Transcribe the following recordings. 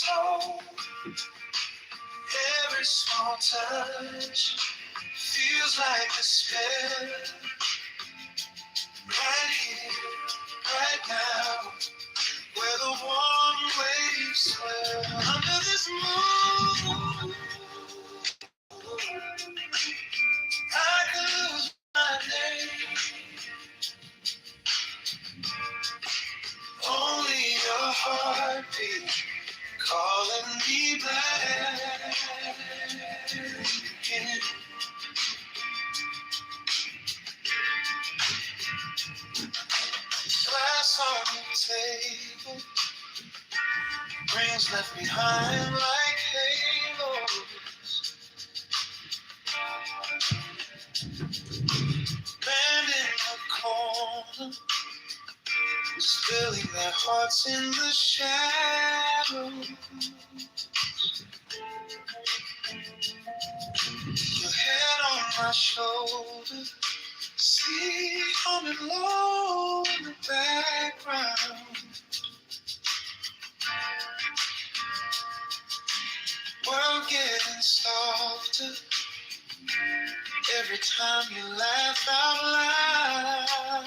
toll. Every small touch feels like a spell. Right here, right now, where the warm waves swell. Under this moon, I could lose my name. Only your heartbeat calling me back. Glass on the table, rings left behind like halos. Band in the corner, spilling their hearts in the shadows. Your head on my shoulder, sleep humming low in the background. World getting softer every time you laugh out loud.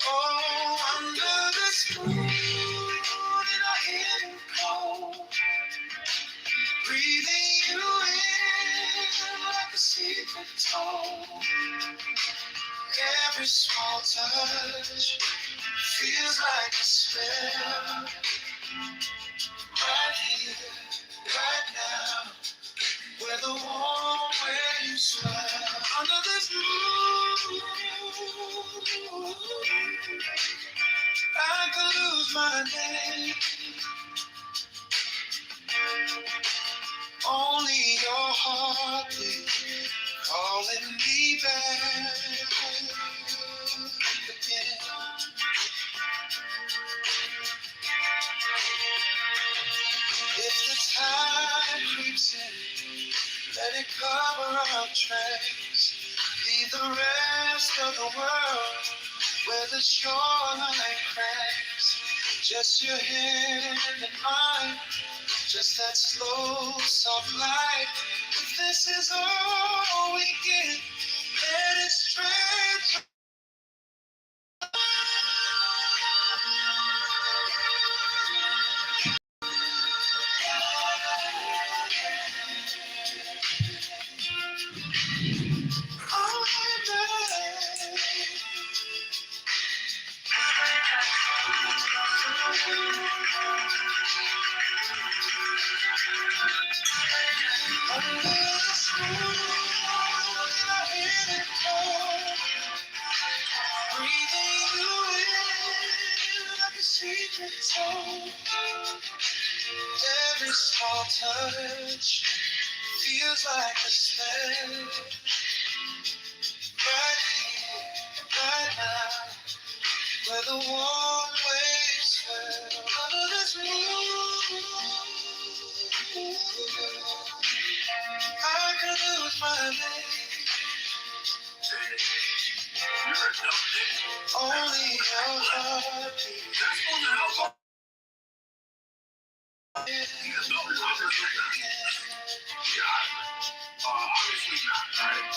Oh, under this moon, and I hear you call, breathing you in like a secret tone. Every small touch feels like a spell. Right here, right now, where the warm waves swell. Under this moon, I could lose my name. Only your heartbeat calling me back again. If the tide creeps in, let it cover our tracks. Leave the rest of the world where the shoreline cracks. Just your hand and mine, just that slow, soft light. If this is all we get, let it stretch. Every small touch feels like a spell. Right here, right now, where the warm waves swell. Under this moon, I could lose my name. Only your heartbeat. Obviously not, right?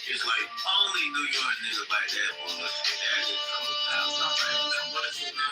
It's like only New York niggas like that bullshit. That just comes out. Something what is it now?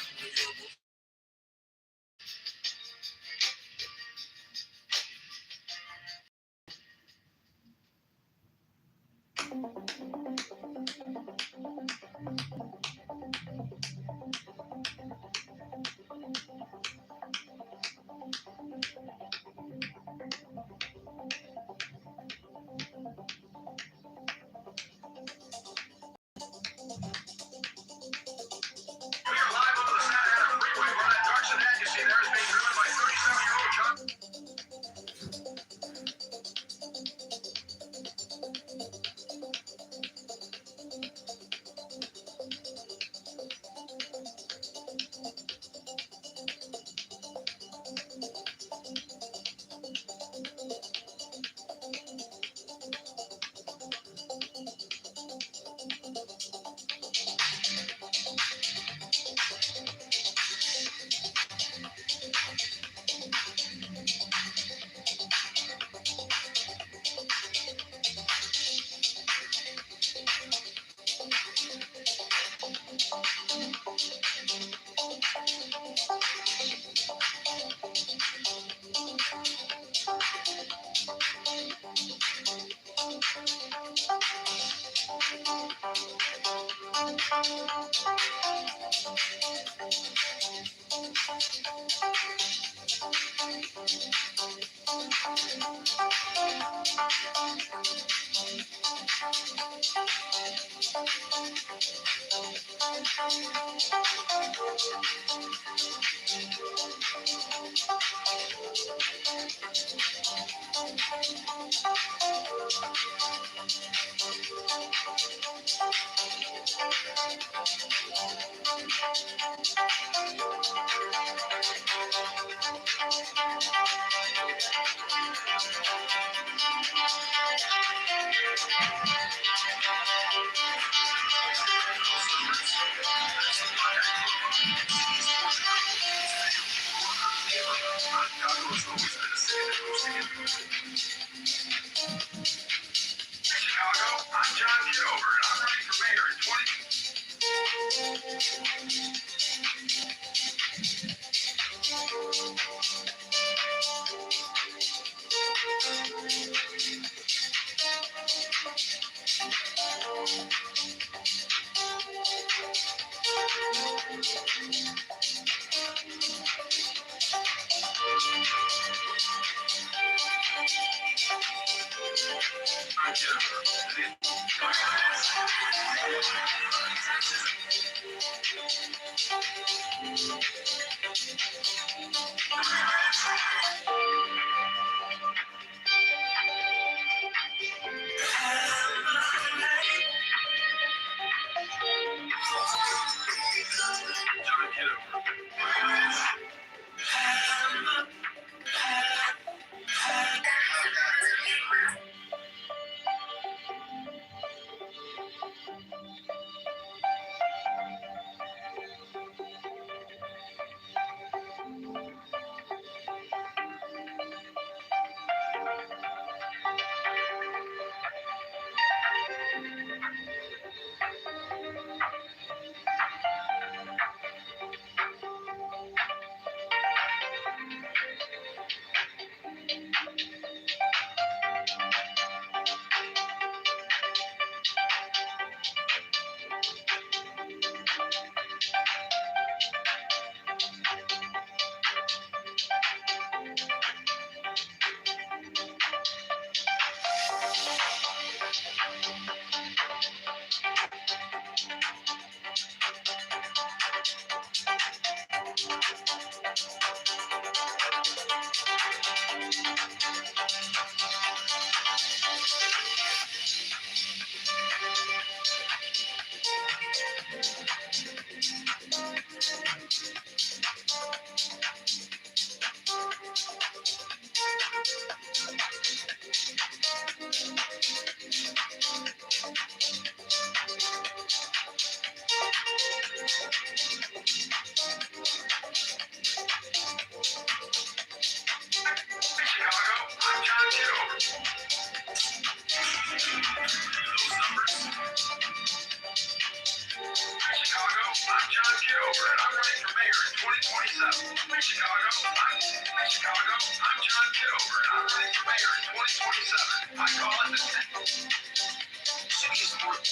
Chicago's always been a city that moves together. Chicago, I'm John Kitover, and I'm running for mayor in 2020. John Kitover. I'm John Kitover, and I'm running for mayor in 2027. Chicago, I'm John Kitover, and I'm running for mayor in 2027. I call it the 10. City's more. Those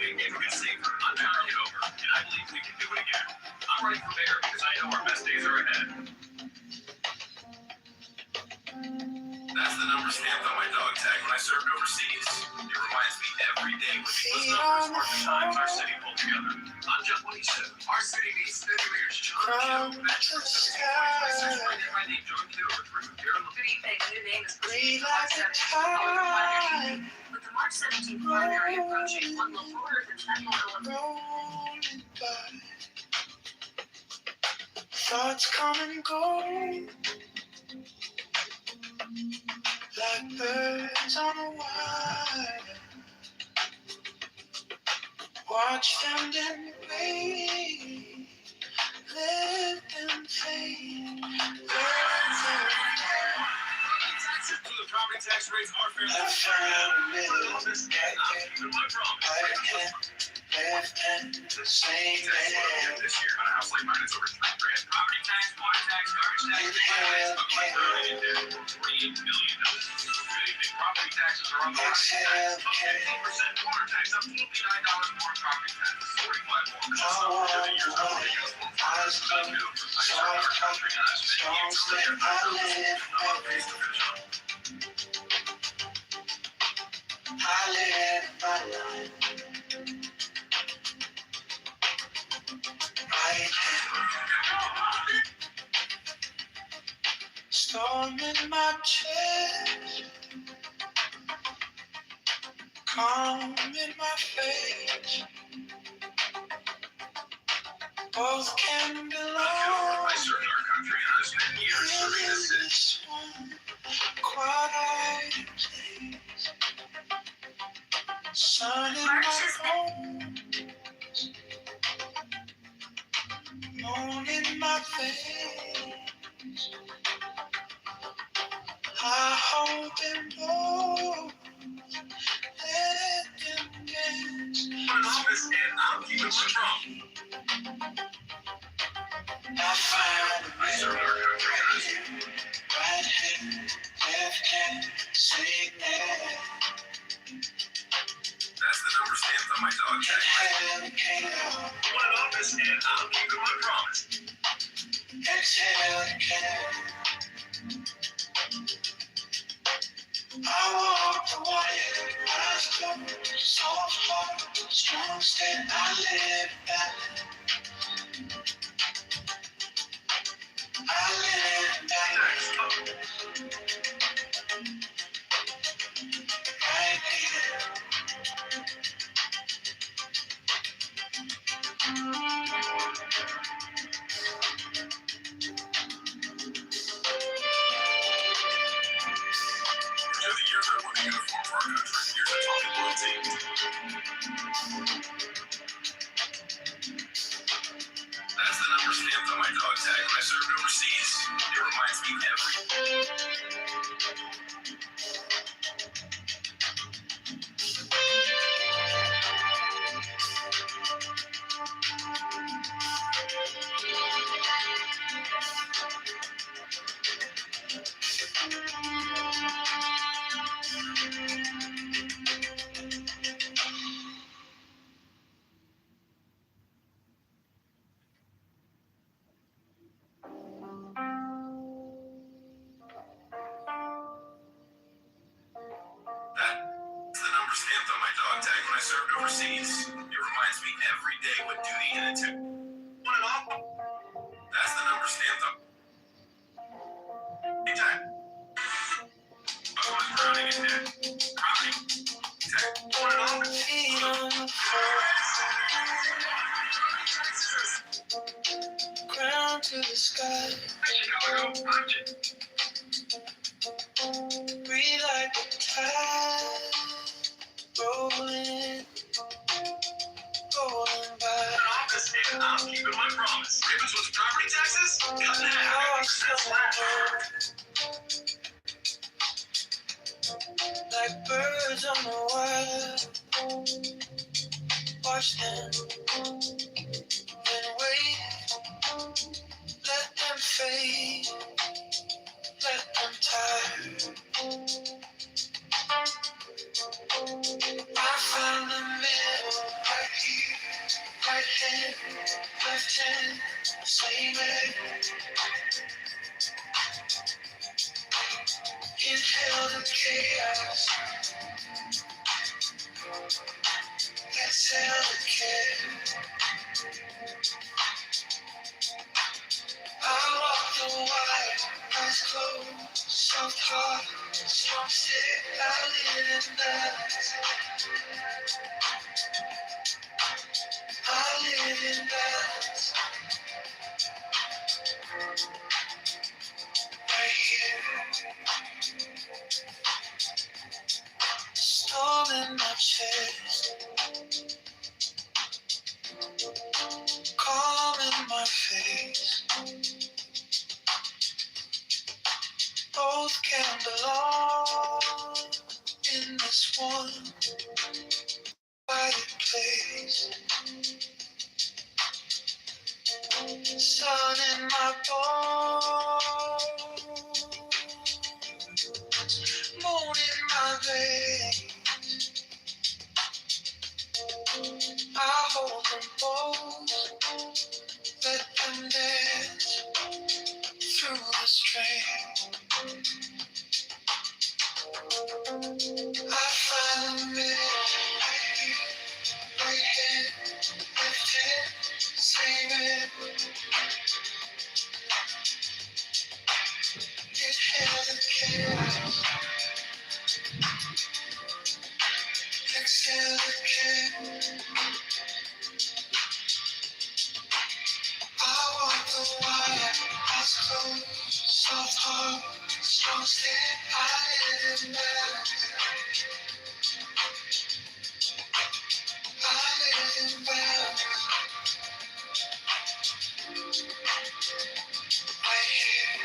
living and get safer. I'm Kitover, and I believe we can do it again. I'm running for mayor because I know our best days are ahead. That's the number stamped on my dog tag when I served overseas. It reminds me every day when those numbers mark the times our city pulled together. I'm just what he said. Our city needs steady leadership. Veterans of 1726 bring my name, John Kitover, through here. Good evening. The new name is Breathe like a tide. With the March 17th primary approaching, one will forward the 10 Rolling by. Thoughts come and go like birds on a wire. Watch them then wait, let them fade. The property tax rates are fair. I found a middle this decade. I can't live in the same bed. This year on a house like mine, it's over $3,000. Property tax, water tax, garbage tax, $48 million. Property taxes are on the rise. Up 15%. Water tax up $59 more. Property taxes 45 more. Eyes closed, soft country, strong step, I live every I live my life right here. Storm in my chest, calm in my face. Both can belong. I served our country and I spent years serving this city. Quiet place, sun in my home, moon in my face. I hold them both, let them dance. I'm keeping my drum. I found a I served our country and I spent right here, left hand, sing there. That's the number stamped on my dog tag. Inhale, One in office and I'm keeping my promise. exhale, I walk the wire, eyes closed, soft heart, strong step, I live that. I live that right here. These are the years I wore the uniform for our country. Years I taught people a team. That's the number stamped on my dog tag when I served overseas. It reminds me every That's the number stamped on my dog tag when I served overseas. It reminds me every day what duty and intent. One and all. That's the number stamped on. Anytime. I was drowning in debt. Property tax. One and all. Feet on the floor, ground to the sky. Chicago, budget. Breathe like a tide, rolling by. Office and I'm keeping my promise. Ravens with property taxes? Cut in half. Hearts 50% last year. like birds on the wire. Watch them, then wait. Let them fade, let them tire. I found the middle. same way. Inhale the chaos, exhale the care. I walk the wire, eyes closed, soft heart, strong stick. I live in balance. I live in balance. Right here, storm in my chest, calm in my face. Both can belong in this one quiet place. Sun in my bones, moon in my veins. I hold them both, let them dance through the strain. I find the middle, right here, right hand, left hand, same it. Inhale the chaos, exhale the care. I walk the wire, eyes closed, soft heart, strong stand. I live in balance. I live in balance. Right here.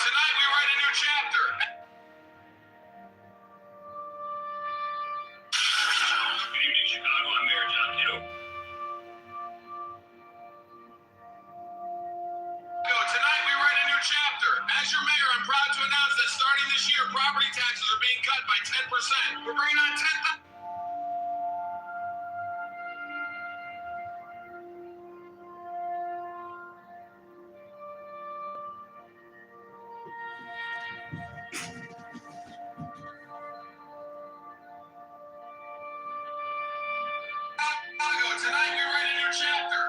Tonight we write a new chapter. Good evening, Chicago. I'm Mayor John Kitover. Tonight we write a new chapter. As your mayor, I'm proud to announce that starting this year, property taxes are being cut by 10%. We're bringing on 10,000. Tonight we write a new chapter.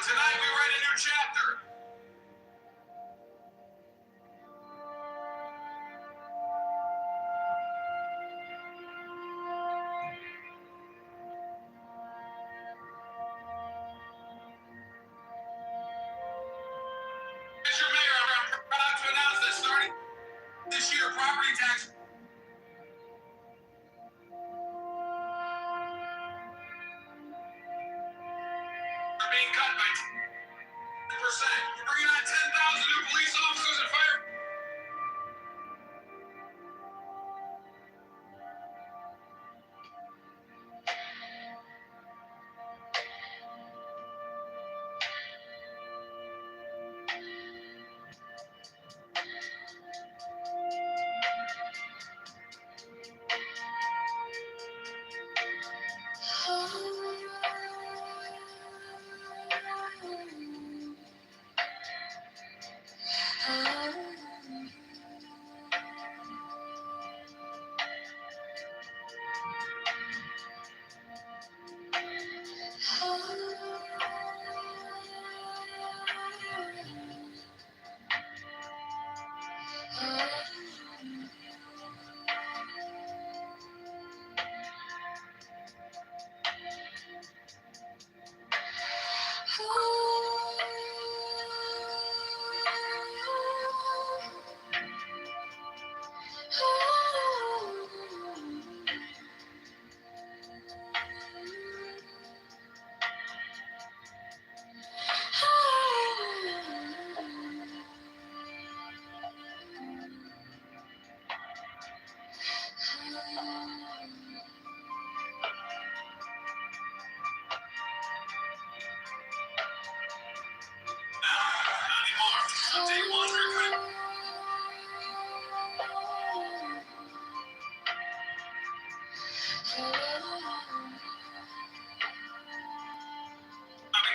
Tonight we write a new chapter. As your being cut by 10%. We're bringing on 10,000 new police officers and fire.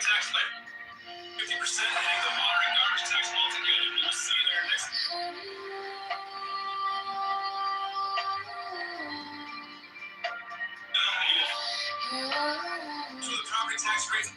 Tax rate 50% hitting the water and garbage tax altogether. We'll see you there next. So the property tax rate.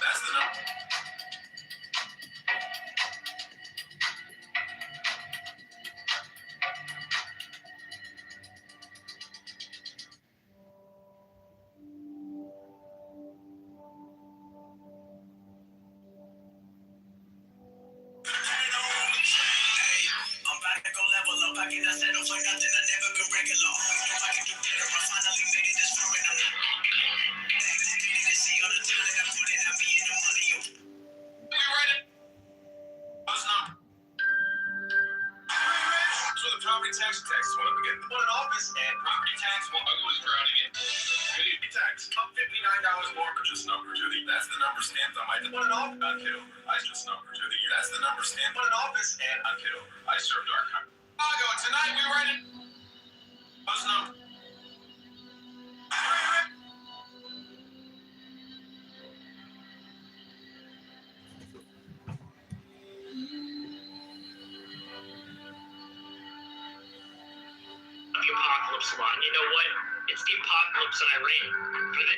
That's the number. Hey, I'm about to go level up. I cannot settle for nothing. I never been regular. Always knew I could do better. I finally made it this far and I'm not beginning to see all the talent I put in. I be in the money. We ready? What's number? So the property tax one up again. One in office and property tax one. I was drowning in. Property tax up $59 more for just number two. That's the number stamped on my one in office on Kitover. I just number two. That's the number stamped one in office and on Kitover. I served our country. Chicago. Tonight we ready? What's number? The apocalypse line. You know what? It's the apocalypse in Iran. For the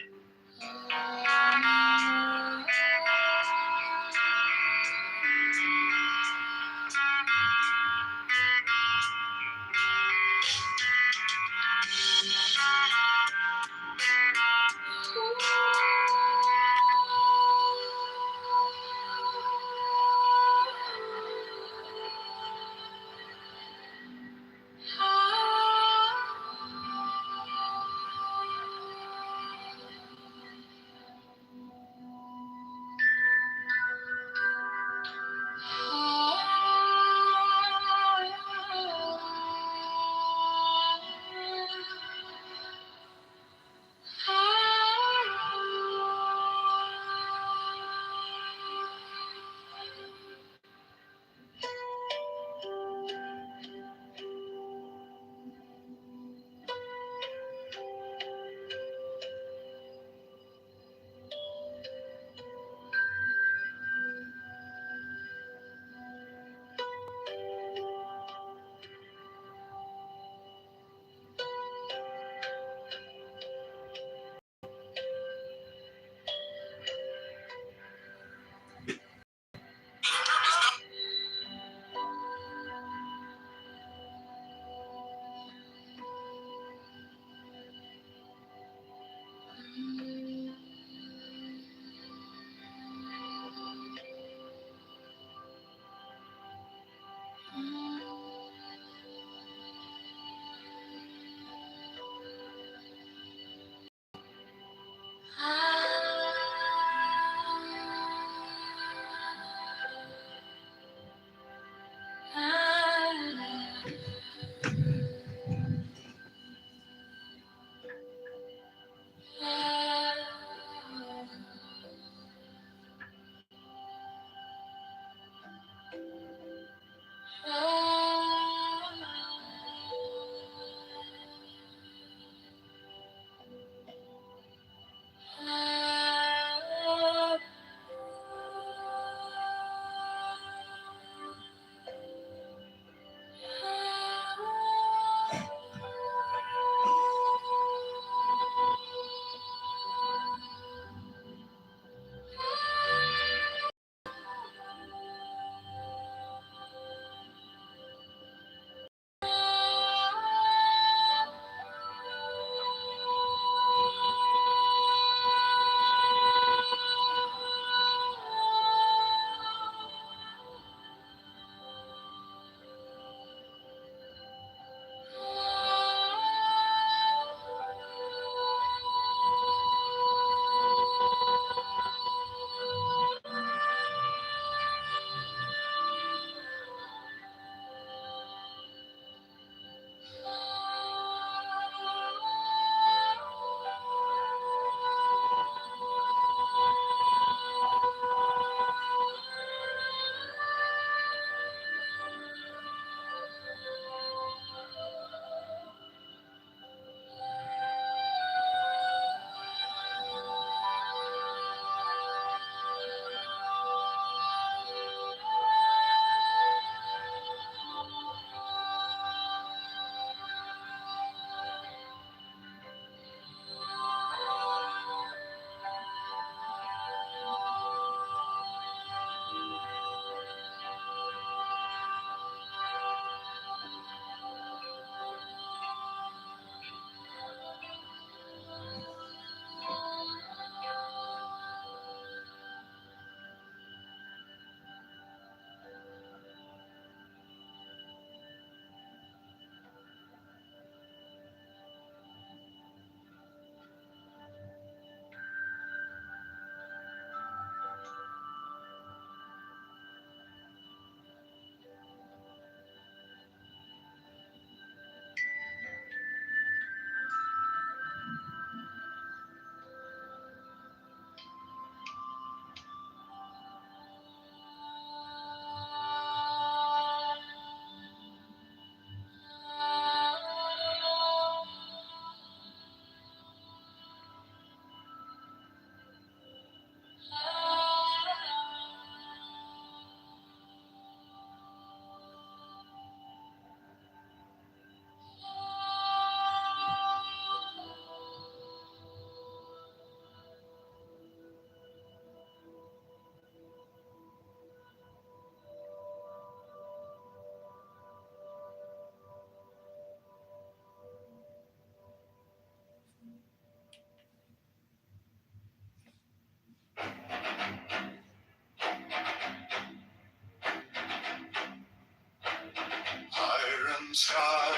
sky,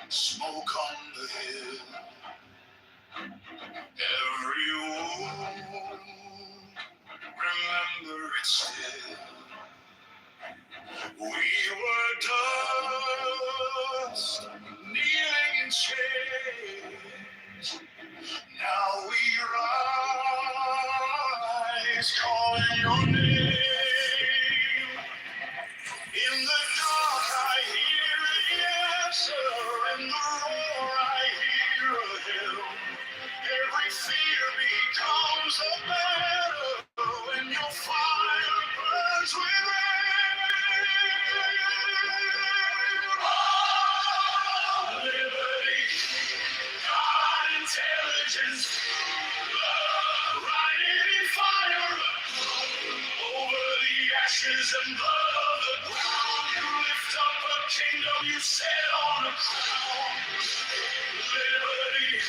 smoke on the hill, every wound, remember it still. We were dust, kneeling in chains. Now we rise, calling your name. In the dark I hear the answer, in the roar I hear a hymn. Every fear becomes a battle when your fire burns within. Oh, liberty, God, intelligence, love, writing in fire over the ashes and blood of the ground. You lift up a kingdom you set on a crown. Liberty,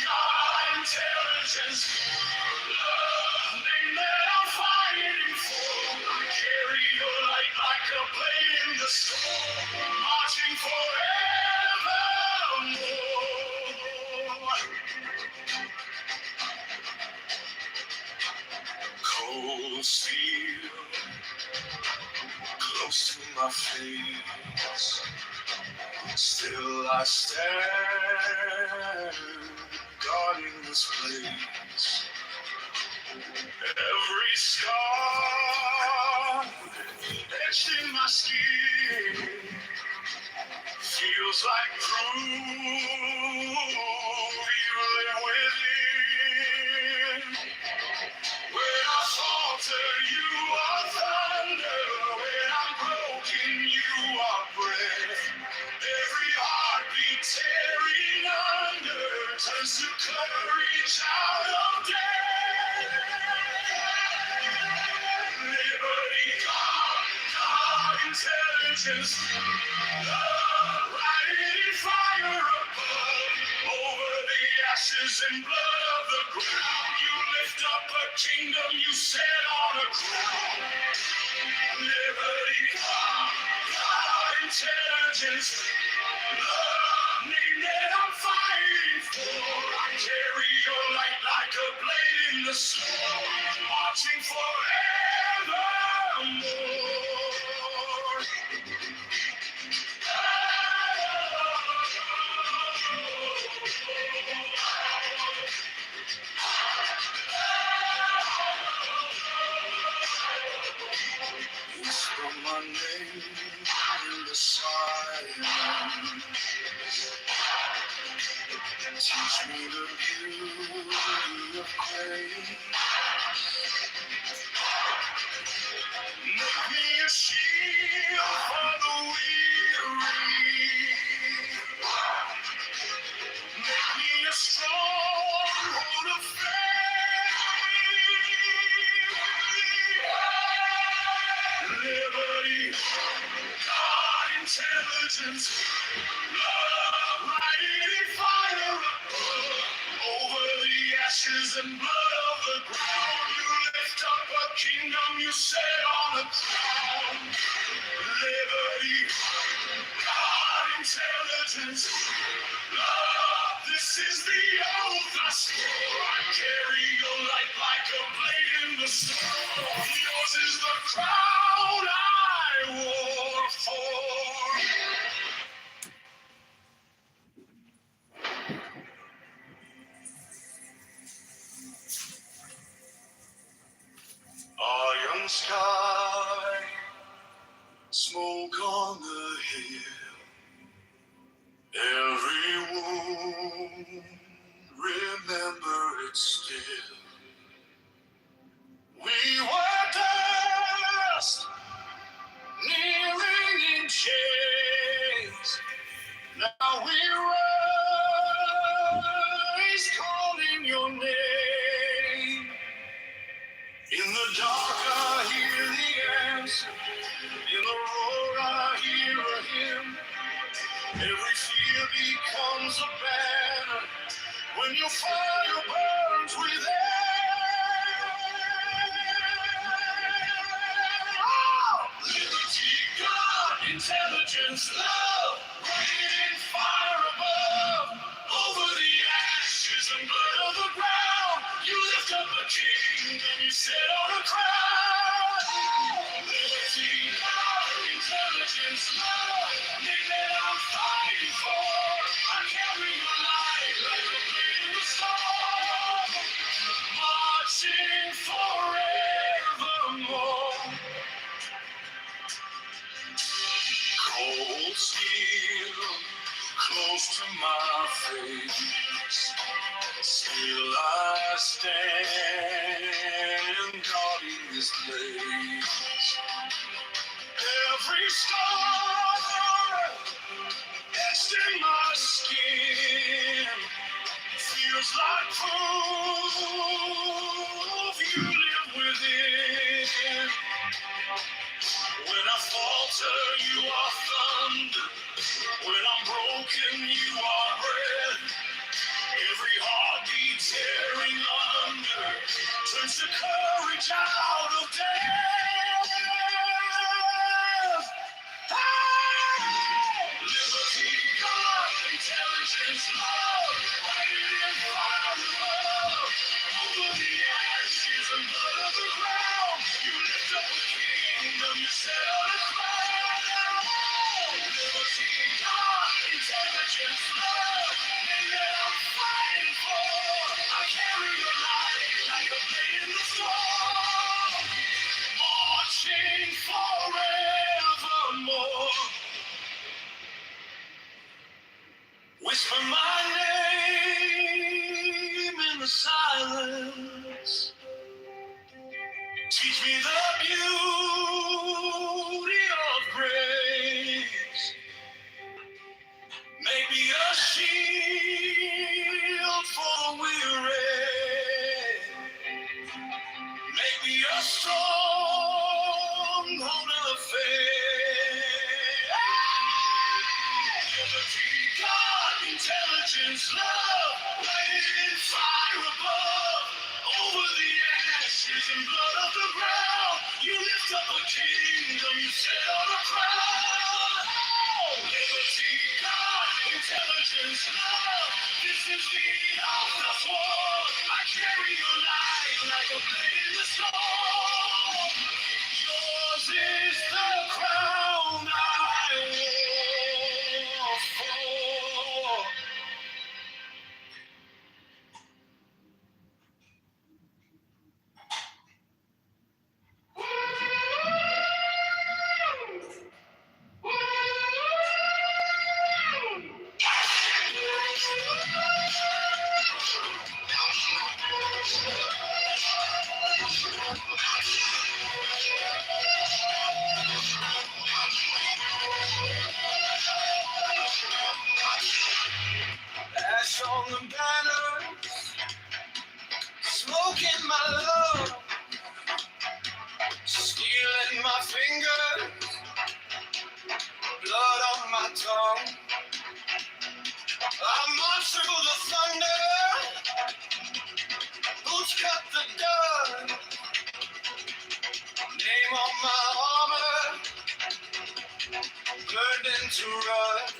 God, intelligence, love, name that I'm fighting for. I carry your light like a blade in the storm, marching forevermore. Cold steel, close to my face, still I stand, guarding this place. Every scar etched in my skin feels like proof you live within. When I falter, you are thunder. When I'm broken, you are breath. Every heartbeat tearing under turns to courage out of death. Liberty, God, intelligence, love, writing in fire above. Over the ashes and blood of the ground, you lift up a kingdom you set on a crown. Liberty, God, intelligence, love, name that I'm fighting for. I carry your light like a blade in the storm, marching forevermore. Whisper my name in the silence. Teach me the beauty of grace. Make me a shield for the weary. Make me a stronghold of faith. Liberty, God, intelligence, love, writing in fire above. Over the ashes and blood of the ground, you lift up a kingdom you set on a crown. Liberty, God, intelligence, love, this is the oath I swore. I carry your light like a blade in the storm. Yours is the crown I wore for. Iron sky, smoke on the hill, every wound, remember it still. We were dust, kneeling in chains. Now we rise, calling your name. In the dark I hear the answer, in the roar I hear a hymn. Every fear becomes a banner when your fire burns within. Oh! Liberty, God, intelligence. intelligence, love, radiant fire above. Over the ashes and blood of the ground, you lift up a kingdom, you sit on a crown. Liberty, love, intelligence, love, name that I'm fighting for. I carry your light like a blade in the storm, marching forevermore. Cold steel, close to my face, still I stand guarding this place. Every scar etched in my skin feels like proof you live within. When I falter, you are thunder. When I'm broken, you are breath. Every heartbeat tearing under turns to courage out of death. Liberty, God, intelligence, love, radiant fire above. Over the ashes and blood of the ground, you lift up a kingdom, you set on a crown. Liberty, God, intelligence, love, name that I'm fighting for. I carry your light like a blade in the storm, marching forevermore. Whisper my name in the silence. Teach me the beauty of grace. Make me a shield for the weary. Make me a stronghold of faith. Liberty, God, intelligence, love, radiant fire above. Over the ashes and blood of the ground, you lift up a kingdom, you set on a crown. Liberty, God, intelligence, love, this is the altar war. I carry your light like a blade in the storm. Yours is the crown I walk for. Ash on the banner, smoke in my love, steel in my finger, blood on my tongue. I march through the thunder, boots cut the dust, name on my armor, burned into rust.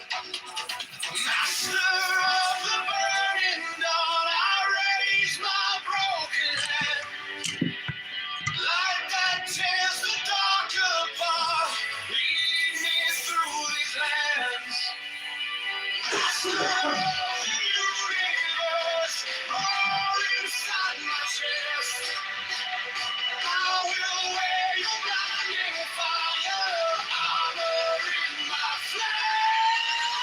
Master of the burning dawn, I raise my broken hand. Light that tears the dark apart, lead me through these lands. Master of the universe, all inside my chest. I will wear your blinding fire, armor in my flesh.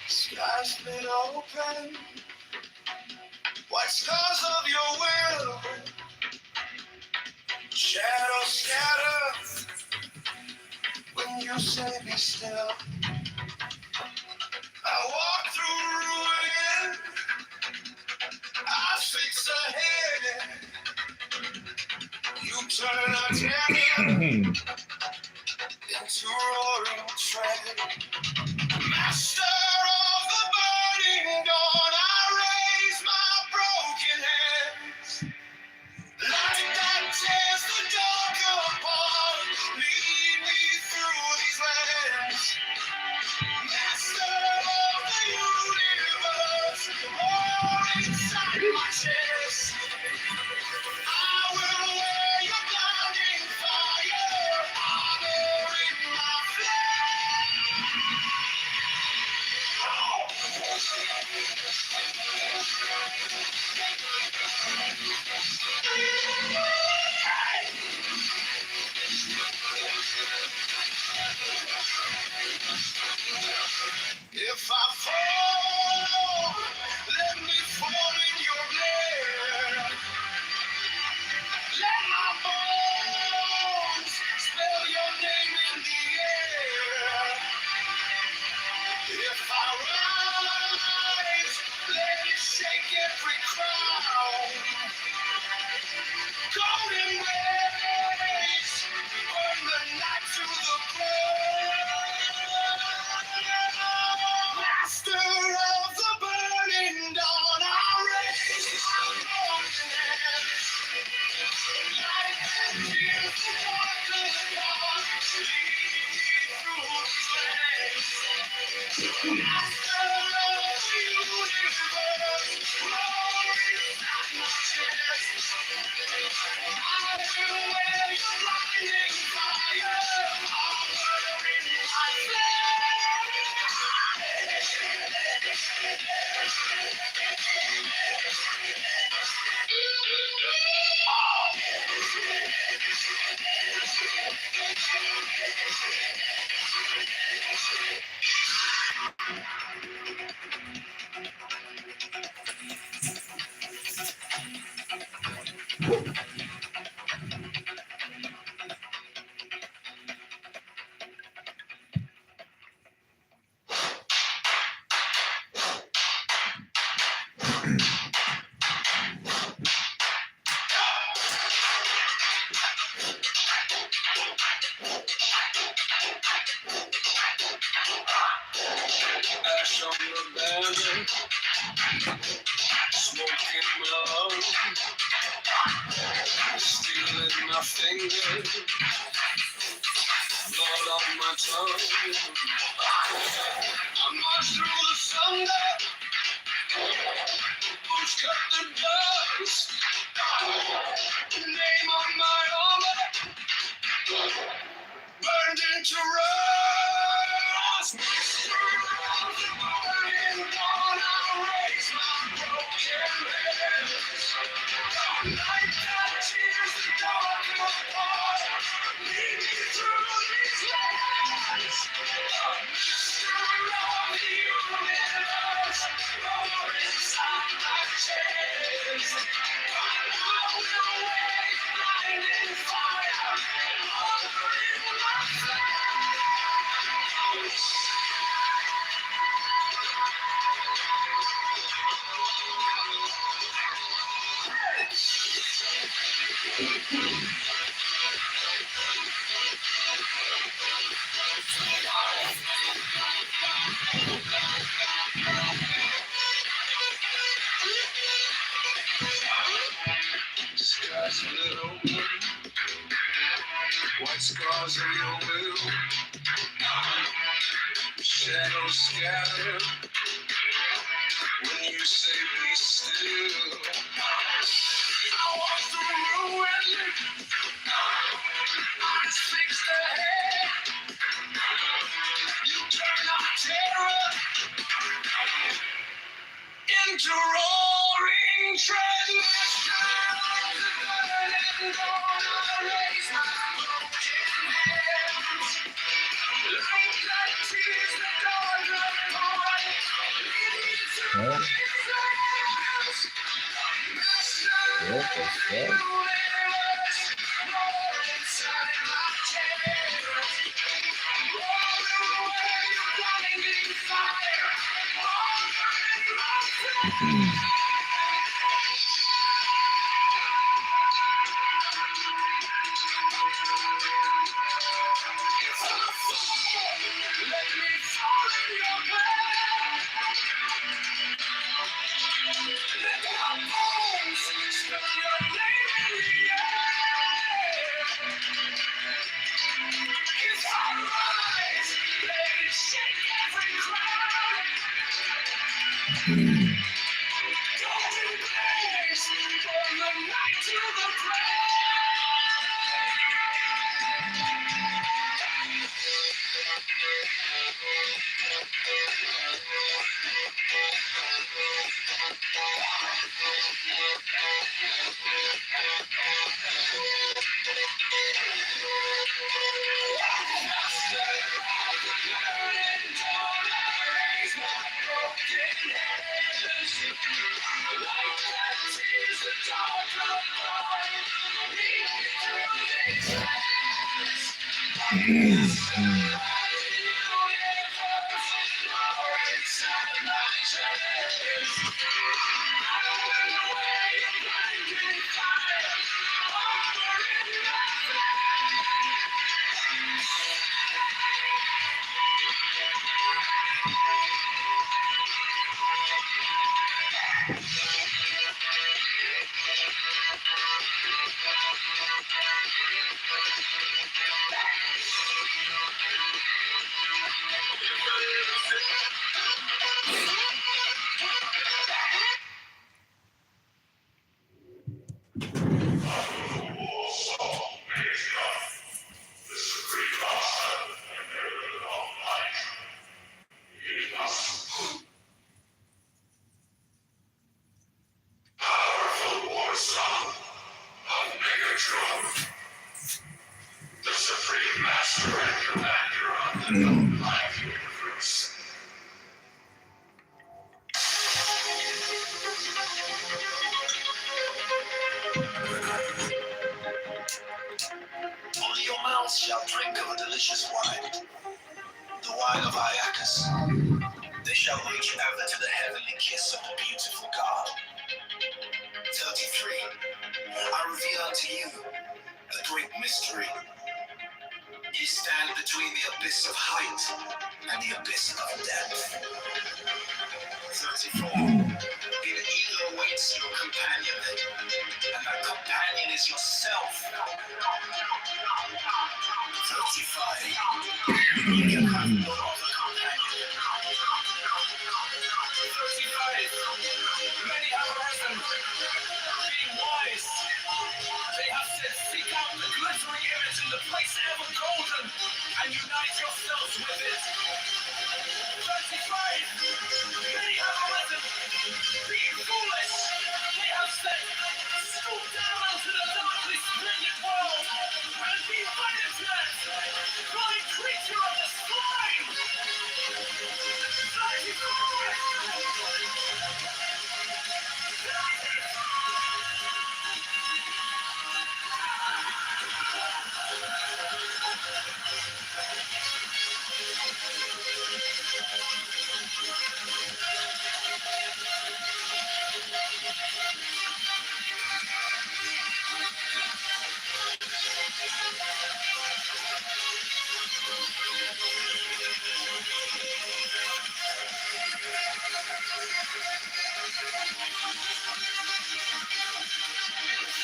Sky split open, white scars of your will, shadows scatter when you say be still. I walk through ruin, I fix ahead. You turn a canyon into roaring tread. If I fall, let me fall in your blood. Let my bones spell your name in the air. If I rise, let it shake every crown. Golden rays burn the night to the ground. Master of the burning dawn, I raise my broken hands. Light that pierces the darkest dawn, lead me through these lands. Master of the universe, roar inside my chest. I will wear your blinding fire, armor in my ash on the banner, smoke in my lungs, steel in my fingers, blood on my tongue. I march through the thunder, boots cut the dust, name on my armor, burned into rust. Burning dawn, I raise my broken hands. Light that tears the dark apart, lead me through these lands. Master of the universe, roar inside my chest. I will wake blinding fire, armor in my flesh. Skies split open, white scars of your will, shadows scatter when you say be still. I walk through ruin, eyes fixed ahead. You turn our terror into roaring tread. Master of the burning dawn, I raise my broken hands. Light that tears the dawn apart, lead me through these lands. Master of the universe, roar inside my chest. Roar away your blinding fire, armor in my flesh. Let me fall in your blood. Let my bones spell your name in the air. If I rise, let it shake every crowd. Golden blaze, burn the night to the ground. Only your mouth shall drink of a delicious wine, the wine of Iacchus. They shall lead you ever to the heavenly kiss of the beautiful God. 33. I reveal unto you the great mystery. Ye stand between the abyss of height and the abyss of depth. 34. An eagle awaits your companion, and that companion is yourself. 35. You can have no other companion. 35. Many have arisen, being wise. They have said, seek out the glittering image in the place ever golden, and unite yourselves with it. 35. Many have arisen, being foolish. They have said, stoop down unto the darkly splendid world, and be wedded to it, blind creature of the slime.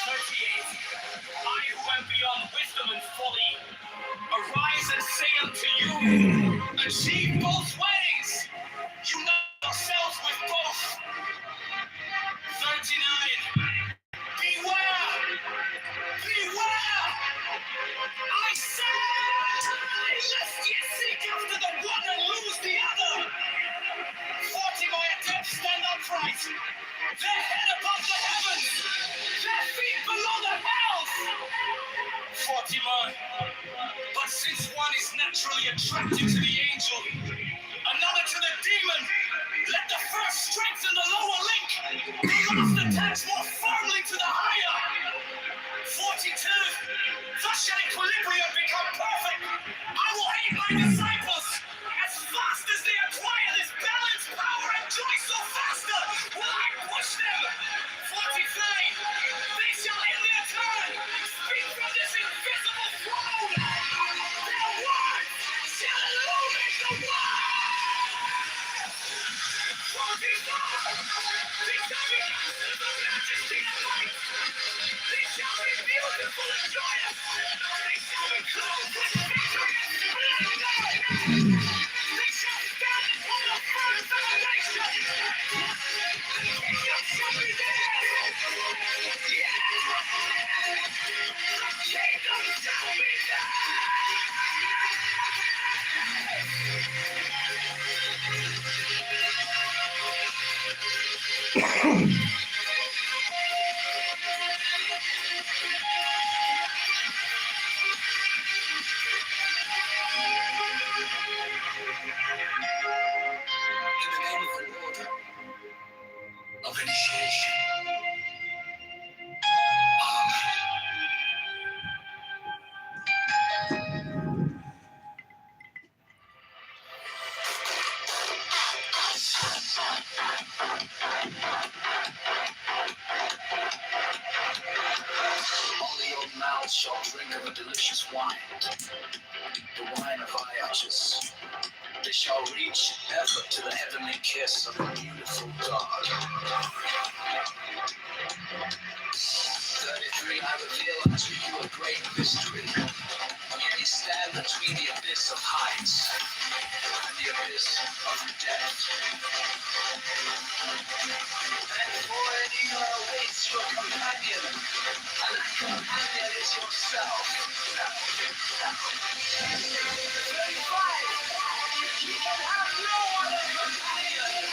38. I who am beyond wisdom and folly, arise and say unto you, achieve both ways, unite yourselves with both. 39. Beware! Beware! I say, lest ye seek after the one and lose the other. 40. My attempts stand upright, their head above the heavens, their feet below the hells. 41. But since one is naturally attracted to the angel, another to the demon, let the first strengthen the lower link, the last attach more firmly to the higher. 42. Thus shall equilibrium become perfect. I will aid my disciples as fast as they acquire this balance, power, and joy, so faster will I push them. 43. They shall in their turn speak from this invisible throne. Their words shall illuminate the world. 44. They shall be masters of majesty and light. They shall be beautiful and joyous. They shall be clothed with victory and splendor. They shall stand upon the firm foundation. The kingdom shall be theirs. Yeah! The kingdom shall be In the name of the Lord, For each effort to the heavenly kiss of a beautiful dog. 33, I reveal unto you a great mystery. Yet stand between the abyss of heights and the abyss of depth. And for an eagle awaits your companion, and that companion is yourself. 35, you can have no other companion.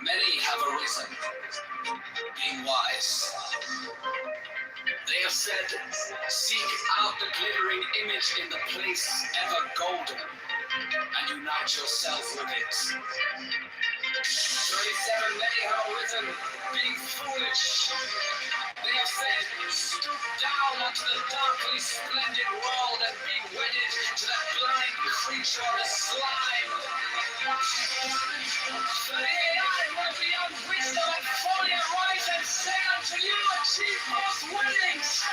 Many have arisen, being wise. They have said, seek out the glittering image in the place ever golden, and unite yourself with it. 37, many have arisen, being foolish. They have said, stoop down unto the darkly splendid world and be wedded to that blind creature of the slime. 38, will beyond wisdom and folly arise and say unto you, achieve both weddings.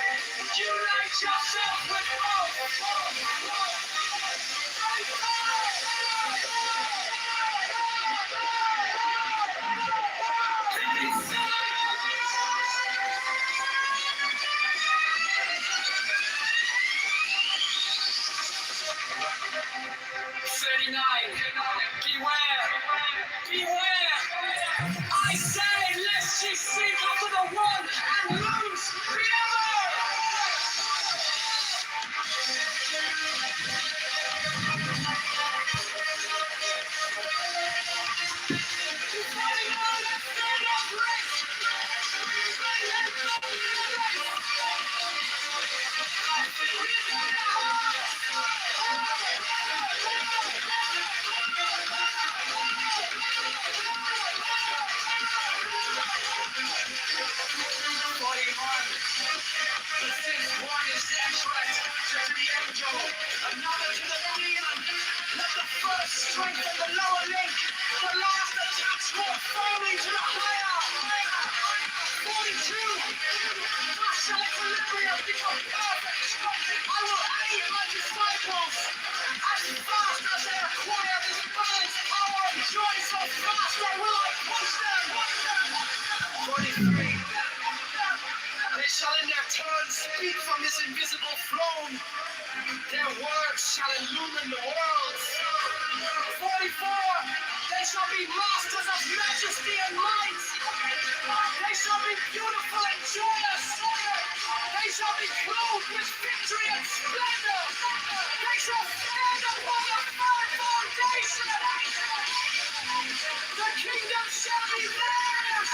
Unite yourself with both. Beware! I say, lest ye seek after the one and lose the other! Another to the demon. Let the first strengthen the lower link. The last attach more firmly to the higher. 42. Thus shall equilibrium become perfect. I will aid my disciples. As fast as they acquire this balance, power, and joy, so fast will I push them. 43. They shall in their turn speak from this invisible throne. Their words shall illumine the world. 44. They shall be masters of majesty and might. They shall be beautiful and joyous. They shall be clothed with victory and splendor. They shall stand upon the firm foundation. The kingdom shall be theirs.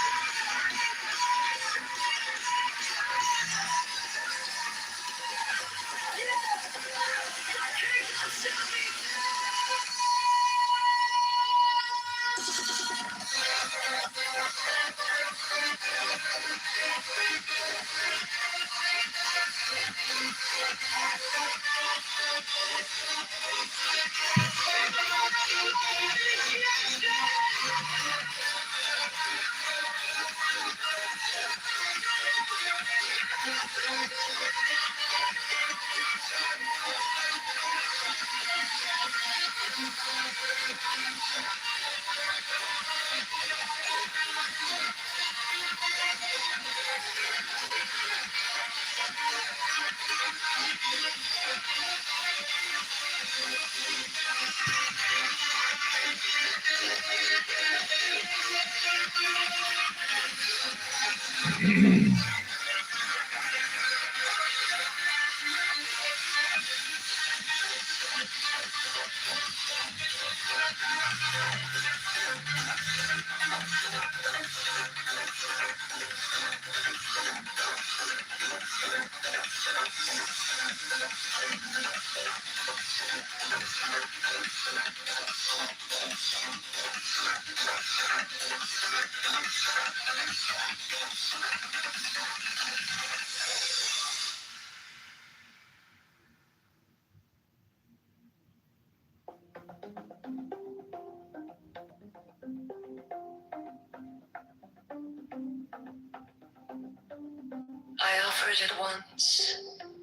I offered it once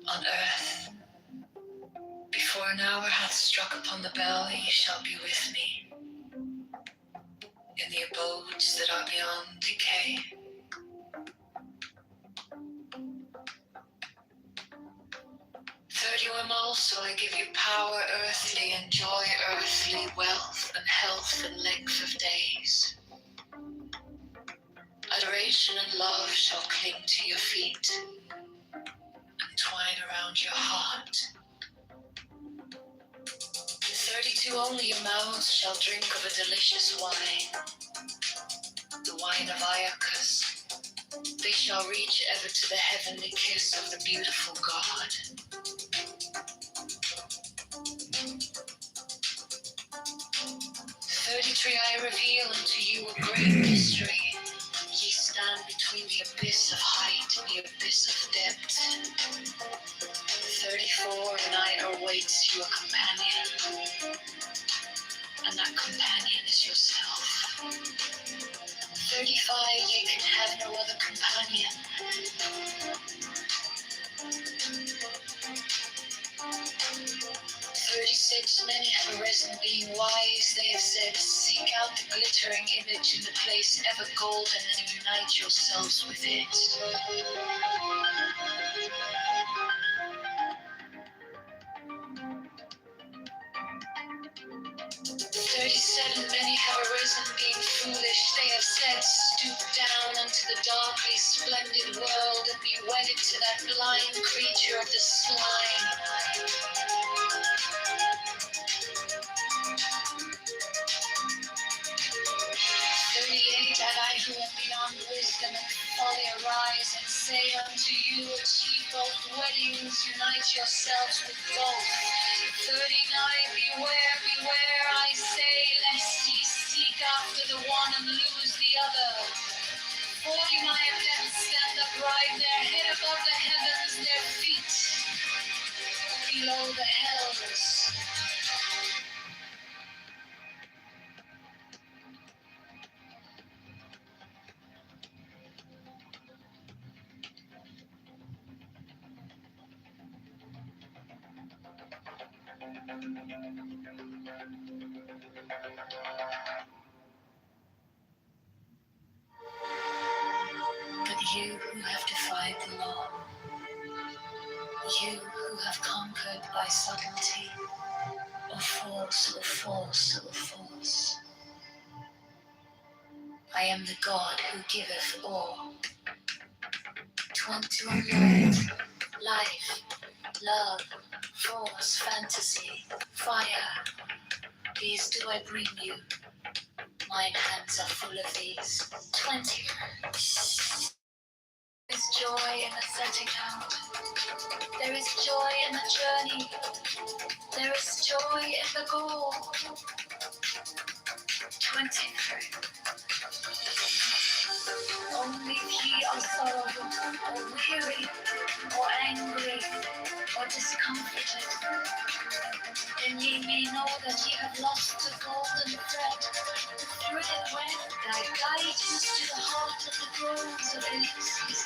on earth. Before an hour hath struck upon the bell, ye shall be with me in the abodes that are beyond decay. 31 also I give you power earthly and joy earthly, wealth and health and length of days. Adoration and love shall cling to your feet and twine around your heart. 32 only your mouths shall drink of a delicious wine, the wine of Iacchus. They shall reach ever to the heavenly kiss of the beautiful God. 33 I reveal unto you a great mystery. Ye stand between the abyss of height and the abyss of depth. 34 and I awaits you a companion, and that companion is yourself. 35 ye can have no other companion. 36 many have arisen, being wise, they have said, seek out the glittering image in the place ever golden and unite yourselves with it. 37 many have arisen, being foolish, they have said, stoop down unto the darkly splendid world and be wedded to that blind creature of the slime. 38 and I who am beyond wisdom and folly arise and say unto you, achieve both weddings, unite yourselves with both. 39 beware, beware, I say, lest ye seek after the one and lose the other. 40 my of them stand upright, their head above the heavens, their feet below the hells. But you who have defied the law, you who have conquered by subtlety, or force, or force, or force, I am the God who giveth all. 21 words, life, love, force, fantasy, fire, these do I bring you. Mine hands are full of these. 20 words. There is joy in the setting out. There is joy in the journey. There is joy in the goal. 23. Only if ye are sorrowful, or weary, or angry, or discomfited, then ye may know that ye have lost the golden thread. Through it went thy guidance to the heart of the groves of Elysium.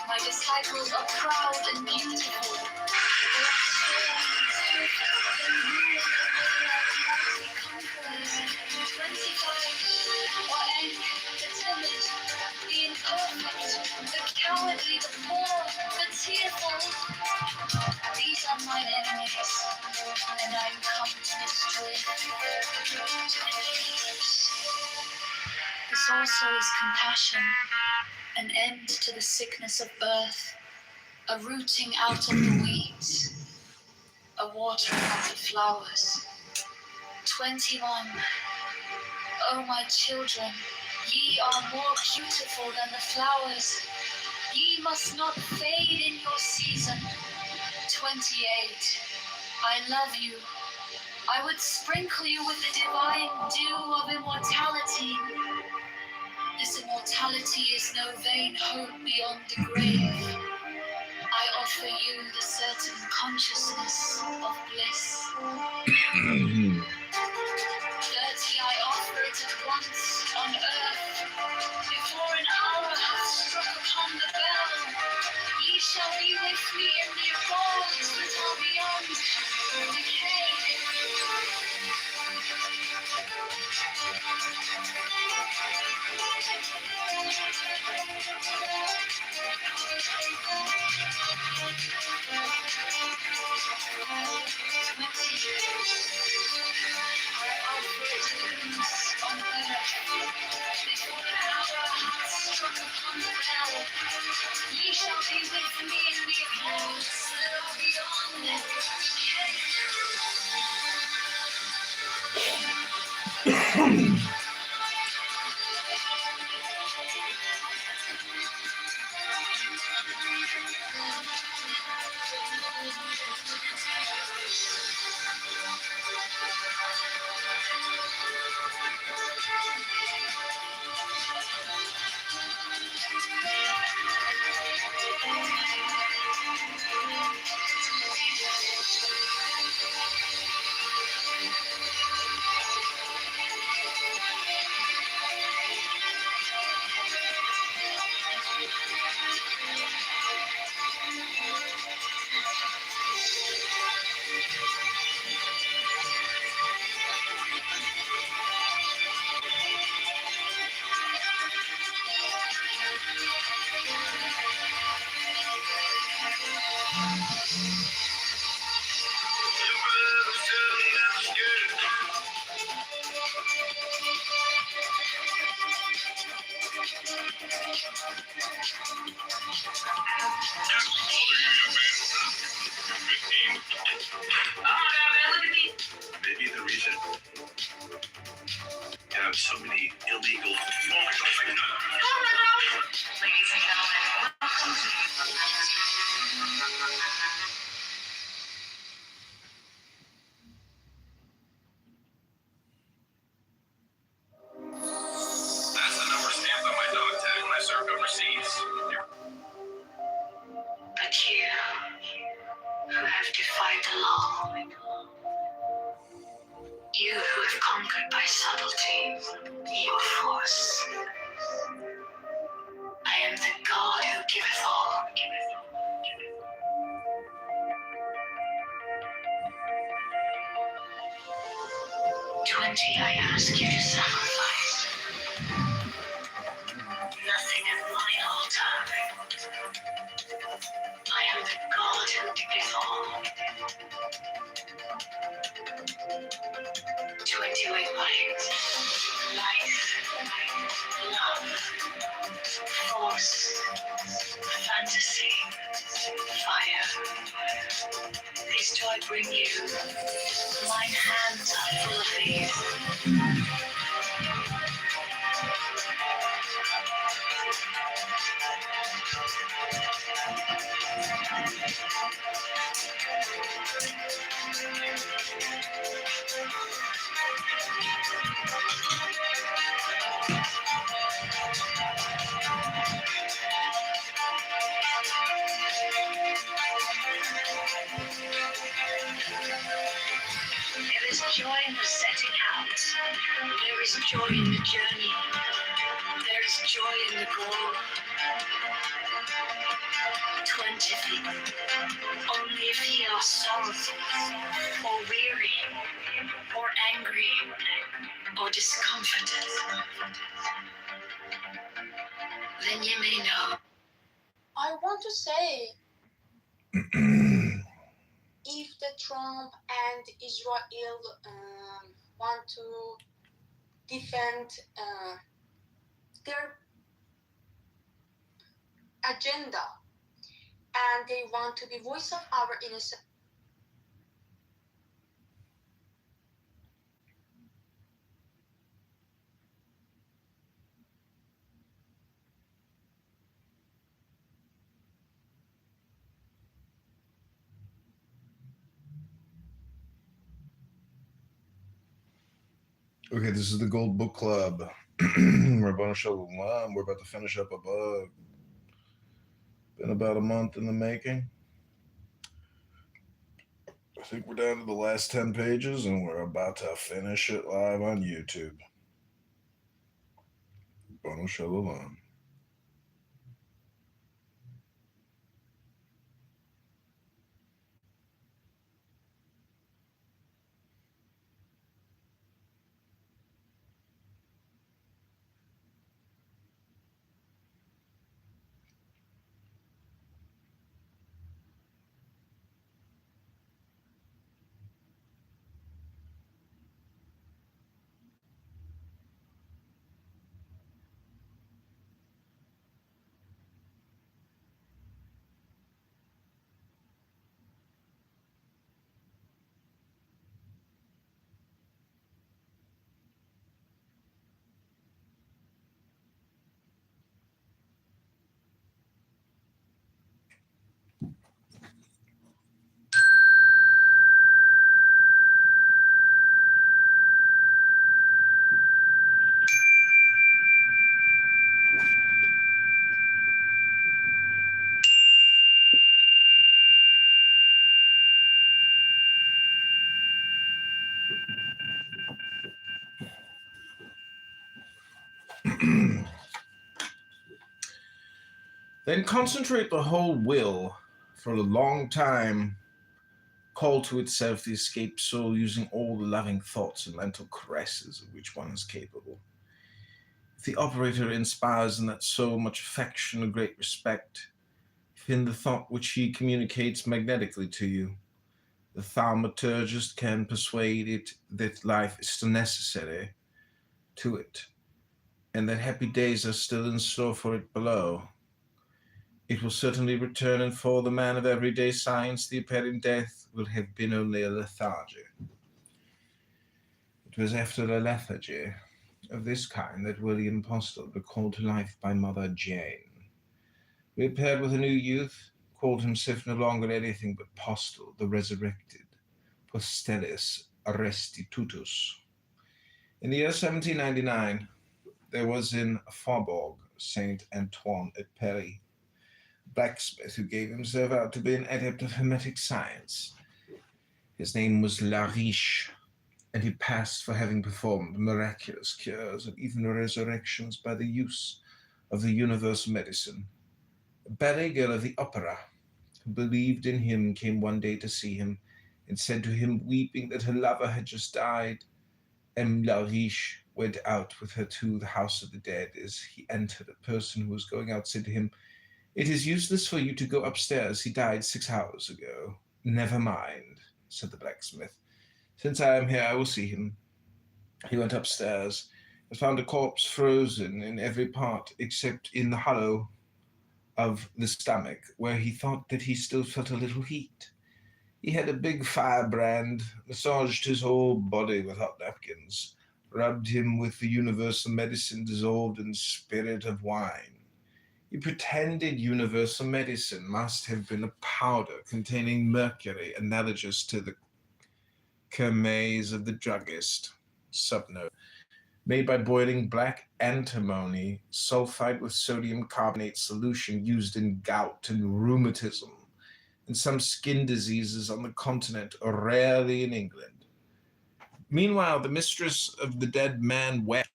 My disciples are proud and beautiful. They are strong and swift, and rule the way like mighty conquerors. 25 or angry, the timid, the imperfect, the cowardly, the poor, the tearful. These are mine enemies, and I am come to destroy them. This also is compassion, an end to the sickness of birth, a rooting out of the weeds, a watering of the flowers. 21. O my children, ye are more beautiful than the flowers. Ye must not fade in your season. 28. I love you. I would sprinkle you with the divine dew of immortality. This immortality is no vain hope beyond the grave. I offer you the certain consciousness of bliss. 30, I offer it at once on earth, before an hour hath struck upon the bell. Maybe the reason you have so many illegal. Ladies and gentlemen, welcome to That's the number stamped on my dog tag when I served overseas. But you, who have defied the law, you who have conquered by subtlety your force. I am the God who giveth all. 20 I ask you to sacrifice. Nothing at mine altar. I am the God who giveth all. 20 light, life, love, force, fantasy, fire. These do I bring you. Mine hands are full of these. There is joy in the setting out. There is joy in the journey. There is joy in the goal. 20 only if ye are sorrowful, or weary, or angry, or discomforted. Then ye may know. I want to say, if the Trump and Israel want to defend their agenda and they want to be voice of our innocent. Okay, this is the Gold Book Club. We're about to finish up a book. Been about a month in the making. I think we're down to the last 10 pages and we're about to finish it live on YouTube. Bono Shalom. Then concentrate the whole will for a long time. Call to itself the escaped soul using all the loving thoughts and mental caresses of which one is capable. If the operator inspires in that soul much affection and great respect, if in the thought which he communicates magnetically to you, the thaumaturgist can persuade it that life is still necessary to it, and that happy days are still in store for it below, it will certainly return, and for the man of everyday science, the apparent death will have been only a lethargy. It was after a lethargy of this kind that William Postle, recalled to life by Mother Jane, reappeared with a new youth, called himself no longer anything but Postle, the resurrected, Postellis restitutus. In the year 1799, there was in Faubourg Saint Antoine at Paris a blacksmith who gave himself out to be an adept of hermetic science. His name was Lariche, and he passed for having performed miraculous cures and even resurrections by the use of the universal medicine. A ballet girl of the opera, who believed in him, came one day to see him, and said to him, weeping, that her lover had just died. M. Lariche went out with her to the house of the dead. As he entered, a person who was going out said to him, "It is useless for you to go upstairs. He died 6 hours ago." "Never mind," said the blacksmith. "Since I am here, I will see him." He went upstairs and found a corpse frozen in every part except in the hollow of the stomach, where he thought that he still felt a little heat. He had a big firebrand, massaged his whole body with hot napkins, rubbed him with the universal medicine dissolved in spirit of wine. He pretended universal medicine must have been a powder containing mercury analogous to the kermes of the druggist, subnote, made by boiling black antimony sulfide with sodium carbonate solution used in gout and rheumatism and some skin diseases on the continent, or rarely in England. Meanwhile, the mistress of the dead man wept,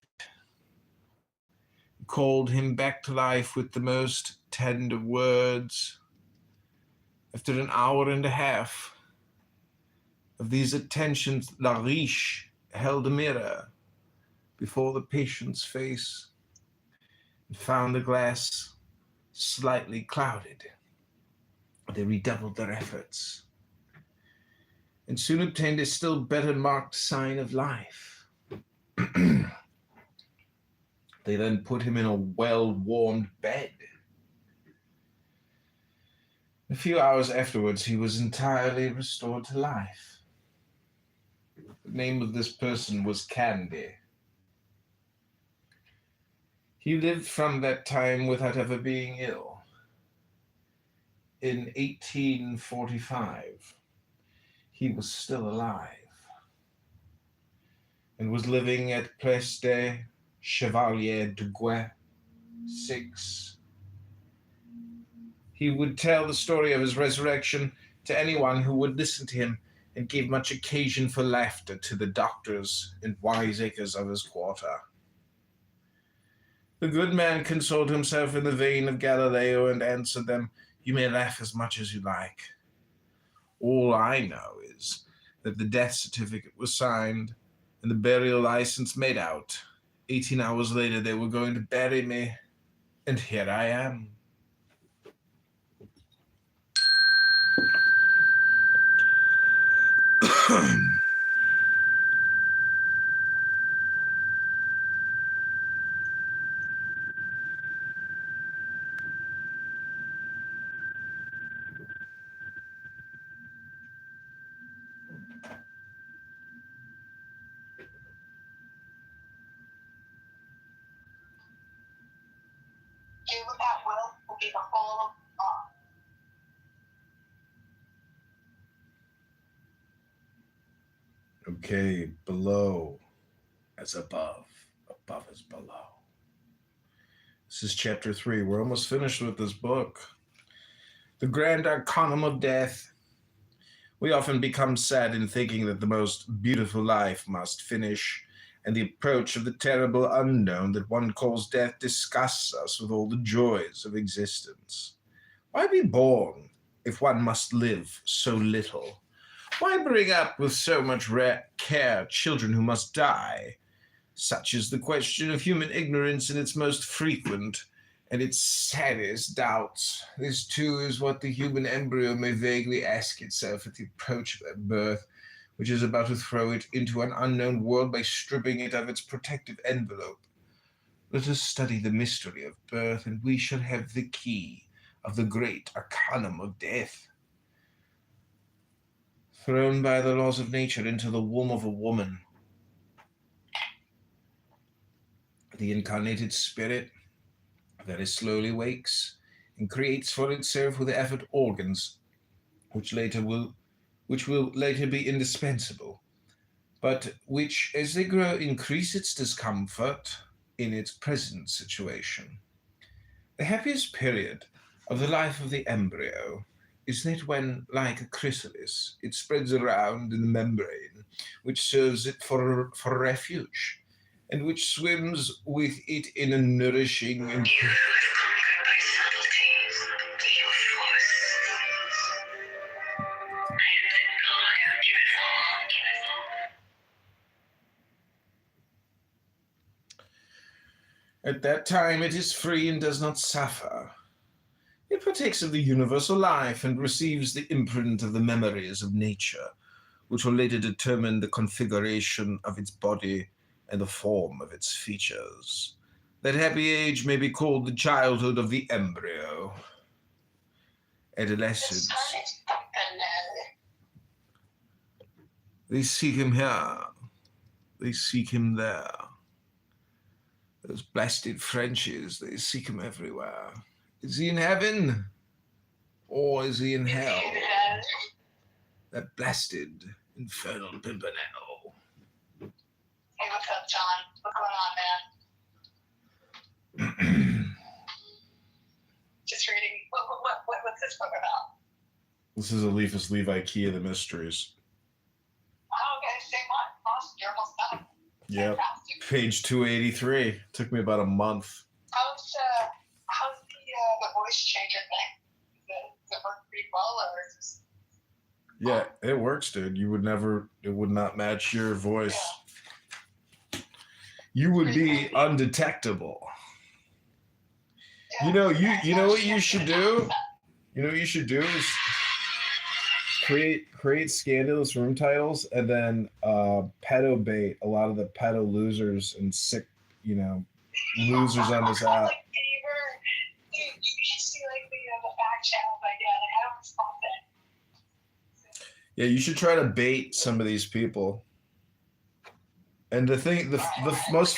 called him back to life with the most tender words. After an hour and a half of these attentions, Lariche held a mirror before the patient's face and found the glass slightly clouded. They redoubled their efforts and soon obtained a still better marked sign of life. They then put him in a well-warmed bed. A few hours afterwards, he was entirely restored to life. The name of this person was Candy. He lived from that time without ever being ill. In 1845, he was still alive and was living at Place des Chevaliers de Guet 6. He would tell the story of his resurrection to anyone who would listen to him, and gave much occasion for laughter to the doctors and wiseacres of his quarter. The good man consoled himself in the vein of Galileo and answered them, "You may laugh as much as you like. All I know is that the death certificate was signed and the burial license made out. 18 hours later, they were going to bury me, and here I am." You at will be the whole of Okay, below as above, above as below. This is chapter 3. We're almost finished with this book. The Grand Arcanum of Death. We often become sad in thinking that the most beautiful life must finish and the approach of the terrible unknown that one calls death disgusts us with all the joys of existence. Why be born if one must live so little? Why bring up with so much care children who must die? Such is the question of human ignorance in its most frequent and its saddest doubts. This, too, is what the human embryo may vaguely ask itself at the approach of that birth, which is about to throw it into an unknown world by stripping it of its protective envelope. Let us study the mystery of birth, and we shall have the key of the great arcanum of death. Thrown by the laws of nature into the womb of a woman, the incarnated spirit very slowly wakes and creates for itself with effort organs which will later be indispensable, but which, as they grow, increase its discomfort in its present situation. The happiest period of the life of the embryo is that when, like a chrysalis, it spreads around in the membrane which serves it for refuge, and which swims with it in a nourishing and at that time it is free and does not suffer. It partakes of the universal life and receives the imprint of the memories of nature, which will later determine the configuration of its body and the form of its features. That happy age may be called the childhood of the embryo. Adolescence. They seek him here. They seek him there. Those blasted Frenchies, they seek him everywhere. Is he in heaven? Or is he in hell? That blasted, infernal pimpernel. Hey, what's up, John? What's going on, man? Just reading. What's this book about? This is Eliphas Levi, Key of the Mysteries. Oh, okay, same one. Awesome. You're almost done. Yep. Fantastic. Page 283. Took me about a month. How's the voice changer thing? Does it work pretty well, or is this... Yeah, it works, dude. It would not match your voice. Yeah. You would be undetectable. Yeah. You know what you should do? You know what you should do is create scandalous room titles and then pedo bait a lot of the pedo losers and sick, losers on this app. Like Kitover. Dude, you should see like the back channels I get. Like, I don't respond to it. Yeah, you should try to bait some of these people. And the most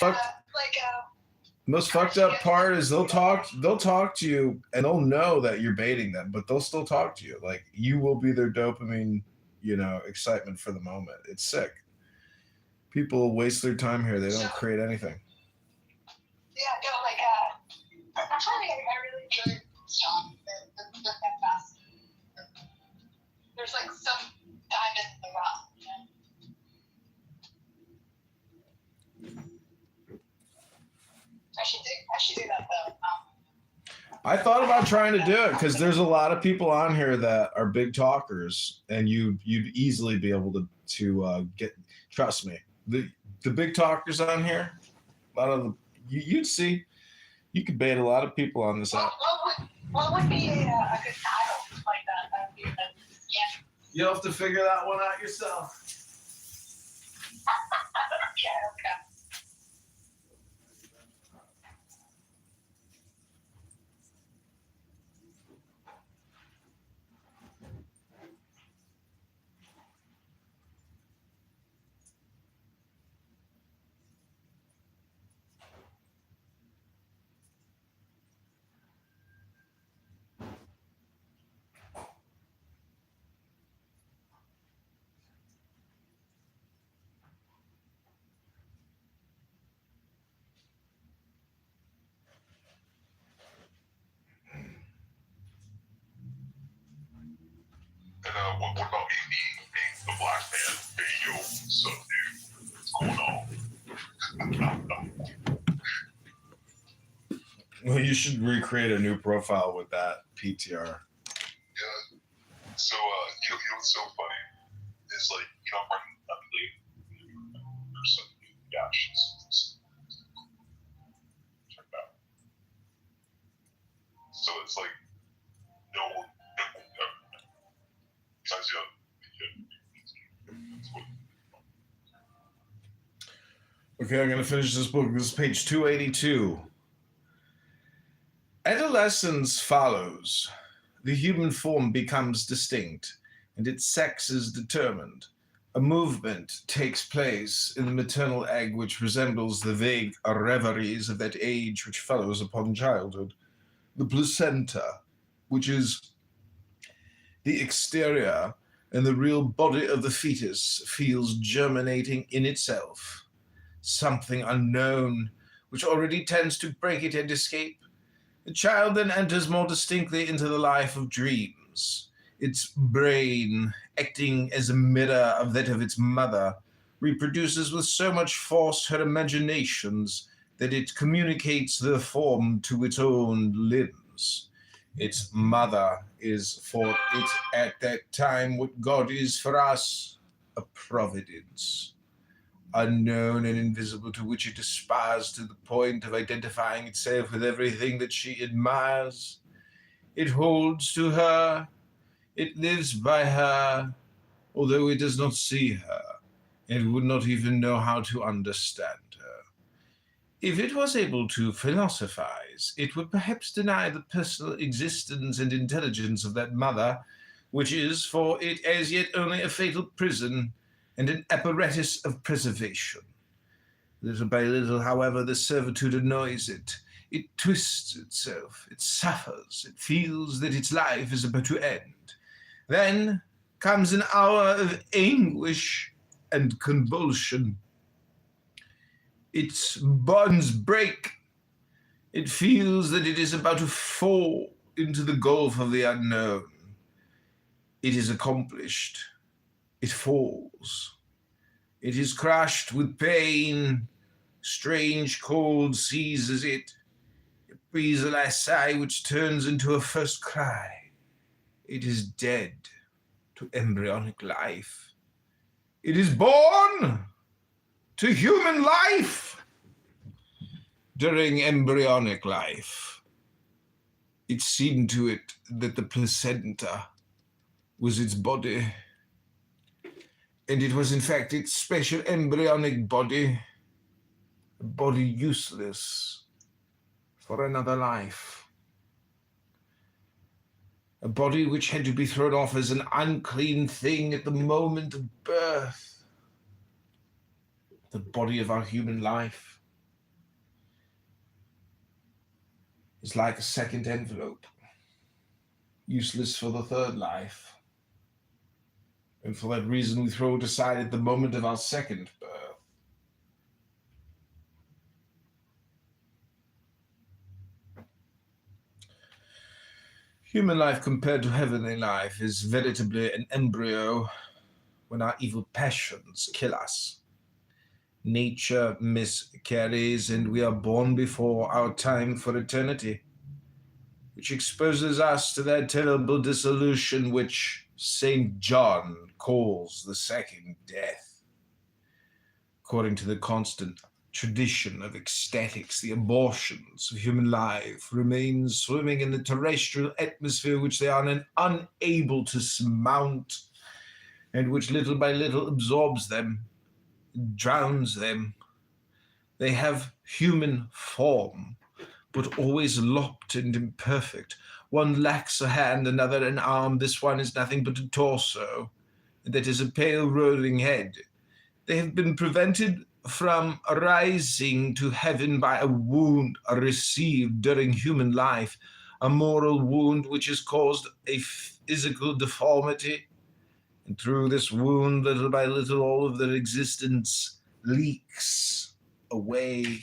fucked up part is they'll talk to you and they'll know that you're baiting them, but they'll still talk to you. Like, you will be their dopamine, excitement for the moment. It's sick. People waste their time here. They don't create anything. Yeah, no, like, I'm trying to, I really enjoy this job. They're fantastic. There's like some diamond in the rough. I should do that though. I thought about trying to do it because there's a lot of people on here that are big talkers, and you'd easily be able to get. Trust me, the big talkers on here, a lot of you'd see, you could bait a lot of people on this app. What would be a good title like that? That would be yeah. You'll have to figure that one out yourself. Okay. Well, you should recreate a new profile with that PTR. Yeah. So, you know what's so funny is like, I'm running there's some dashes. Check it out. So it's like no besides Okay, I'm going to finish this book. This is page 282. Adolescence follows. The human form becomes distinct, and its sex is determined. A movement takes place in the maternal egg which resembles the vague reveries of that age which follows upon childhood. The placenta, which is the exterior and the real body of the fetus, feels germinating in itself. Something unknown, which already tends to break it and escape. The child then enters more distinctly into the life of dreams. Its brain, acting as a mirror of that of its mother, reproduces with so much force her imaginations that it communicates their form to its own limbs. Its mother is for it at that time what God is for us, a providence, unknown and invisible, to which it aspires to the point of identifying itself with everything that she admires. It holds to her, it lives by her, although it does not see her, and would not even know how to understand her. If it was able to philosophize, it would perhaps deny the personal existence and intelligence of that mother, which is for it as yet only a fatal prison and an apparatus of preservation. Little by little, however, the servitude annoys it. It twists itself, it suffers, it feels that its life is about to end. Then comes an hour of anguish and convulsion. Its bonds break. It feels that it is about to fall into the gulf of the unknown. It is accomplished. It falls. It is crushed with pain. Strange cold seizes it. It breathes a last sigh which turns into a first cry. It is dead to embryonic life. It is born to human life. During embryonic life, it seemed to it that the placenta was its body, and it was in fact its special embryonic body, a body useless for another life, a body which had to be thrown off as an unclean thing at the moment of birth. The body of our human life is like a second envelope, useless for the third life. And for that reason, we throw it aside at the moment of our second birth. Human life compared to heavenly life is veritably an embryo when our evil passions kill us. Nature miscarries, and we are born before our time for eternity, which exposes us to that terrible dissolution which St. John calls the second death. According to the constant tradition of ecstatics, the abortions of human life remain swimming in the terrestrial atmosphere which they are unable to surmount, and which little by little absorbs them, drowns them. They have human form, but always lopped and imperfect. One lacks a hand, another an arm. This one is nothing but a torso, and that is a pale rolling head. They have been prevented from rising to heaven by a wound received during human life, a moral wound which has caused a physical deformity. And through this wound, little by little, all of their existence leaks away.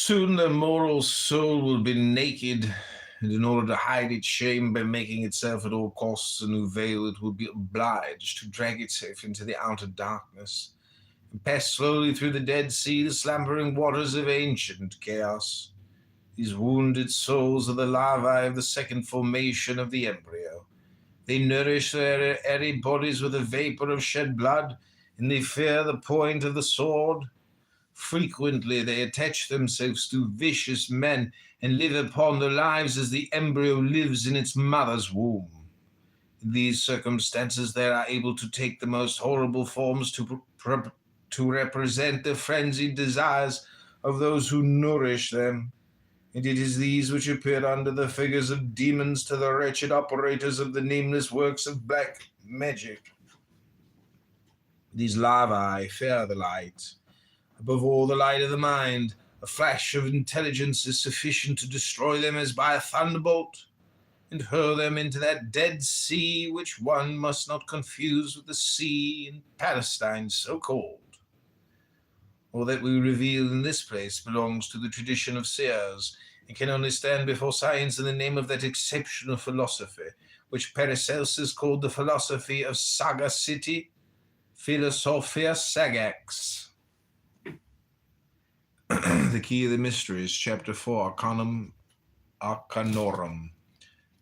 Soon the moral soul will be naked, and in order to hide its shame by making itself at all costs a new veil, it will be obliged to drag itself into the outer darkness and pass slowly through the Dead Sea, the slumbering waters of ancient chaos. These wounded souls are the larvae of the second formation of the embryo. They nourish their airy bodies with a vapor of shed blood, and they fear the point of the sword. Frequently they attach themselves to vicious men and live upon their lives as the embryo lives in its mother's womb. In these circumstances they are able to take the most horrible forms to represent the frenzied desires of those who nourish them. And it is these which appear under the figures of demons to the wretched operators of the nameless works of black magic. These larvae fear the light. Above all, the light of the mind. A flash of intelligence is sufficient to destroy them as by a thunderbolt, and hurl them into that Dead Sea which one must not confuse with the sea in Palestine so called. All that we reveal in this place belongs to the tradition of seers, and can only stand before science in the name of that exceptional philosophy, which Paracelsus called the philosophy of sagacity, Philosophia Sagax. The Key of the Mysteries, Chapter 4, Arcanorum,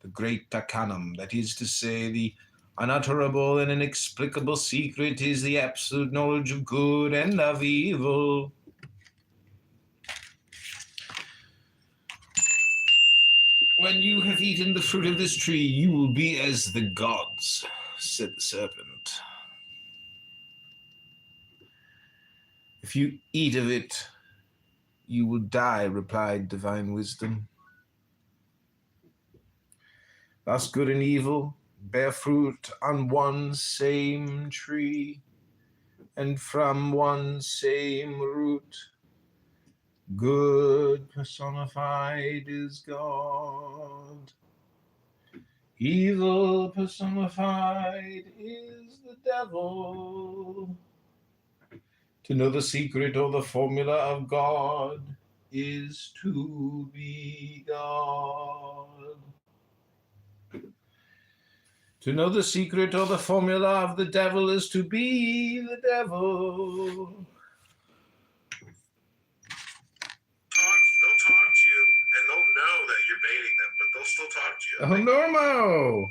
the Great Arcanum, that is to say, the unutterable and inexplicable secret is the absolute knowledge of good and of evil. When you have eaten the fruit of this tree, you will be as the gods, said the serpent. If you eat of it, you will die, replied divine wisdom. Thus good and evil bear fruit on one same tree, and from one same root. Good personified is God. Evil personified is the devil. To know the secret or the formula of God is to be God. To know the secret or the formula of the devil is to be the devil. They'll talk to you, and they'll know that you're baiting them, but they'll still talk to you. Oh, Normo!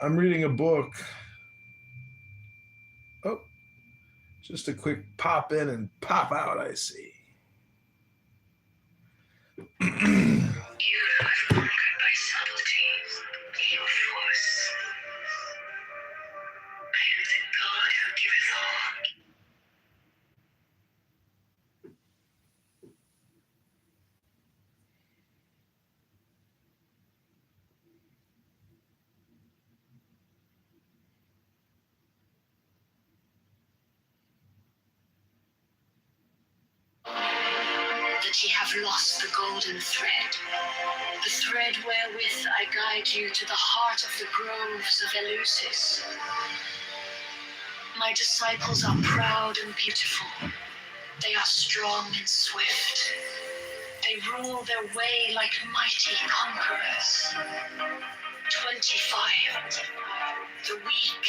I'm reading a book. Oh, just a quick pop in and pop out, I see. You have conquered by subtlety your force. I am the God who giveth all. That ye have lost the golden thread, the thread wherewith I guide you to the heart of the groves of Eleusis. My disciples are proud and beautiful. They are strong and swift. They rule their way like mighty conquerors. 25. The weak,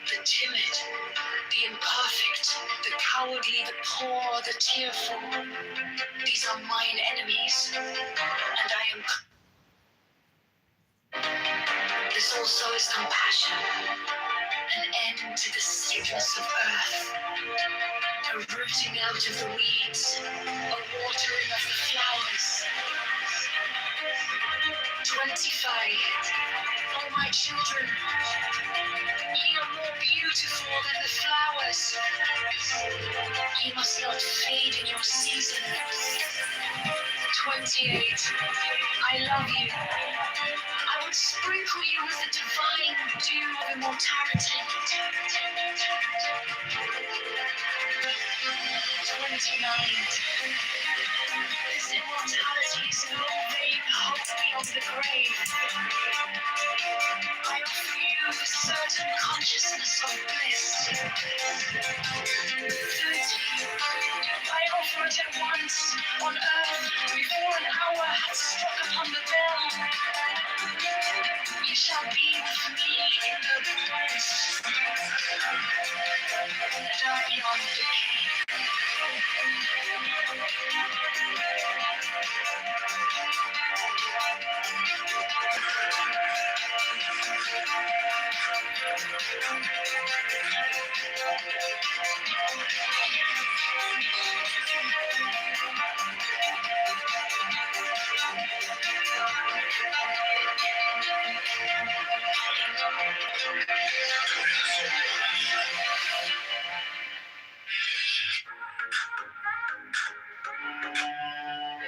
the timid, the imperfect, the cowardly, the poor, the tearful. These are mine enemies, and I am. This also is compassion, an end to the sickness of earth, a rooting out of the weeds, a watering of the flowers. 25. Oh, my children, ye are more beautiful than the flowers. Ye must not fade in your season. 28. I love you. I would sprinkle you with the divine dew of immortality. 29. This immortality is no vain hope beyond the grave. I offer you the certainty forgotten consciousness of bliss. 30. I offer it at once on earth before an hour had struck upon the bell. You shall be with me in the bliss that are beyond decay.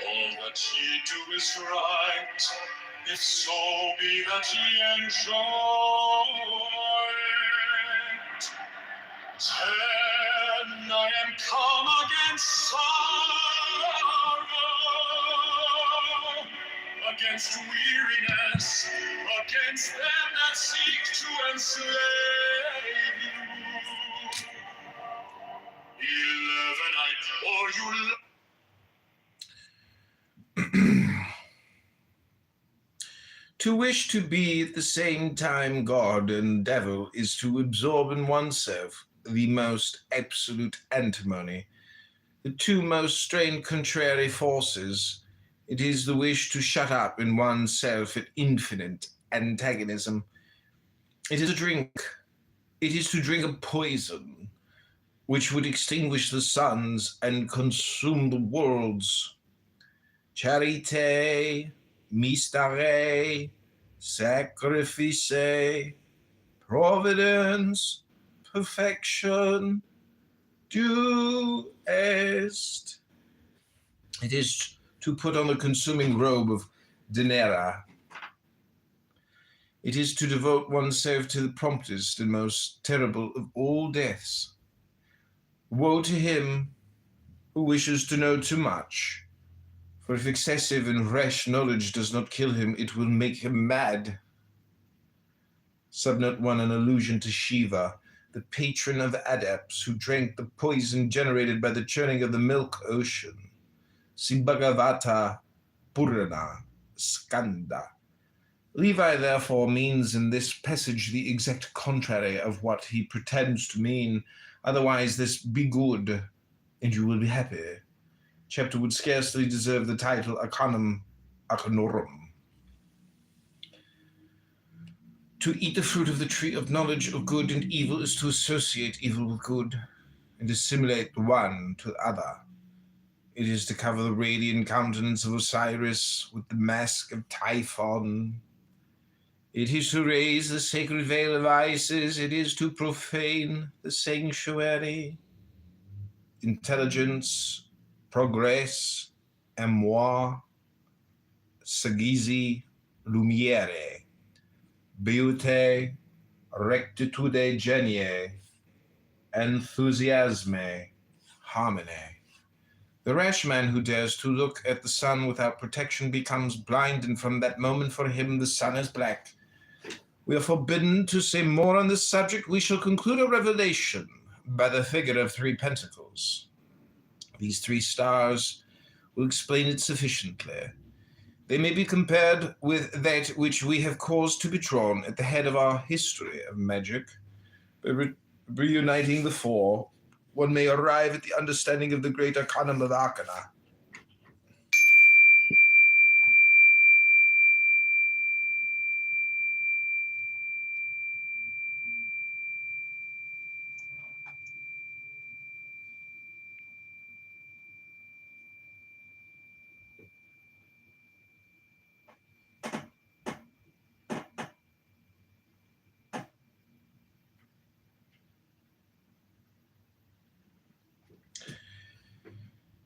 All that ye do is right, if so be that ye enjoy it. 10, I am come against sorrow, against weariness, against them that seek to enslave you. 11, I pour you To wish to be at the same time God and devil is to absorb in oneself the most absolute antimony. The two most strained contrary forces, it is the wish to shut up in oneself at infinite antagonism. It is a drink. It is to drink a poison which would extinguish the suns and consume the worlds. Charité, mystère, sacrifice, providence, perfection, do est. It is to put on the consuming robe of Denera. It is to devote oneself to the promptest and most terrible of all deaths. Woe to him who wishes to know too much, for if excessive and rash knowledge does not kill him, it will make him mad. Subnote 1, an allusion to Shiva, the patron of adepts who drank the poison generated by the churning of the milk ocean. See Bhagavata Purana Skanda. Levi therefore means in this passage the exact contrary of what he pretends to mean. Otherwise, this "be good and you will be happy" chapter would scarcely deserve the title Arcanum Arcanorum. To eat the fruit of the tree of knowledge of good and evil is to associate evil with good and assimilate the one to the other. It is to cover the radiant countenance of Osiris with the mask of Typhon. It is to raise the sacred veil of Isis. It is to profane the sanctuary. Intelligence, progress, amour, sagesse, lumiere, beauté, rectitude genie, enthusiasme, harmony. The rash man who dares to look at the sun without protection becomes blind, and from that moment for him the sun is black. We are forbidden to say more on this subject. We shall conclude our revelation by the figure of 3 pentacles. These 3 stars will explain it sufficiently. They may be compared with that which we have caused to be drawn at the head of our history of magic. By reuniting the 4, one may arrive at the understanding of the great arcanum of Arcana.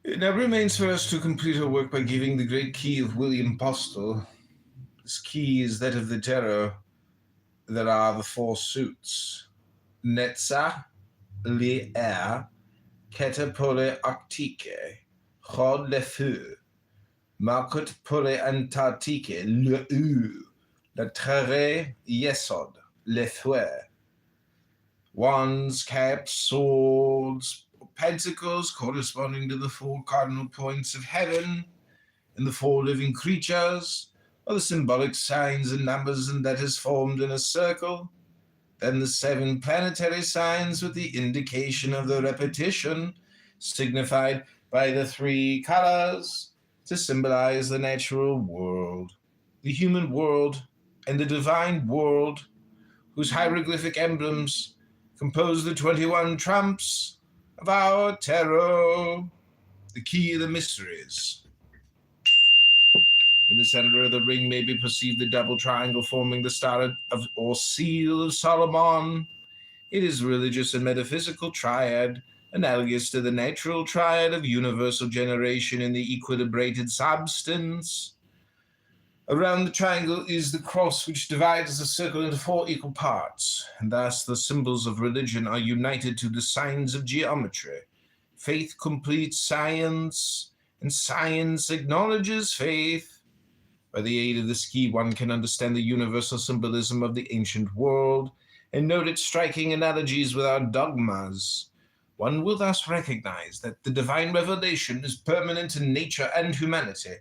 It now remains for us to complete our work by giving the great key of William Postle. This key is that of the tarot. There are the 4 suits. Netza, le air, catapole arctique, chod le feu, marcot pole antarctique, le u, la trare yesod, le fouet, wands, caps, swords, pentacles corresponding to the 4 cardinal points of heaven, and the 4 living creatures, or the symbolic signs and numbers and letters formed in a circle. Then the 7 planetary signs with the indication of the repetition, signified by the 3 colors, to symbolize the natural world, the human world, and the divine world, whose hieroglyphic emblems compose the 21 trumps of our tarot, the key of the mysteries. In the center of the ring may be perceived the double triangle forming the star or seal of Solomon. It is religious and metaphysical triad, analogous to the natural triad of universal generation in the equilibrated substance. Around the triangle is the cross, which divides the circle into 4 equal parts, and thus the symbols of religion are united to the signs of geometry. Faith completes science, and science acknowledges faith. By the aid of this key, one can understand the universal symbolism of the ancient world and note its striking analogies with our dogmas. One will thus recognize that the divine revelation is permanent in nature and humanity.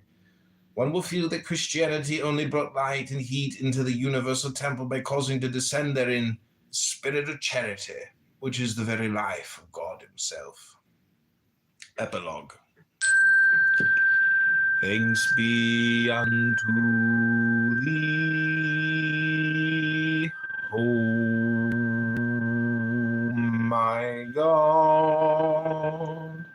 One will feel that Christianity only brought light and heat into the universal temple by causing to descend therein the spirit of charity, which is the very life of God himself. Epilogue. Thanks be unto thee, O my God,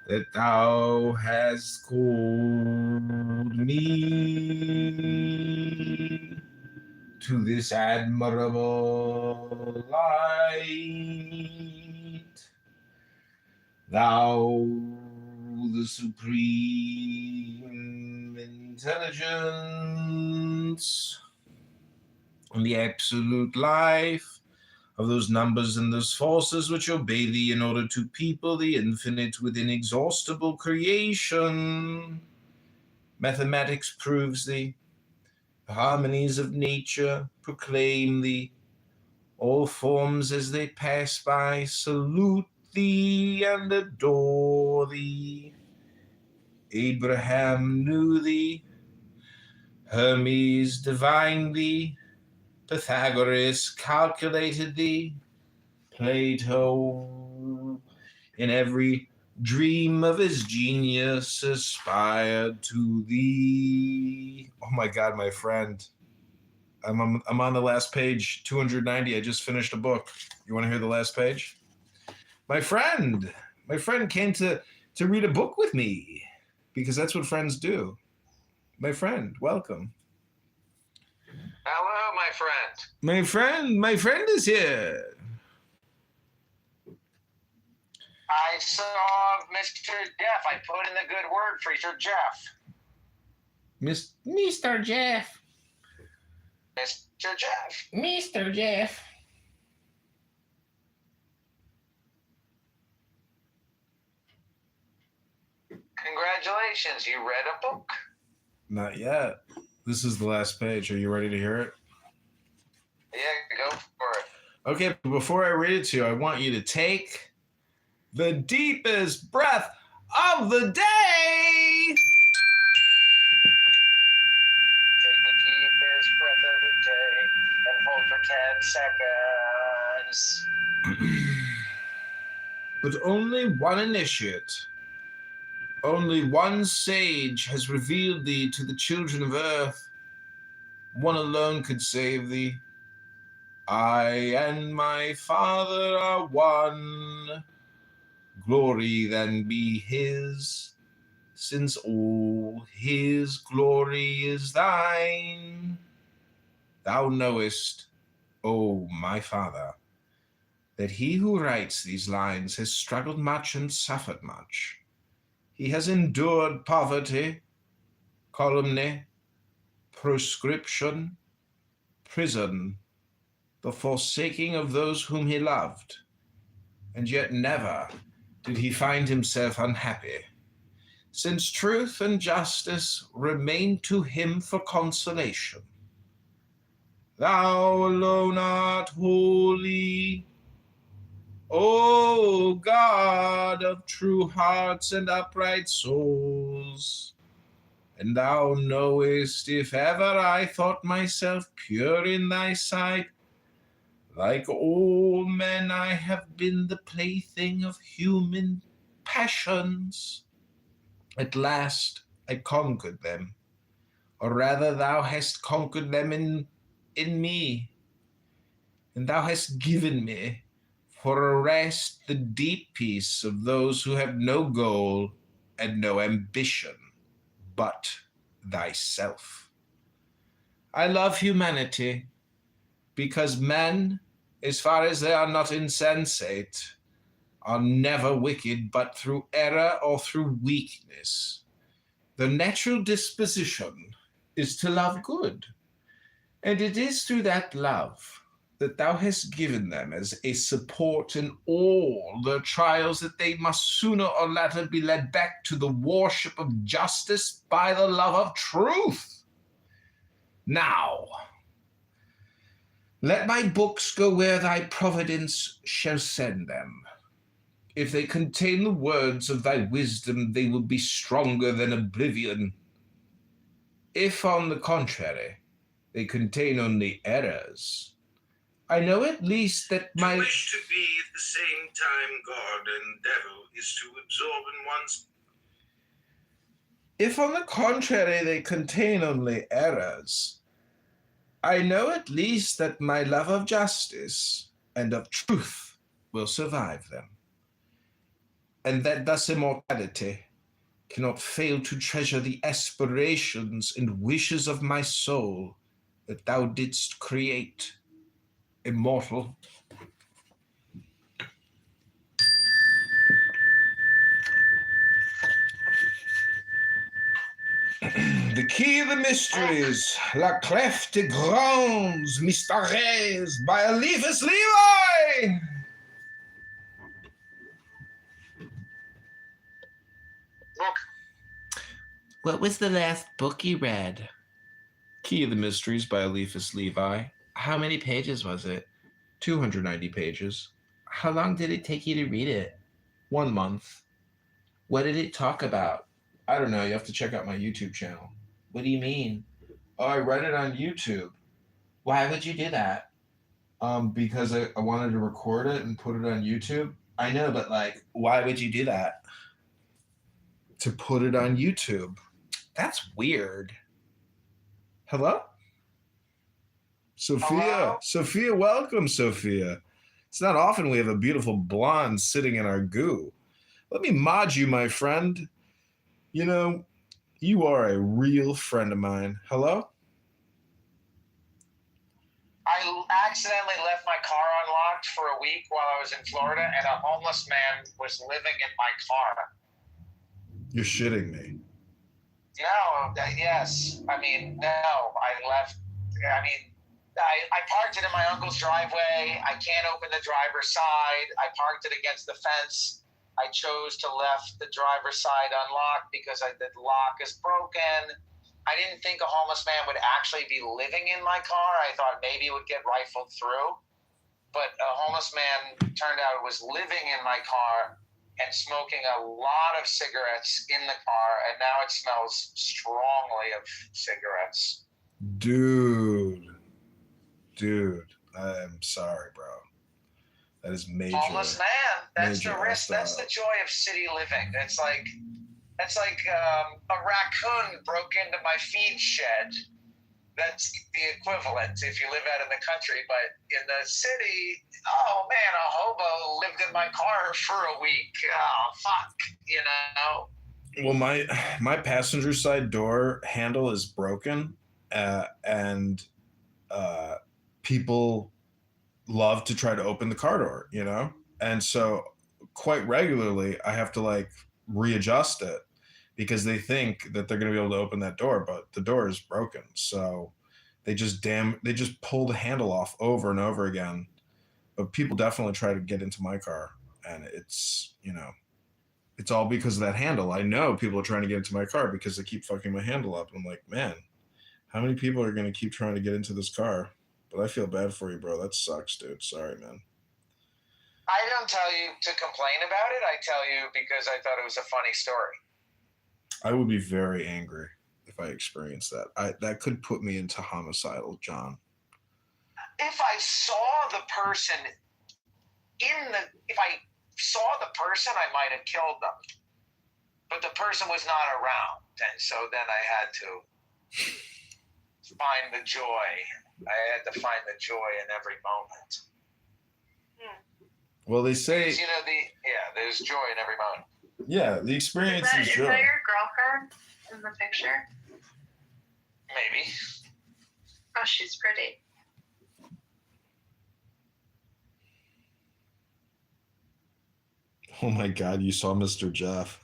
that thou hast called me to this admirable light. Thou, the supreme intelligence, and the absolute life of those numbers and those forces which obey thee in order to people the infinite with inexhaustible creation. Mathematics proves thee. The harmonies of nature proclaim thee. All forms as they pass by salute thee and adore thee. Abraham knew thee. Hermes divined thee. Pythagoras calculated thee. Plato, in every dream of his genius, aspired to thee. Oh my God, my friend. I'm on the last page, 290. I just finished a book. You want to hear the last page? My friend came to read a book with me, because that's what friends do. My friend, welcome. Hello, my friend. My friend is here. I saw Mr. Jeff. I put in the good word for Mr. Jeff. Mr. Jeff. Mr. Jeff. Mr. Jeff. Congratulations, you read a book. Not yet. This is the last page. Are you ready to hear it? Yeah, go for it. Okay, before I read it to you, I want you to take the deepest breath of the day. Take the deepest breath of the day and hold for 10 seconds. But only one initiate, only one sage has revealed thee to the children of earth. One alone could save thee. I and my Father are one. Glory then be his, since all his glory is thine. Thou knowest, O my Father, that he who writes these lines has struggled much and suffered much. He has endured poverty, calumny, proscription, prison, the forsaking of those whom he loved, and yet never did he find himself unhappy, since truth and justice remained to him for consolation. Thou alone art holy, O God of true hearts and upright souls, and thou knowest if ever I thought myself pure in thy sight, like all men I have been the plaything of human passions. At last I conquered them, or rather thou hast conquered them in me, and thou hast given me for a rest the deep peace of those who have no goal and no ambition but thyself. I love humanity because men, as far as they are not insensate, are never wicked but through error or through weakness. The natural disposition is to love good, and it is through that love that thou hast given them as a support in all the trials that they must sooner or later be led back to the worship of justice by the love of truth. Now, let my books go where thy providence shall send them. If they contain the words of thy wisdom, they will be stronger than oblivion. If, on the contrary, they contain only errors, I know at least that To wish to be at the same time God and devil is to absorb in one's... If, on the contrary, they contain only errors, I know at least that my love of justice and of truth will survive them, and that thus immortality cannot fail to treasure the aspirations and wishes of my soul that thou didst create immortal. The key of the mysteries, La Clef de Grands Mystères by Eliphas Levi. Look, What was the last book you read? Key of the Mysteries by Eliphas Levi. How many pages was it? 290 pages. How long did it take you to read it? 1 month. What did it talk about? I don't know. You have to check out my YouTube channel. What do you mean? Oh, I read it on YouTube. Why would you do that? Because I wanted to record it and put it on YouTube. I know, but like, why would you do that? To put it on YouTube. That's weird. Hello? Sophia. Hello? Sophia, welcome, Sophia. It's not often we have a beautiful blonde sitting in our goo. Let me mod you, my friend. You know, you are a real friend of mine. Hello? I accidentally left my car unlocked for a week while I was in Florida, and a homeless man was living in my car. You're shitting me. No, yes. I mean, no. I left. I parked it in my uncle's driveway. I can't open the driver's side. I parked it against the fence. I chose to left the driver's side unlocked because the lock is broken. I didn't think a homeless man would actually be living in my car. I thought maybe it would get rifled through. But a homeless man turned out was living in my car and smoking a lot of cigarettes in the car, and now it smells strongly of cigarettes. Dude, I'm sorry, bro. That is major. Homeless man. That's major the risk. That's the joy of city living. It's like a raccoon broke into my feed shed. That's the equivalent if you live out in the country. But in the city, oh man, a hobo lived in my car for a week. Oh fuck, you know. Well, my passenger side door handle is broken, and people love to try to open the car door, you know? And so quite regularly I have to like readjust it because they think that they're going to be able to open that door, but the door is broken. So they just pull the handle off over and over again. But people definitely try to get into my car, and it's, you know, it's all because of that handle. I know people are trying to get into my car because they keep fucking my handle up. I'm like, man, how many people are going to keep trying to get into this car? But I feel bad for you, bro. That sucks, dude. Sorry, man. I don't tell you to complain about it. I tell you because I thought it was a funny story. I would be very angry if I experienced that. That could put me into homicidal, John. If I saw the person if I saw the person, I might have killed them. But the person was not around. And so then I had to find the joy. I had to find the joy in every moment. Well, they say, Because, there's joy in every moment. yeah, the experience is Is joy. that your girlfriend in the picture? Maybe. Oh, she's pretty. Oh my God, you saw Mr. Jeff.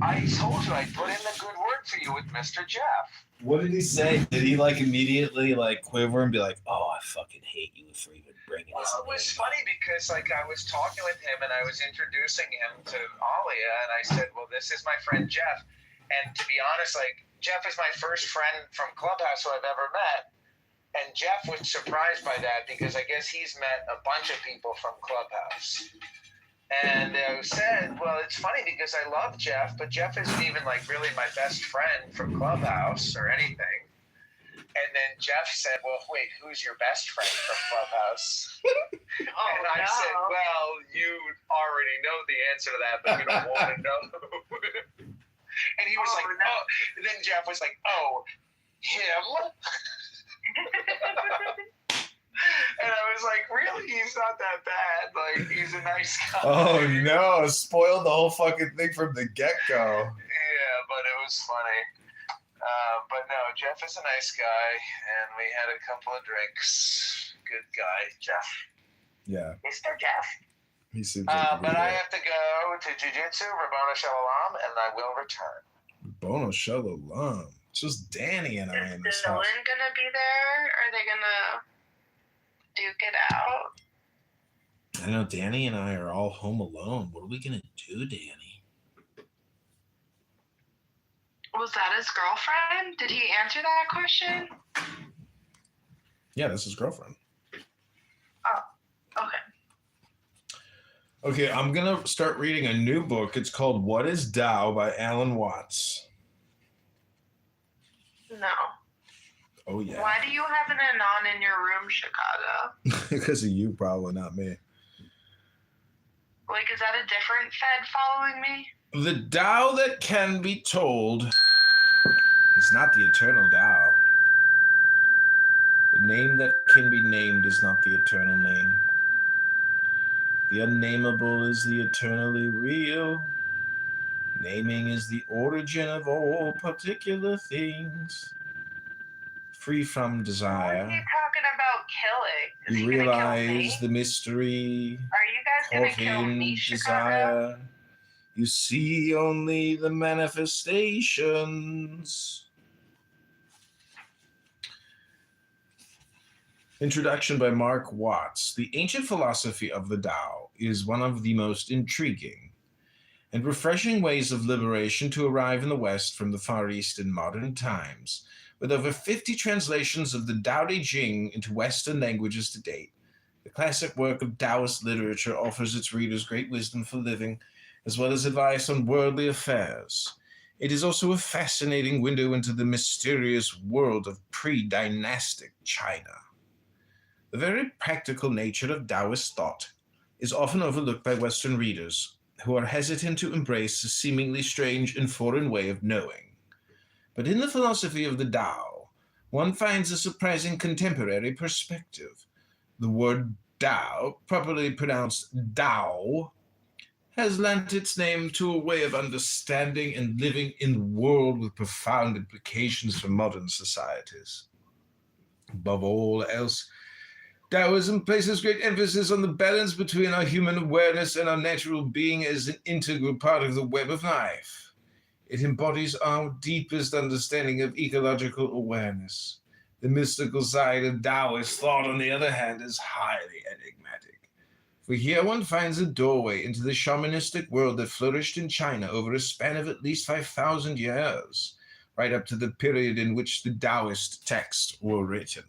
I told you I put in the good word for you with Mr. Jeff. What did he say? Did he immediately quiver and be like, "Oh, I fucking hate you for even bringing this up"? Well, it was funny because I was talking with him and I was introducing him to Alia, and I said, "Well, this is my friend Jeff." And to be honest, Jeff is my first friend from Clubhouse who I've ever met. And Jeff was surprised by that because I guess he's met a bunch of people from Clubhouse. And I said, well, it's funny because I love Jeff, but Jeff isn't even really my best friend from Clubhouse or anything. And then Jeff said, well, wait, who's your best friend from Clubhouse? And I said, well, you already know the answer to that, but you don't want to know. And he was oh. And then Jeff was like, oh, him? And I was like, really? He's not that bad. He's a nice guy. Oh no, spoiled the whole fucking thing from the get-go. Yeah, but it was funny. But no, Jeff is a nice guy, and we had a couple of drinks. Good guy, Jeff. Yeah. Mr. Jeff. He seems but I have to go to Jiu-Jitsu, Rabboni Shalom, and I will return. Bono Shalom. It's just Danny and I in this Is house. Dylan gonna be there? Are they gonna duke it out? I know Danny and I are all home alone. What are we gonna do, Danny? Was that his girlfriend? Did he answer that question? Yeah, that's his girlfriend. Oh, okay. Okay, I'm gonna start reading a new book. It's called What is Tao by Alan Watts. No. Oh yeah. Why do you have an Anon in your room, Chicago? Because of you, probably, not me. Is that a different Fed following me? The Tao that can be told is not the eternal Tao. The name that can be named is not the eternal name. The unnameable is the eternally real. Naming is the origin of all particular things. Free from desire. What are you talking about killing? Is You he gonna kill realize me? the mystery Are you guys gonna of kill me, in Chicago? desire. You see only the manifestations. Introduction by Mark Watts. The ancient philosophy of the Tao is one of the most intriguing and refreshing ways of liberation to arrive in the West from the Far East in modern times. With over 50 translations of the Tao Te Ching into Western languages to date, the classic work of Taoist literature offers its readers great wisdom for living, as well as advice on worldly affairs. It is also a fascinating window into the mysterious world of pre-dynastic China. The very practical nature of Taoist thought is often overlooked by Western readers who are hesitant to embrace a seemingly strange and foreign way of knowing. But in the philosophy of the Tao, one finds a surprising contemporary perspective. The word Tao, properly pronounced Tao, has lent its name to a way of understanding and living in the world with profound implications for modern societies. Above all else, Taoism places great emphasis on the balance between our human awareness and our natural being as an integral part of the web of life. It embodies our deepest understanding of ecological awareness. The mystical side of Taoist thought, on the other hand, is highly enigmatic. For here one finds a doorway into the shamanistic world that flourished in China over a span of at least 5,000 years, right up to the period in which the Taoist texts were written.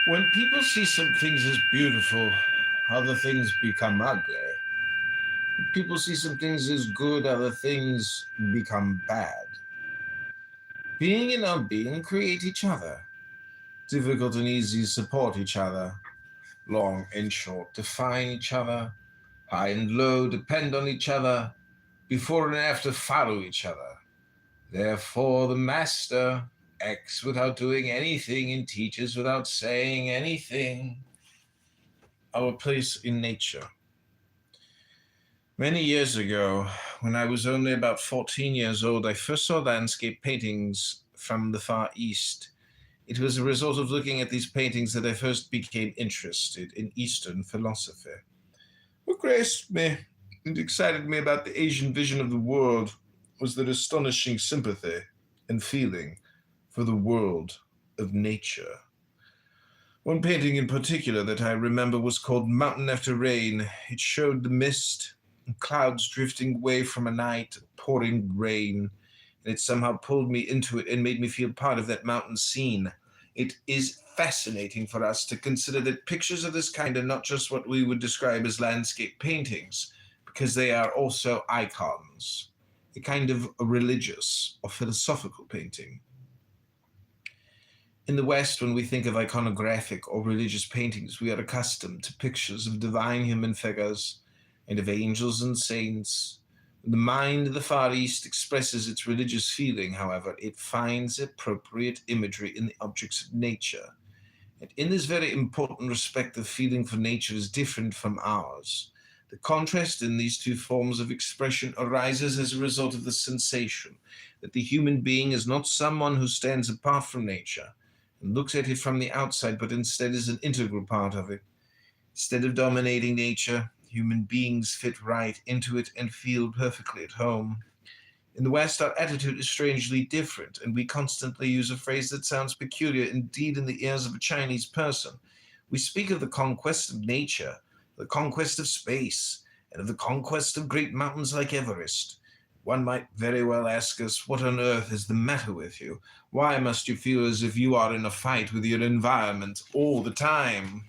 When people see some things as beautiful, other things become ugly. When people see some things as good, other things become bad. Being and non-being create each other. Difficult and easy support each other. Long and short define each other. High and low depend on each other. Before and after follow each other. Therefore, the master acts without doing anything and teaches without saying anything. Our place in nature. Many years ago, when I was only about 14 years old, I first saw landscape paintings from the Far East. It was a result of looking at these paintings that I first became interested in Eastern philosophy. What graced me and excited me about the Asian vision of the world was their astonishing sympathy and feeling for the world of nature. One painting in particular that I remember was called Mountain After Rain. It showed the mist and clouds drifting away from a night of pouring rain, and it somehow pulled me into it and made me feel part of that mountain scene. It is fascinating for us to consider that pictures of this kind are not just what we would describe as landscape paintings, because they are also icons, a kind of religious or philosophical painting. In the West, when we think of iconographic or religious paintings, we are accustomed to pictures of divine human figures and of angels and saints. When the mind of the Far East expresses its religious feeling, however, it finds appropriate imagery in the objects of nature. And in this very important respect, the feeling for nature is different from ours. The contrast in these two forms of expression arises as a result of the sensation that the human being is not someone who stands apart from nature and looks at it from the outside, but instead is an integral part of it. Instead of dominating nature, human beings fit right into it and feel perfectly at home. In the West, our attitude is strangely different, and we constantly use a phrase that sounds peculiar indeed in the ears of a Chinese person. We speak of the conquest of nature, the conquest of space, and of the conquest of great mountains like Everest. One might very well ask us, what on earth is the matter with you? Why must you feel as if you are in a fight with your environment all the time?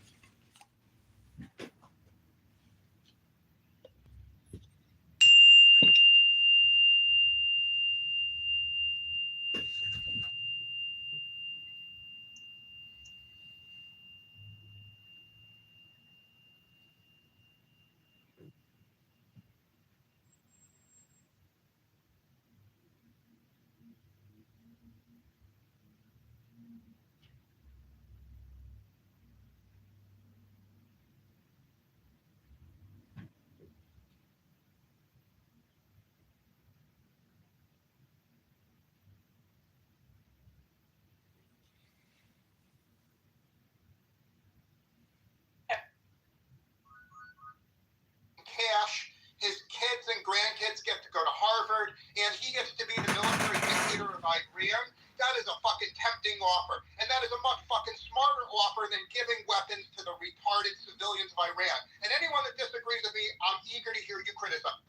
Cash, his kids and grandkids get to go to Harvard, and he gets to be the military dictator of Iran. That is a fucking tempting offer, and that is a much fucking smarter offer than giving weapons to the retarded civilians of Iran. And anyone that disagrees with me, I'm eager to hear you criticize.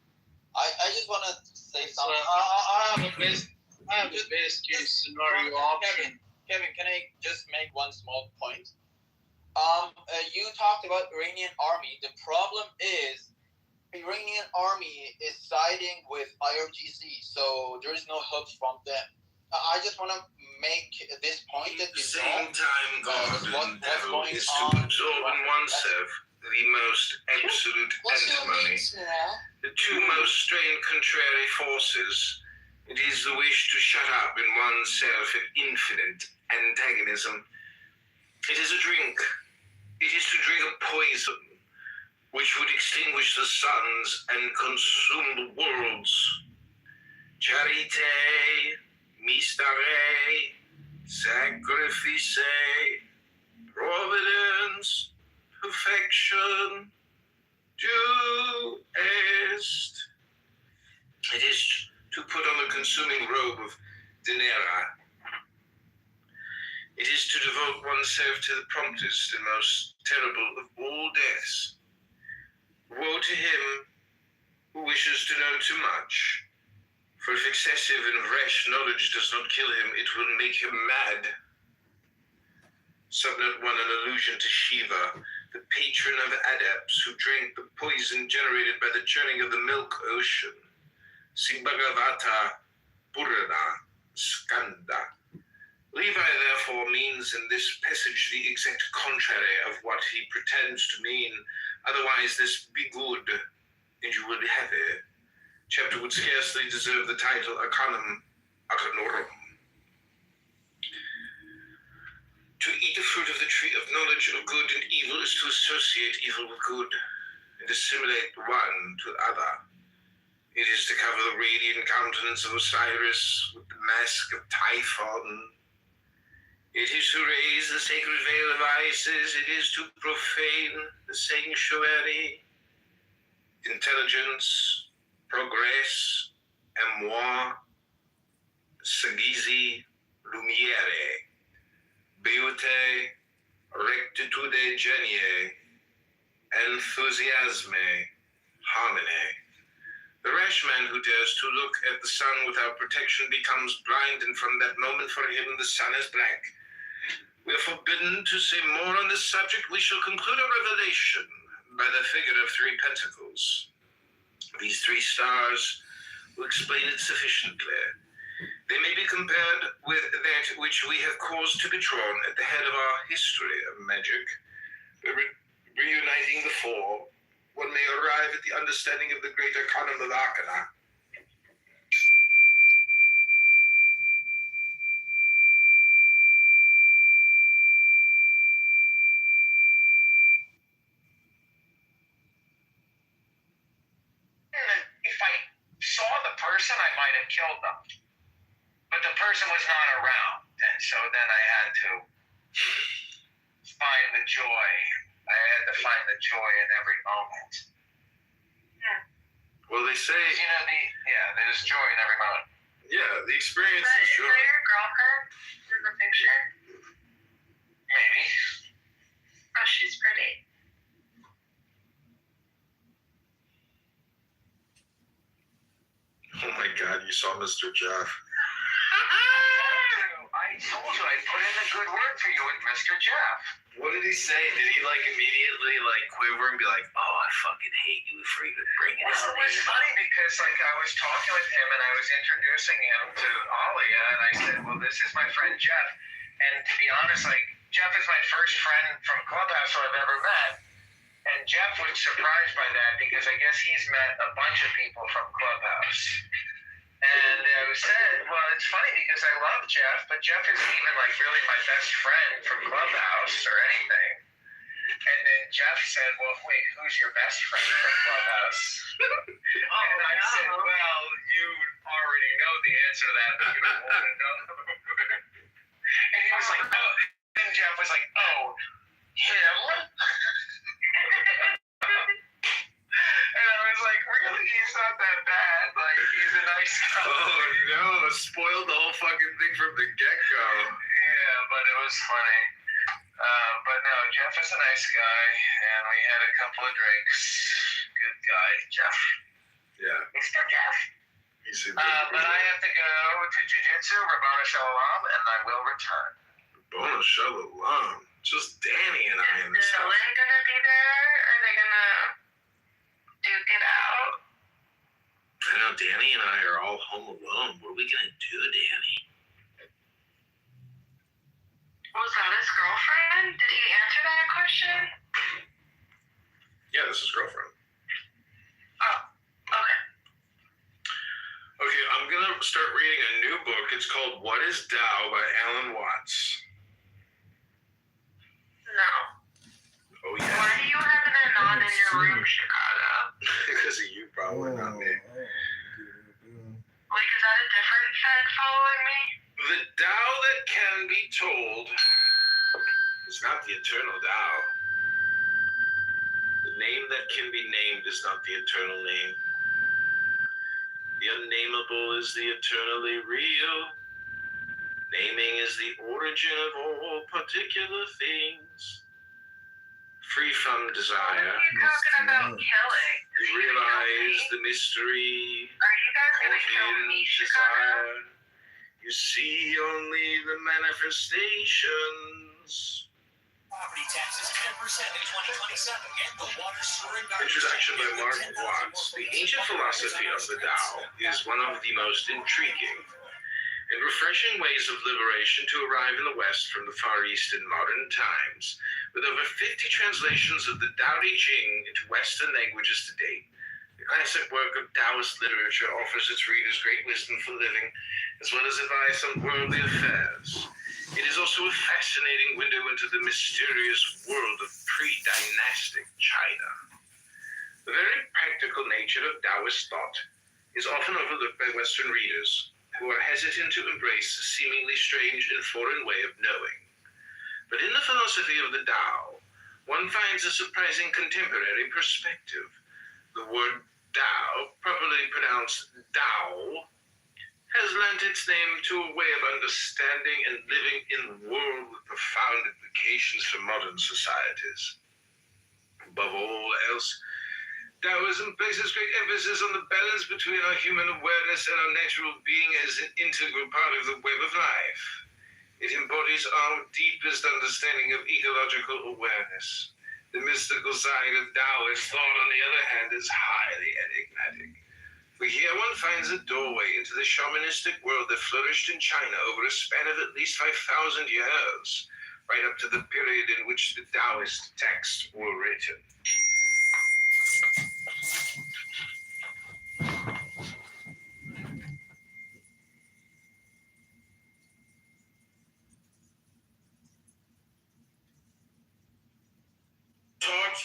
I just want to say So something. I have the best case scenario option. Kevin, can I just make one small point? You talked about Iranian army. The problem is Iranian army is siding with IRGC, so there is no help from them. I just want to make this point that At the same time, God and devil is to absorb in oneself the most absolute antimony. The two most strained contrary forces. It is the wish to shut up in oneself an infinite antagonism. It is a drink. It is to drink a poison which would extinguish the suns and consume the worlds. Charité, mystère, sacrifice, providence, perfection, do est. It is to put on the consuming robe of Dinera. It is to devote oneself to the promptest and most terrible of all deaths. Woe to him who wishes to know too much, for if excessive and rash knowledge does not kill him, it will make him mad. Subnote 1, an allusion to Shiva, the patron of adepts who drank the poison generated by the churning of the milk ocean. See Bhagavata Purana Skanda. Levi therefore means in this passage the exact contrary of what he pretends to mean. Otherwise this be good, and you will be happy. Chapter would scarcely deserve the title Arcanum Arcanorum. To eat the fruit of the tree of knowledge of good and evil is to associate evil with good, and assimilate one to the other. It is to cover the radiant countenance of Osiris with the mask of Typhon. It is to raise the sacred veil of Isis. It is to profane the sanctuary. Intelligence, progress, amour, sagisi, lumiere, beauté, rectitude genie, enthusiasme, harmony. The rash man who dares to look at the sun without protection becomes blind, and from that moment for him the sun is black. We are forbidden to say more on this subject. We shall conclude our revelation by the figure of 3 pentacles. These 3 stars will explain it sufficiently. They may be compared with that which we have caused to be drawn at the head of our history of magic. By reuniting the 4, one may arrive at the understanding of the great arcanum of Arcana. If I saw the person, I might have killed them. But the person was not around, and so then I had to find the joy. I had to find the joy in every moment. Well, they say, There's joy in every moment. yeah, the experience is Is joy. that your girlfriend in the picture? Maybe. Oh, she's pretty. Oh my God, you saw Mr. Jeff. I told you I put in a good word for you with Mr. Jeff. What did he say? Did he immediately quiver and be like, "Oh, I fucking hate you for even bringing this Well, up"? it was funny because I was talking with him and I was introducing him to Alia, and I said, "Well, this is my friend Jeff." And to be honest, Jeff is my first friend from Clubhouse I've ever met. And Jeff was surprised by that because I guess he's met a bunch of people from Clubhouse. And I said, well, it's funny because I love Jeff, but Jeff isn't even really my best friend from Clubhouse or anything. And then Jeff said, well, wait, who's your best friend from Clubhouse? And I said, well, you already know the answer to that, but you don't want to know. And he was like, oh. And Jeff was like, oh, him? And I was like, really? He's not that bad. He's a nice guy. Oh no, spoiled the whole fucking thing from the get-go. Yeah, but it was funny. But no, Jeff is a nice guy, and we had a couple of drinks. Good guy, Jeff. Yeah. Mr. Jeff. He seems But I have to go to Jiu-Jitsu, Rabbana Shalom, and I will return. Bona Shalom. Just Danny and I in Is this house. Dylan gonna be there? Are they gonna duke it out? I know Danny and I are all home alone. What are we gonna do, Danny? Was that his girlfriend? Did he answer that question? Yeah, this is girlfriend. Oh, okay. Okay, I'm gonna start reading a new book. It's called What is Tao by Alan Watts. No. Oh yeah. Why do you have an anon in your room, Chicago? Because of you, probably not me. Is that a different Fed following me? The Tao that can be told is not the eternal Tao. The name that can be named is not the eternal name. The unnameable is the eternally real. Naming is the origin of all particular things. Free from desire. What are you talking about killing? You realize the mystery. Are you guys gonna kill me, Chicago? You see only the manifestations. Property taxes 10% in 2027, and the water, sewer, and garbage. Introduction by Mark Watts. The ancient philosophy of the Tao is one of the most intriguing and refreshing ways of liberation to arrive in the West from the Far East in modern times. With over 50 translations of the Tao Te Ching into Western languages to date, the classic work of Taoist literature offers its readers great wisdom for living, as well as advice on worldly affairs. It is also a fascinating window into the mysterious world of pre-dynastic China. The very practical nature of Taoist thought is often overlooked by Western readers, who are hesitant to embrace a seemingly strange and foreign way of knowing. But in the philosophy of the Tao, one finds a surprising contemporary perspective. The word Tao, properly pronounced Tao, has lent its name to a way of understanding and living in the world with profound implications for modern societies. Above all else, Taoism places great emphasis on the balance between our human awareness and our natural being as an integral part of the web of life. It embodies our deepest understanding of ecological awareness. The mystical side of Taoist thought, on the other hand, is highly enigmatic. For here one finds a doorway into the shamanistic world that flourished in China over a span of at least 5,000 years, right up to the period in which the Taoist texts were written.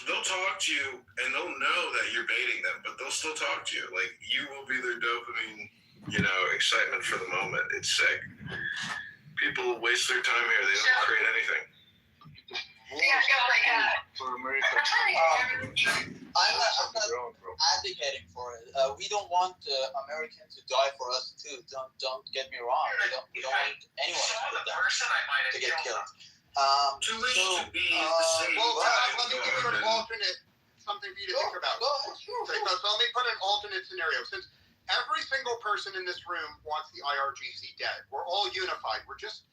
They'll talk to you and they'll know that you're baiting them, but they'll still talk to you. Like, you will be their dopamine, excitement for the moment. It's sick. People waste their time here. They don't create anything. For America. I'm not advocating for it. We don't want Americans to die for us too. Don't get me wrong. We don't want anyone to get killed. Too late to be the same. Well, let me give you an alternate, something for you to think about. Go ahead, sure. Okay, so let me put an alternate scenario. Since every single person in this room wants the IRGC dead, we're all unified. We're just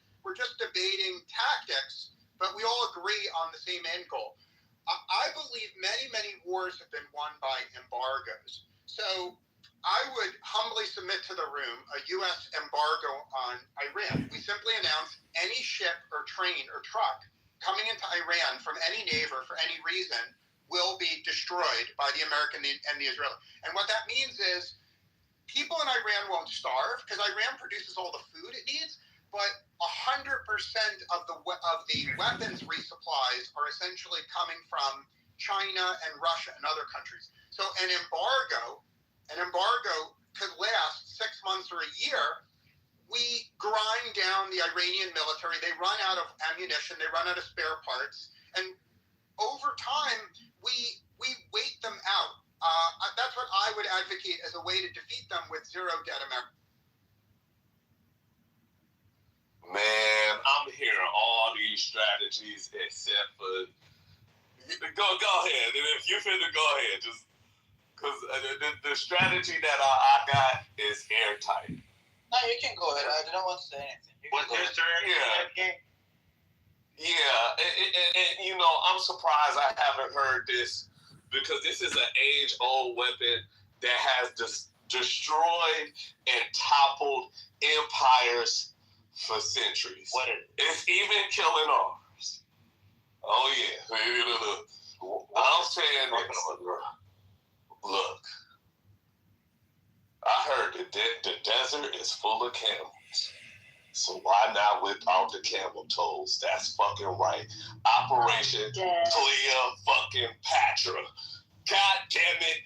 debating tactics, but we all agree on the same end goal. I believe many wars have been won by embargoes. So I would humbly submit to the room a U.S. embargo on Iran. We simply announce any ship or train or truck coming into Iran from any neighbor for any reason will be destroyed by the American and the Israeli. And what that means is people in Iran won't starve because Iran produces all the food it needs, but 100% of the weapons resupplies are essentially coming from China and Russia and other countries. So an embargo could last 6 months or a year. We grind down the Iranian military. They run out of ammunition. They run out of spare parts. And over time, we wait them out. That's what I would advocate as a way to defeat them with zero dead America. Man, I'm hearing all these strategies except for... Go ahead. And if you finna go ahead, just... Because the strategy that I got is airtight. No, you can go ahead. I didn't want to say anything. Yeah. And I'm surprised I haven't heard this, because this is an age-old weapon that has destroyed and toppled empires for centuries. It's even killing ours. Oh, yeah. I'm saying this. Look, I heard the desert is full of camels. So why not whip out the camel toes? That's fucking right. Operation Cleopatra. God damn it.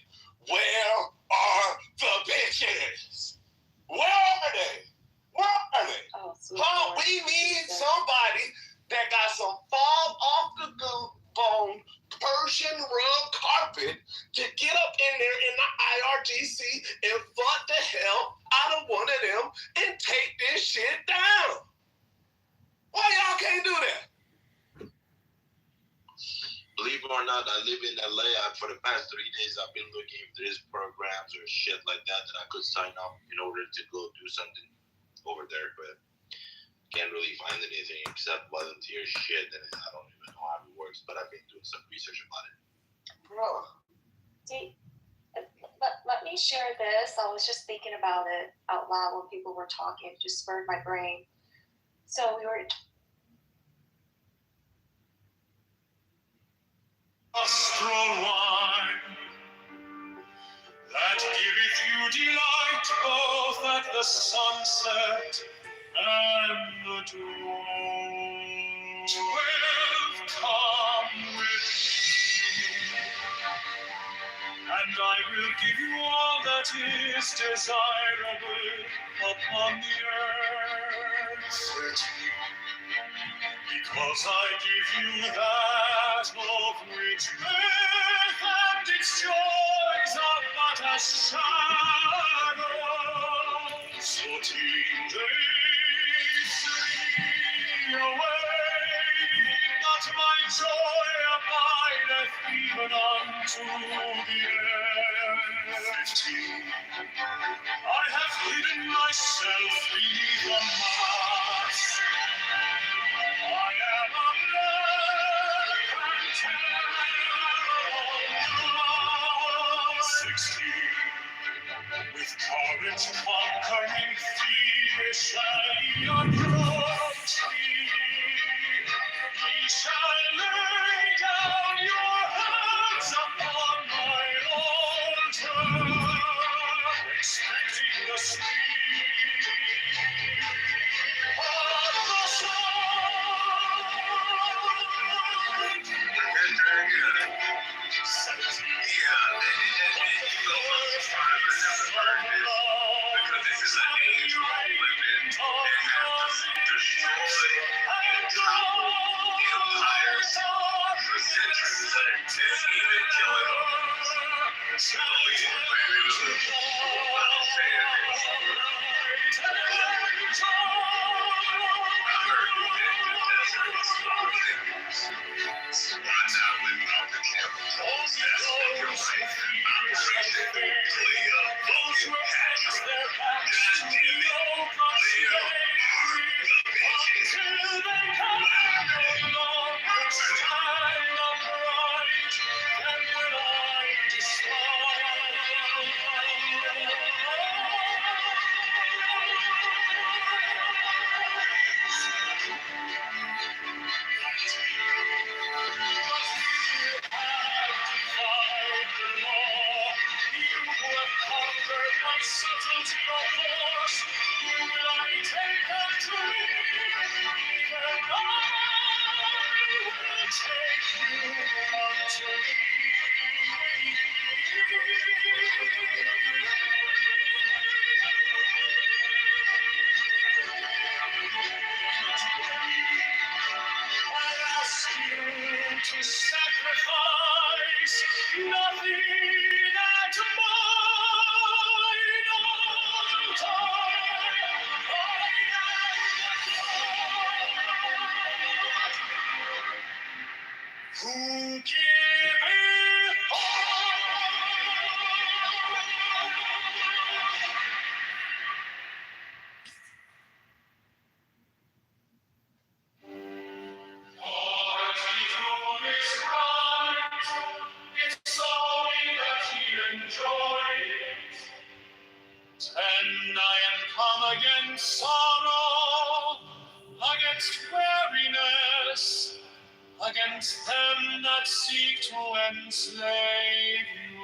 Where are the bitches? Where are they? We need somebody that got some fall off the bone Persian rug carpet to get up in there in the IRGC and fuck the hell out of one of them and take this shit down. Why y'all can't do that? Believe it or not, I live in LA. For the past 3 days, I've been looking if there's programs or shit like that I could sign up in order to go do something over there, but can't really find anything except volunteer shit, and I don't even know how to choice, but I've been doing some research about it. Bro. See, let me share this. I was just thinking about it out loud when people were talking. It just spurred my brain. So we were. Astral wine that giveth you delight both at the sunset and the dawn. 12 come with me, and I will give you all that is desirable upon the earth. Because I give you that of which earth and its joys are but as shadows. So till day 3 away, but my joy abideth even unto the end. 15. I have hidden myself beneath the mask. I am a black and terrible 16. With courage conquering fear shall ye approach me. Ye shall lay down your hands upon my altar, expecting the sweet of the to sacrifice nothing at mine altar. I am the God who giveth and I am come against sorrow, against weariness, against them that seek to enslave you.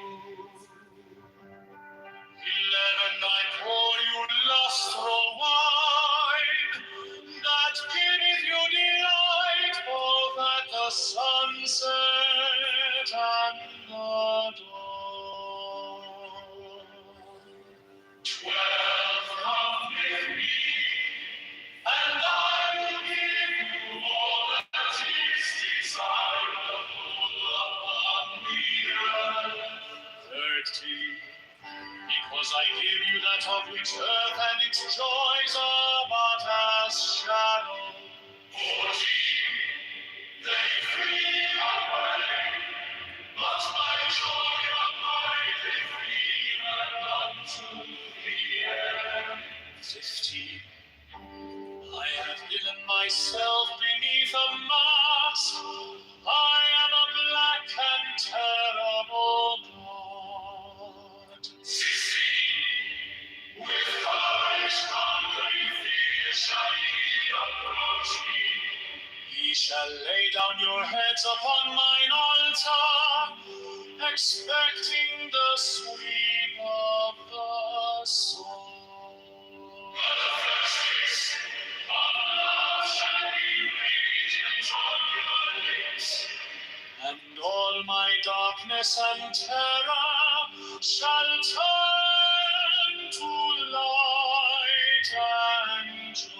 11, I pour you lustral wine, that giveth you delight both at the sunset and the dawn. 12 come with me, and I will give you all that is desirable upon the earth. 13. Because I give you that of which earth and its joys are but as shadow. 14. They flee away, but my joy abideth even unto the end. 15. I have hidden myself beneath a mask. I Ye shall lay down your heads upon mine altar, expecting the sweep of the soul. And all my darkness and terror shall turn to light and joy.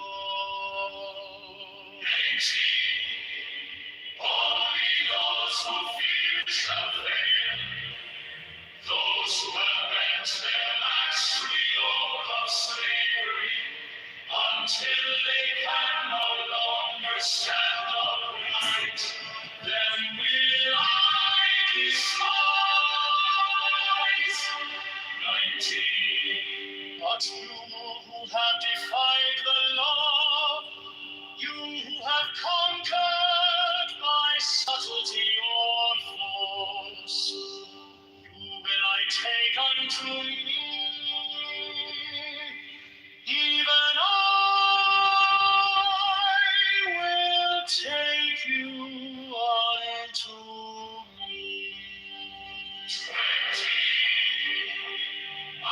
Only those who fear shall fail, those who have bent their backs to the yoke of slavery, until they can no longer stand upright, then will I despise. 19. But you who have defied the law, you who have conquered by subtlety or force, who will I take unto me? Even I will take you unto me. 20. I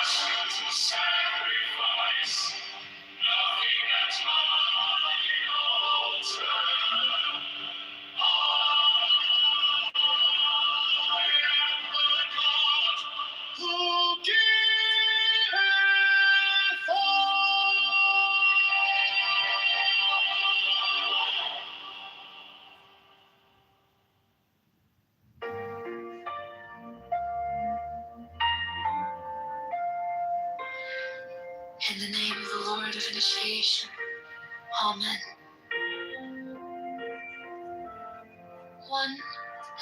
ask you to sacrifice nothing at mine altar. I am the God who giveth all. In the name of the Lord of Initiation, Amen. 1.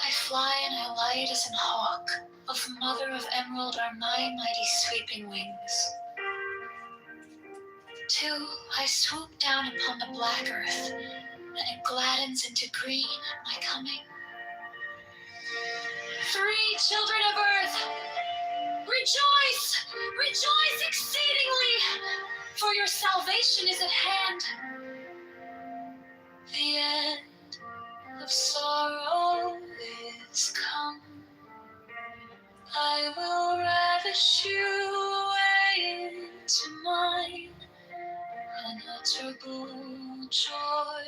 I fly and I light as an hawk. Of the mother of emerald are my mighty sweeping wings. 2. I swoop down upon the black earth, and it gladdens into green at my coming. 3. Children of earth, rejoice! Rejoice exceedingly, for your salvation is at hand. The end of sorrow is come. I will ravish you away into mine unutterable joy.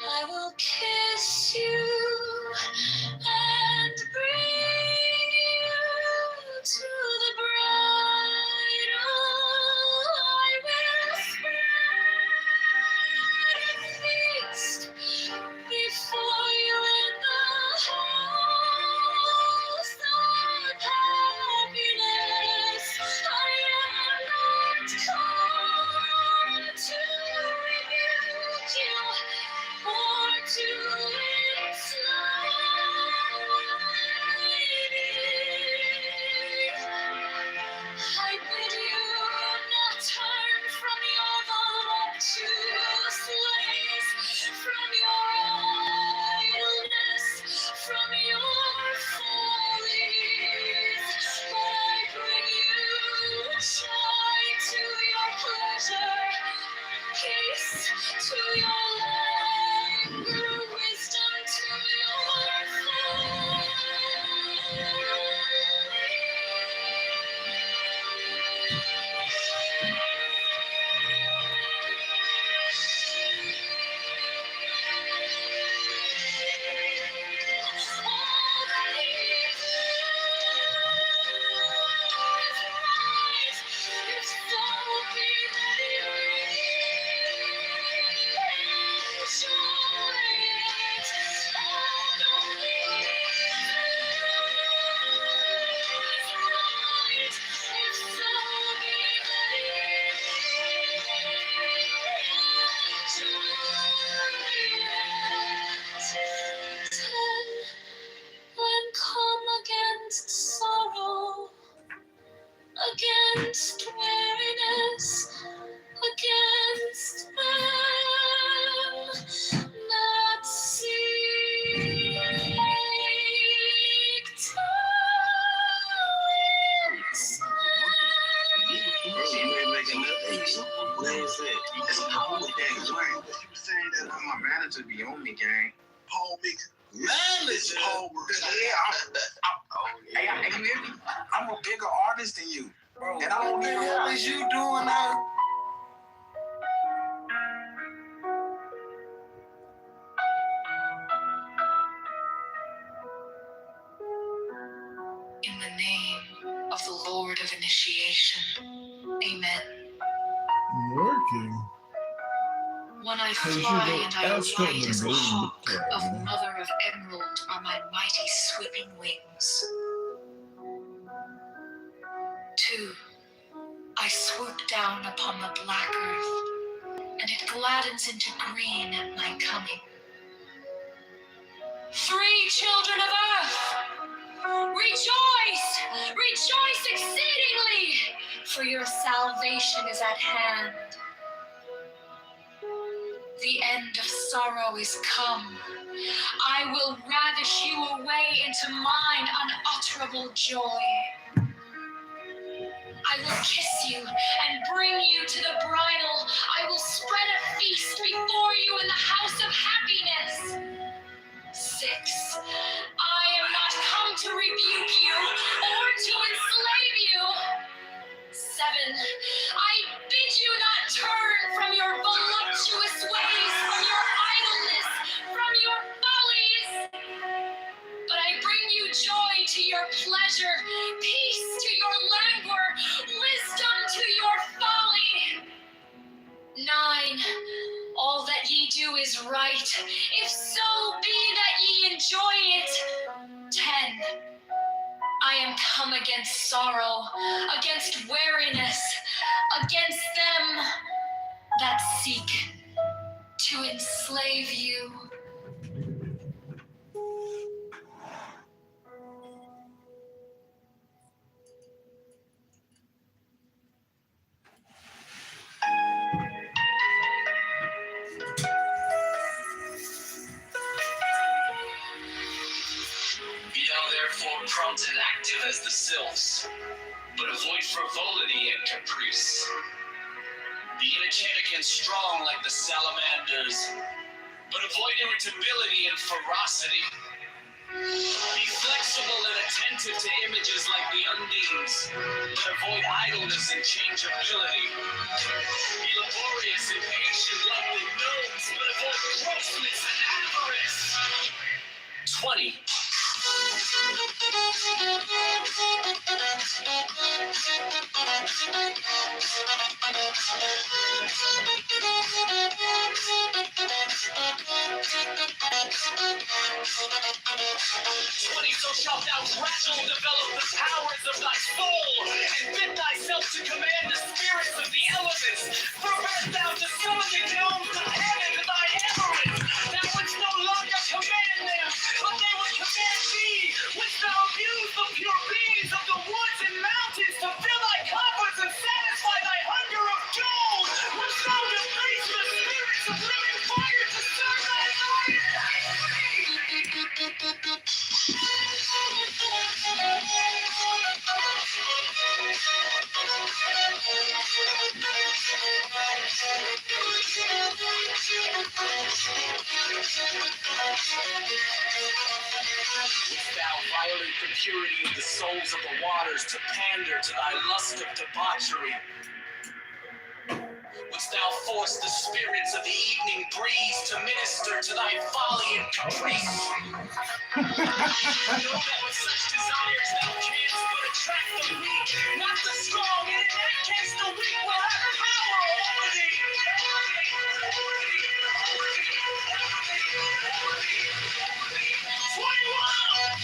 I will kiss you and bring you to the bride. I will spread a feast before you in the house of happiness. I am not come to rebuke you or to enslave you. I bid you not turn from your voluptuous ways, from your idleness, from your follies. But I bring you joy to your pleasure, peace to your languor, wisdom to your Bro, you ain't making nothing. Where is it? It's Paul with that Dwayne. But you saying that I'm a manager be on me, gang. Paul makes manager. Paul works. Yeah, hey, you hear me? I'm a bigger artist than you. Bro, and I don't know what the hell is you doing now? In the name of the Lord of Initiation. Amen. Working. When I Hey, fly Hugo, and I that's not alight the as a main hawk of thing. mother of emerald are my mighty sweeping wings. 2. I swoop down upon the black earth, and it gladdens into green at my coming. 3, children of earth, rejoice! Rejoice exceedingly, for your salvation is at hand. The end of sorrow is come. I will ravish you away into mine unutterable joy. I will kiss you and bring you to the bridal. I will spread a feast before you in the house of happiness. 6. I am not come to rebuke you or to enslave you. 7. I bid you not turn from your voluptuous ways, from your idleness, from your follies. But I bring you joy to your pleasure, peace to your languor, wisdom to your folly. 9. All that ye do is right, if so be that ye enjoy it. 10. I am come against sorrow, against weariness, against them that seek to enslave you. Be thou therefore prompt and active as the sylphs, but avoid frivolity and caprice. Be energetic and strong like the salamanders, but avoid irritability and ferocity. Be flexible and attentive to images like the undines, but avoid idleness and changeability. Be laborious and patient like the gnomes, but avoid grossness and avarice. 20. So shalt thou gradually develop the powers of thy soul, and fit thyself to command the spirits of the elements. Prevent thou to summon the gnomes of heaven to thy avarice. Thou wouldst no longer command them, but they would command thee. Wouldst thou abuse the pure beings of the woods and mountains to fill thy coffers and satisfy thy hunger of gold? Wouldst thou deface the spirits of living fire to serve thy life? Wouldst thou violate the purity of the souls of the waters to pander to thy lust of debauchery? Wouldst thou force the spirits of the evening breeze to minister to thy folly and caprice? Know that with such desires thou canst but attract the weak, not the strong, and in that case the weak will have power over thee. 21.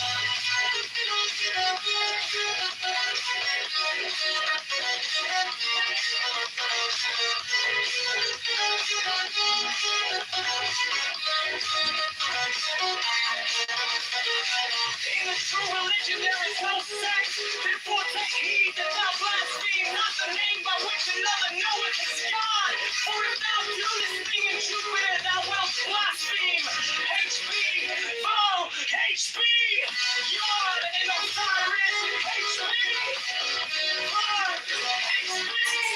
In the true religion there is no sex. Therefore take heed that thou blaspheme not the name by which another knoweth is God. For if thou do this thing in Jupiter, thou wilt blaspheme. HB, Bo, HB, Yod, and Osiris, HB, Bo, HB.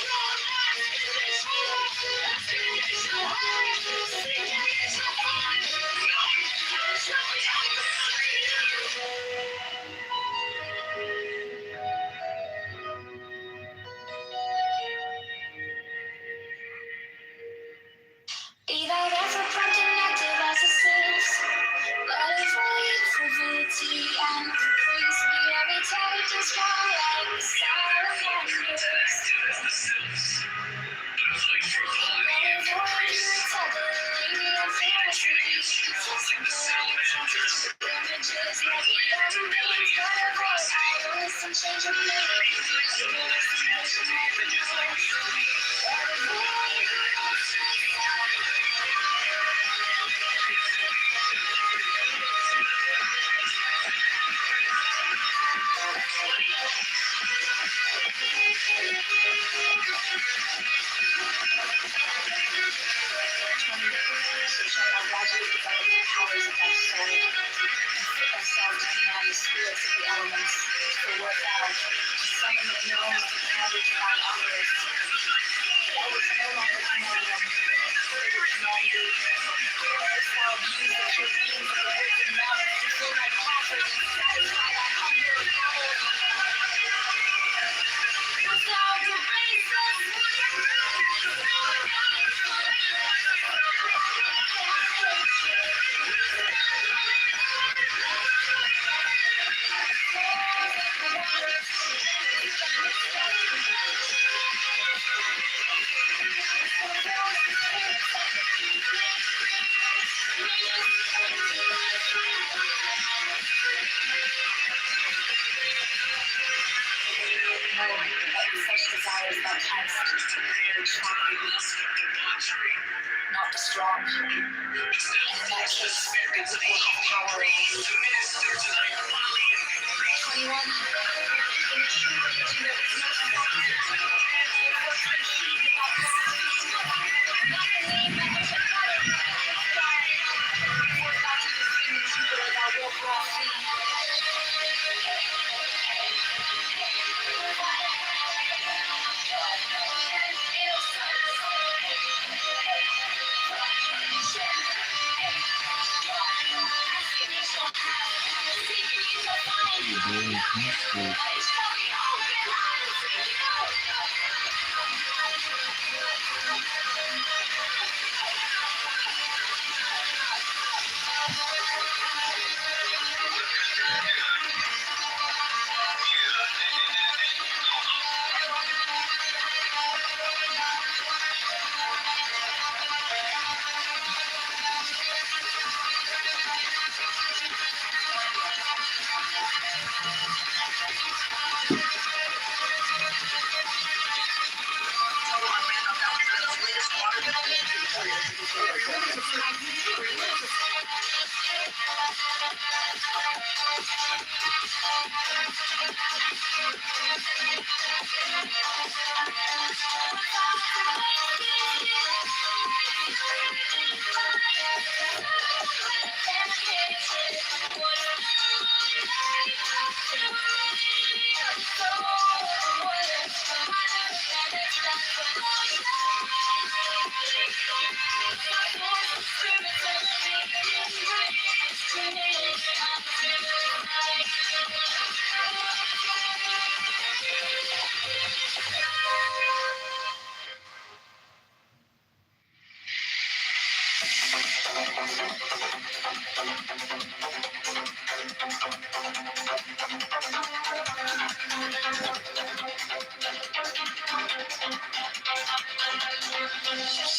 Not the strong. And in that case, the weak will have power. 21. In true religion, there is no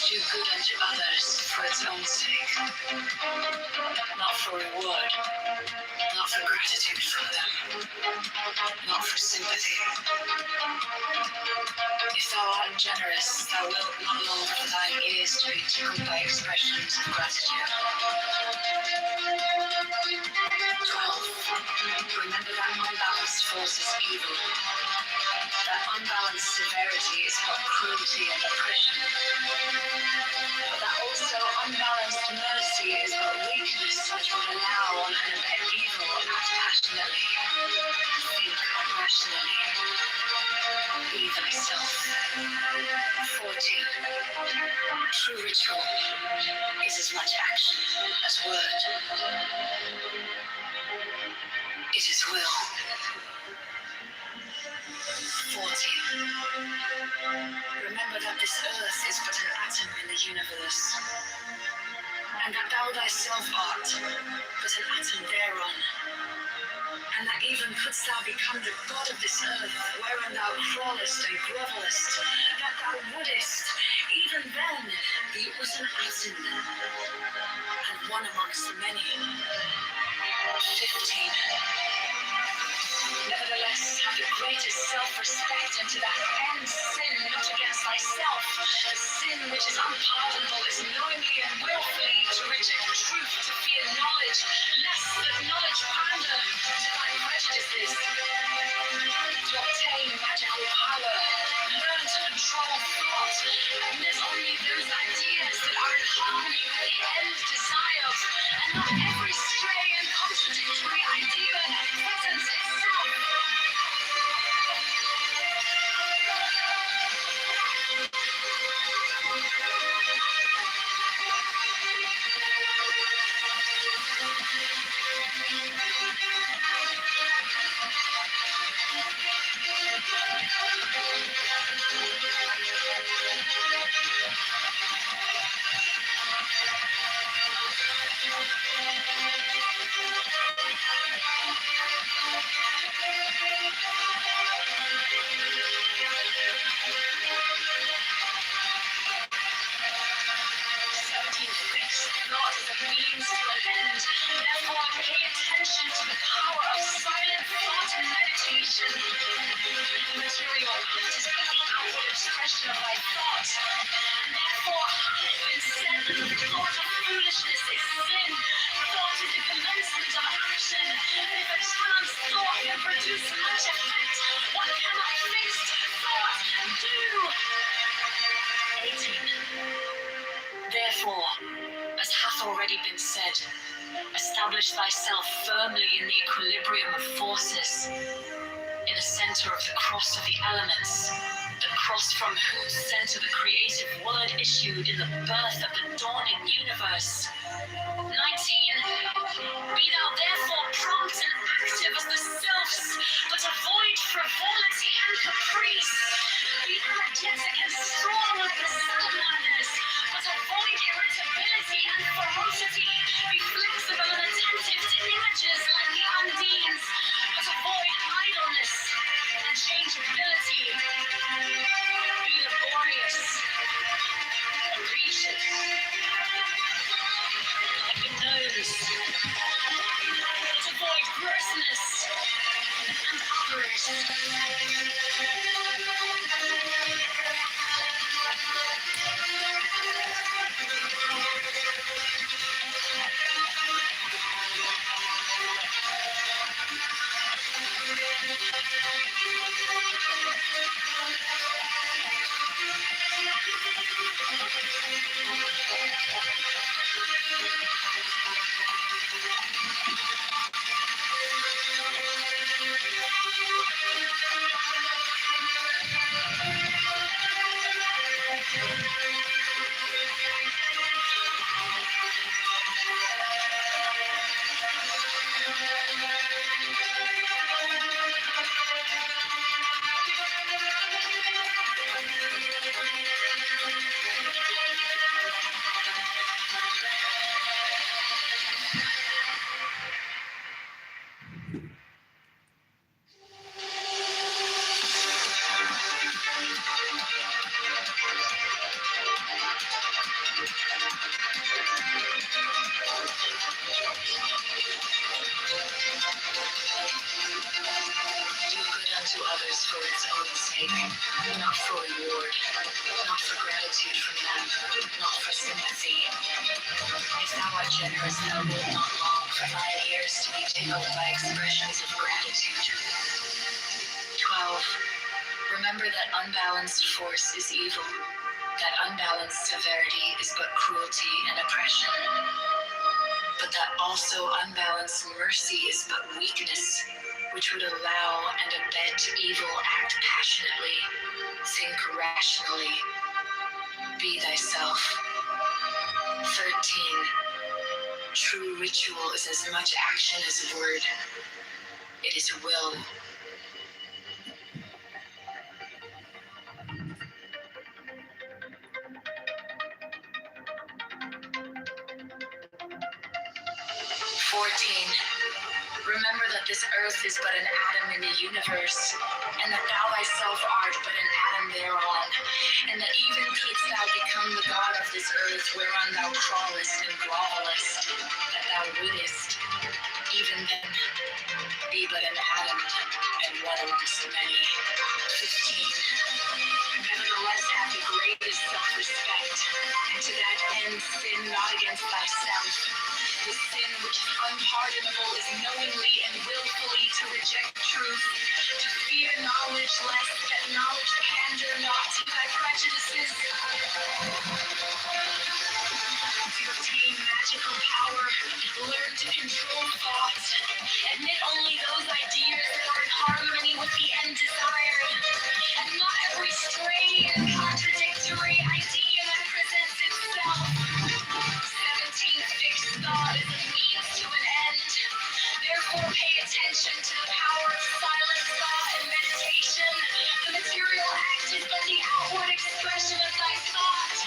Do good unto others for its own sake, not for reward, not for gratitude from them, not for sympathy. If thou art generous, thou wilt not long for thine ears to be tickled by expressions of gratitude. 12. Remember that unbalanced force is evil. That unbalanced severity is but cruelty and oppression. But that also unbalanced mercy is but weakness which would allow and abet evil, act passionately, think rationally, be thyself. 14. True ritual is as much action as word. It is will. 14. Remember that this earth is but an atom in the universe, and that thou thyself art but an atom thereon, and that even couldst thou become the god of this earth, wherein thou crawlest and grovellest, that thou wouldest, even then, be but an atom, and one amongst the many. 15. Nevertheless, have the greatest self-respect, and to that end sin not against thyself. The sin which is unpardonable is knowingly and willfully to reject truth, to fear knowledge, lest that knowledge pander to thy prejudices. To obtain magical power, learn to control thought, and miss only those ideas that are in harmony with the end desired, and not every stray and contradictory idea that presents itself. Thought is a means to an end. Therefore, pay attention to the power of silent thought and meditation. The material act is but the outward expression of thy thought. And therefore, it has been said that the thought of foolishness is sin. Thought is the commencement of action. And if a child's thought can produce much effect, what can a fixed thought do? 18. Therefore, as hath already been said, establish thyself firmly in the equilibrium of forces, in the center of the cross of the elements, the cross from whose center the creative word issued in the birth of the dawning universe. 19. Be thou therefore prompt and active as the sylphs, but avoid frivolity and caprice. Be energetic and strong like the salamanders, but avoid irritability and ferocity. Be flexible and attentive to images like the undines, but avoid idleness and changeability. Be laborious, capricious, like the nose, but avoid grossness and avarice. To others for its own sake, not for reward, not for gratitude from them, not for sympathy. If thou art generous, thou wilt not long for thine ears to be tickled by expressions of gratitude. 12. Remember that unbalanced force is evil, that unbalanced severity is but cruelty and oppression, but that also unbalanced mercy is but weakness, which would allow and abet evil, act passionately, think rationally, Be thyself. 13. True ritual is as much action as word. It is will. 14. Remember that this earth is but an atom in the universe, and that thou thyself art but an atom thereon, and that even couldst thou become the god of this earth whereon thou crawlest and grovelest, that thou wouldest, even then, be but an atom, and one amongst many. 15. Nevertheless, have the greatest self-respect, and to that end sin not against thyself. The sin which is unpardonable is knowingly and willfully to reject truth, to fear knowledge lest that knowledge pander not to thy prejudices. To obtain magical power, learn to control thoughts, admit only those ideas that are in harmony with the end desired, and not every stray and contradictory idea that presents itself. 17. Fixed thought is a means to an end. Therefore, pay attention to the power of silent thought and meditation. The material act is but the outward expression of thy thought,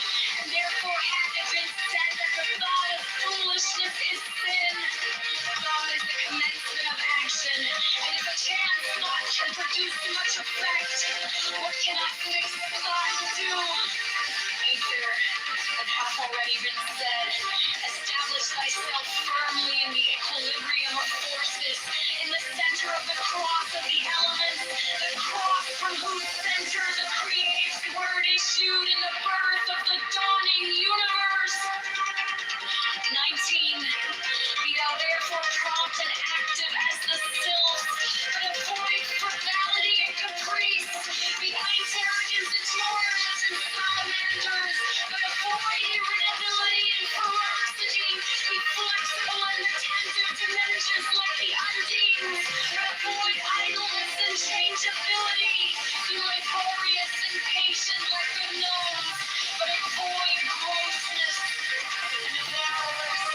and therefore hath it been said that the thought of foolishness is sin. Thought is the commencement of action, and if a chance thought can produce much effect, what cannot fixed thought do? Ether, that hath already been said, establish thyself firmly in the equilibrium of forces, in the center of the cross of the elements, the cross from whose center the creative word issued in the birth of the dawning universe. 19. Be thou therefore prompt and active as the sylph, but avoid frivolity and caprice. Be thine arrogance and tolerance and salamanders, but avoid irritability and ferocity. Be flexible in the tender dimensions like the undines, but avoid idleness and changeability. Be laborious and patient like the gnomes, but avoid grossness and avarice.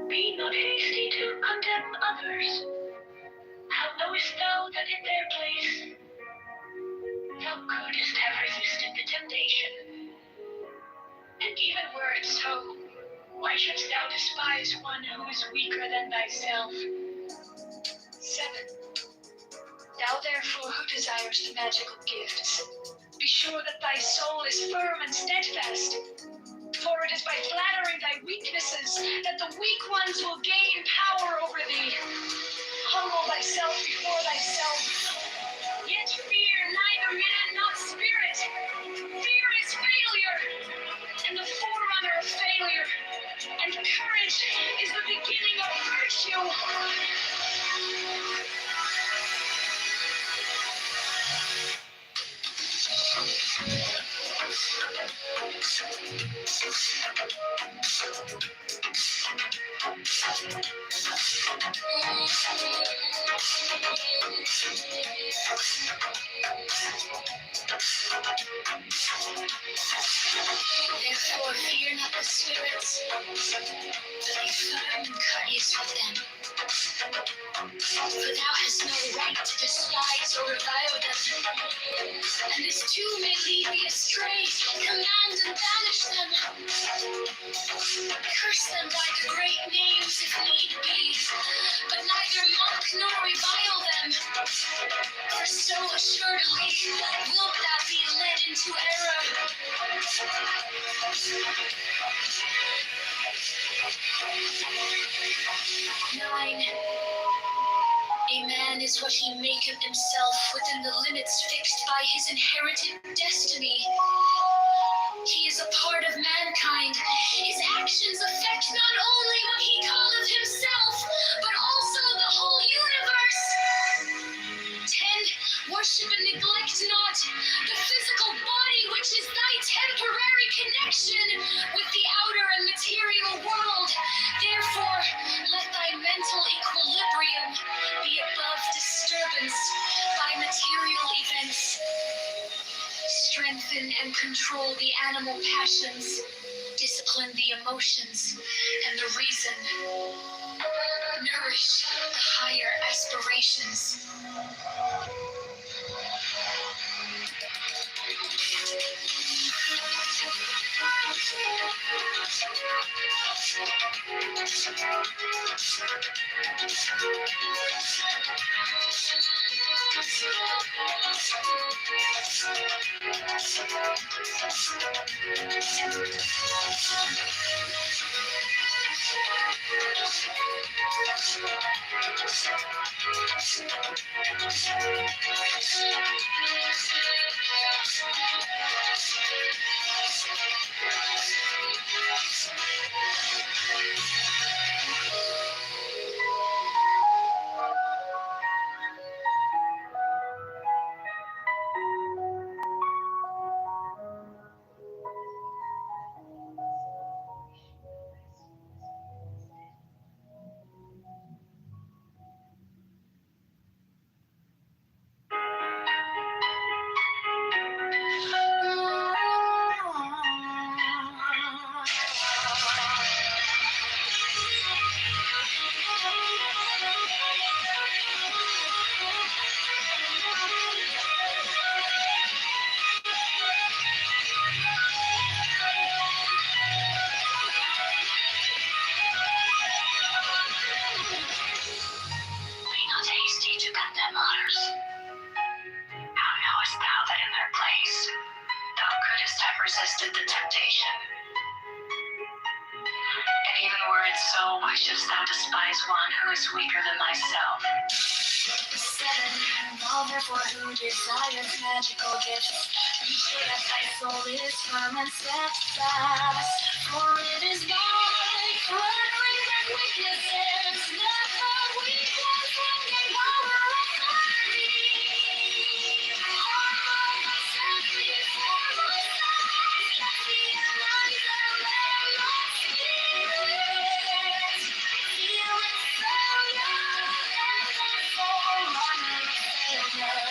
Be not hasty to condemn others. How knowest thou that in their place thou couldst have resisted the temptation? And even were it so, why shouldst thou despise one who is weaker than thyself? 7. Thou therefore who desires the magical gifts, be sure that thy soul is firm and steadfast. For it is by flattering thy weaknesses that the weak ones will gain power over thee. Humble thyself before thyself. Yet fear neither man nor spirit. Fear is failure, and the forerunner of failure. And courage is the beginning of virtue. Therefore fear not the spirits, but be firm and courteous with them. For thou hast no right to despise or revile them. And this too may lead thee astray. Command and banish them. Curse them by the great names if need be, but neither mock nor revile them. For so assuredly wilt thou be led into error. 9. A man is what he maketh himself within the limits fixed by his inherited destiny. He is a part of mankind. His actions affect not only what he calleth himself, but also the whole universe. 10. Worship and neglect not the physical body, which is thy temporary connection with the outer and material world. Therefore, let thy mental soften and control the animal passions, discipline the emotions and the reason, nourish the higher aspirations. Resisted the temptation. And even were it so, why shouldst thou despise one who is weaker than thyself? 7. All therefore who desires magical gifts, be sure that thy soul is firm and steadfast. For it is thy conquering of weaknesses, that the weak ones will gain power authority. Set before my eyes, let me arise and let my spirit feel its failure, and therefore honor failure.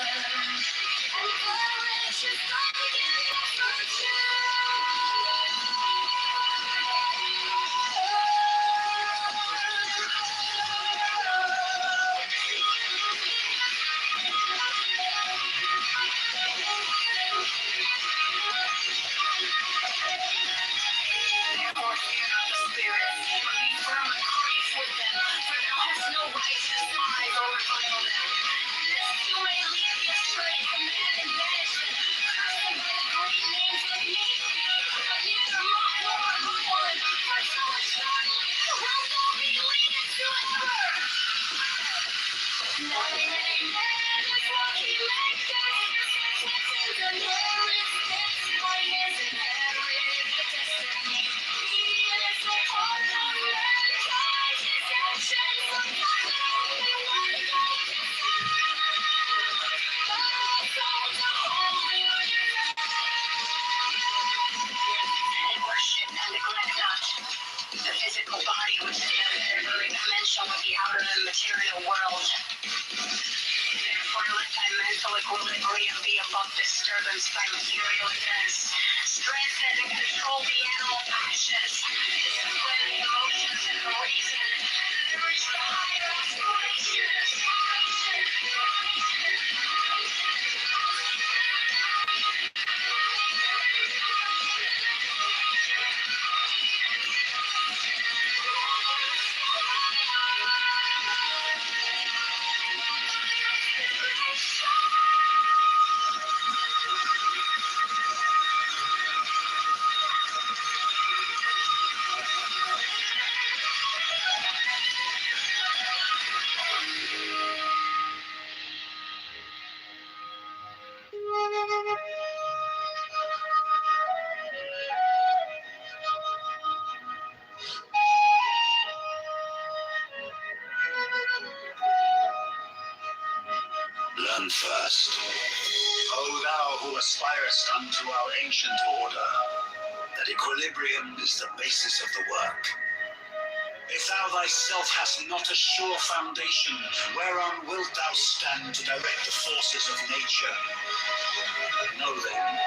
And courage is like in the virtue. Therefore fear not the spirits, but be firm and courageous with them, for thou hast no right to despise or revile them. Lest you may lead me astray from man and banishment, cursed by the great names of me. But neither mock nor revile them, for so assuredly wilt thou be leaded to error. Nothing any man is what he maketh, and there is fixed by his inherited destiny. He is a part of mankind's redemption, for God only one God can save. But also the Holy Universe. And worship and neglect not the physical body which is very commensal with the outer and material world. Therefore let thy mental equilibrium be above disturbance by material events. Strengthen and control the animal passions, discipline the emotions and the reason, and reach the higher aspirations. Learn first, O thou who aspirest unto our ancient order, that equilibrium is the basis of the work. If thou thyself hast not a sure foundation, whereon wilt thou stand to direct the forces of nature? Know then,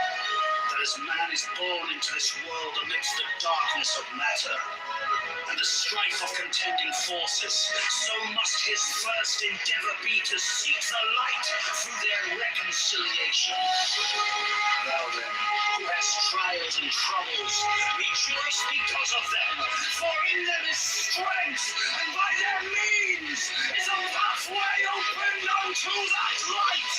For as man is born into this world amidst the darkness of matter and the strife of contending forces, so must his first endeavor be to seek the light through their reconciliation. Thou then, who hast trials and troubles, rejoice because of them, for in them is strength, and by their means is a pathway opened unto that light.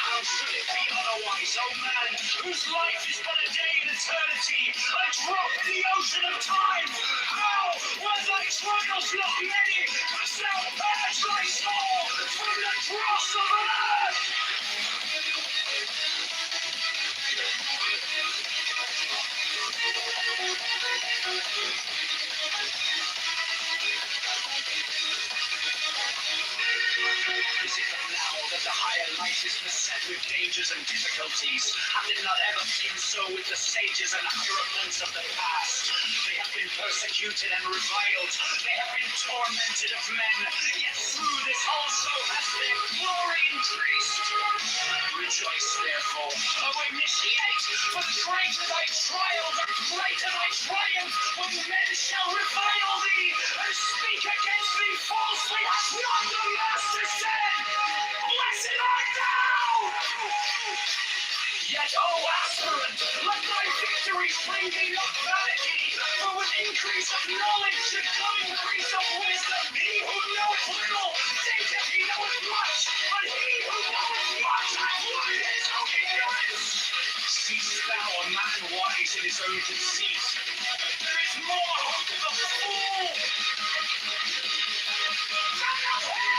How should it be otherwise, O man, whose life is but a day in eternity, a drop in the ocean of time? How, were thy trials not many, canst thou purge thy soul from the dross of earth? Is it now that the higher life is beset with dangers and difficulties? Hath it not ever been so with the sages and hierophants of the past? They have been persecuted and reviled. They have been tormented of men. Yet through this also has their glory increased. Rejoice, therefore, O initiate, for the greater thy trial, the greater thy triumph, when men shall revile thee and speak against thee falsely. Hath not the Master said, blessed art thou! Yet, O aspirant, let thy victories bring thee not vanity, for with increase of knowledge should come increase of wisdom. He who knoweth little thinketh he knoweth much, but he who knoweth much hath learned his own ignorance. Seest thou a man wise in his own conceit? There is more hope for the fool than of him!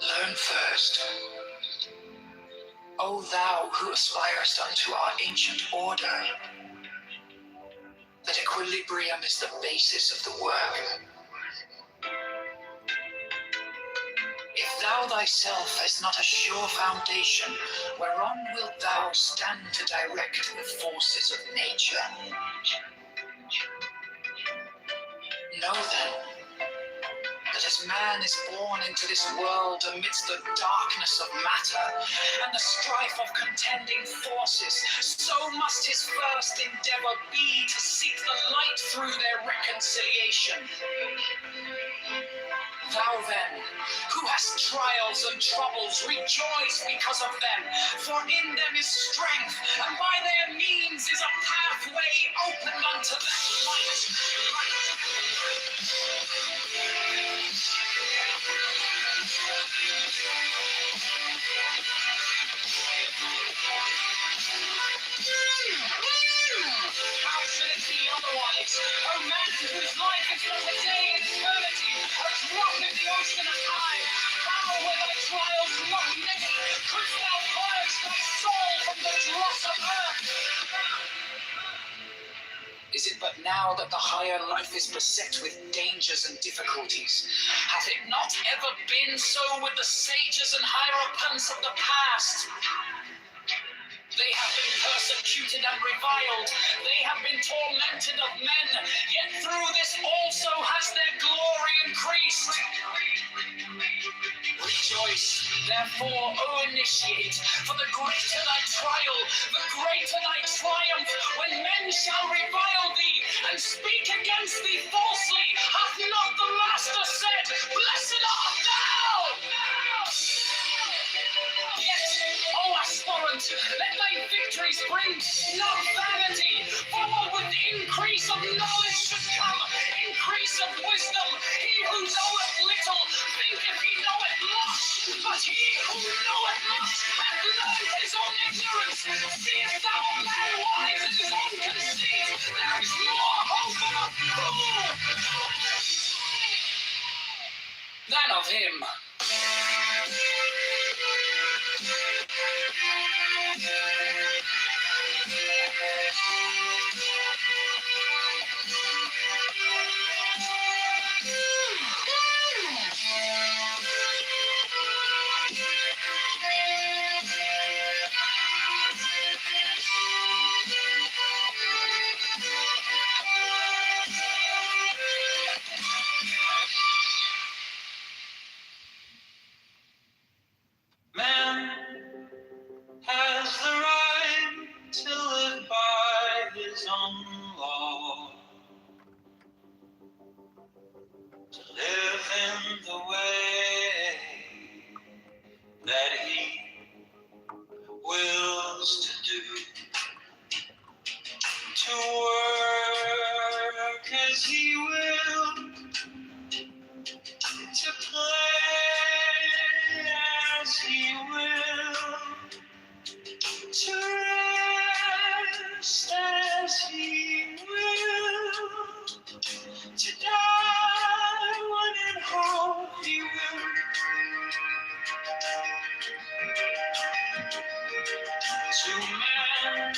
Learn first, O thou who aspirest unto our ancient order, that equilibrium is the basis of the work. If thou thyself hast not a sure foundation, whereon wilt thou stand to direct the forces of nature? Know then, that as man is born into this world amidst the darkness of matter and the strife of contending forces, so must his first endeavor be to seek the light through their reconciliation. Thou then, who hast trials and troubles, rejoice because of them, for in them is strength, and by their means is a pathway opened unto that light. How should it be otherwise? O man whose life is but a day in eternity, a drop in the ocean of time. How, were thy trials not many, couldst thou purge thy soul from the dross of earth? Is it but now that the higher life is beset with dangers and difficulties? Hath it not ever been so with the sages and hierophants of the past? They have been persecuted and reviled. They have been tormented of men. Yet through this also has their glory increased. Rejoice, therefore, O initiate, for the greater thy trial, the greater thy triumph, when men shall revile thee and speak against thee falsely. Hath not the Master said, blessed art thou? Yet, O aspirant, let thy victories increase brings not vanity, for with increase of knowledge should come increase of wisdom. He who knoweth little thinketh he knoweth much, but he who knoweth much hath learned his own ignorance. Seest thou a man wise in his own conceit? There is more hope of a fool than of him. Man has the right to live by his own law, to live in the way that he wills to do, to work as he will, to play as he will, to rest as he will, to die when and how he will. To man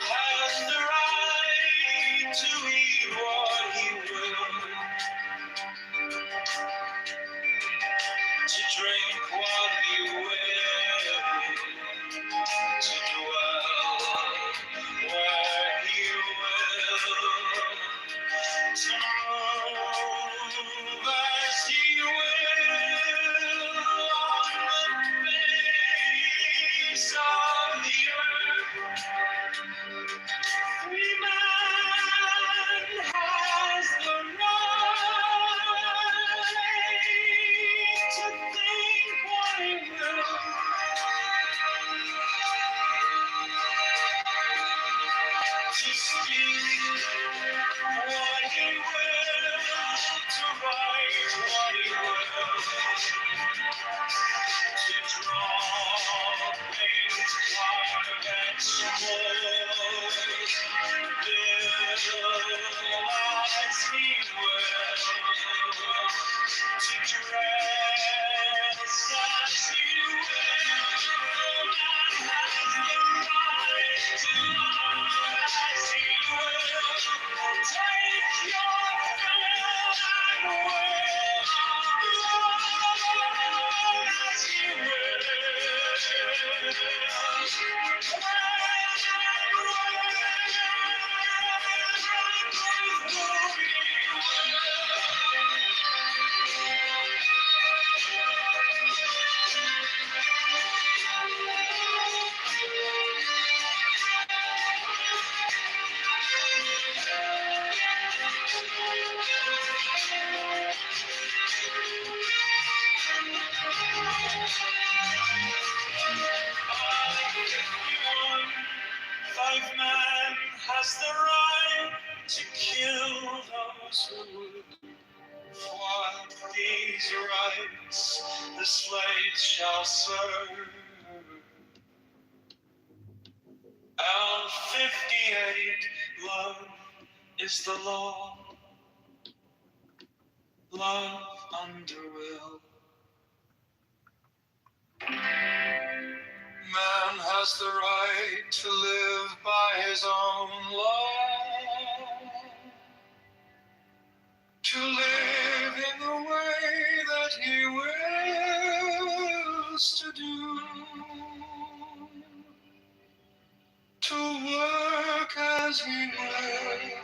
has the right to eat what he will, to drink what he will, to dwell where he will, to move as he will on the face of the earth. Free man has the right to think what he will, to speak what he will, to write what he will, to draw, paint, carve, and mold, build as he will, to dress as he will. Man has the right to love as he will. Take your fill and will, love as he will. Five man has the right to kill those who would. For these rights the slaves shall serve. Out 58, love is the law. Love under will. Man has the right to live by his own law, to live in the way that he wills to do, to work as he will,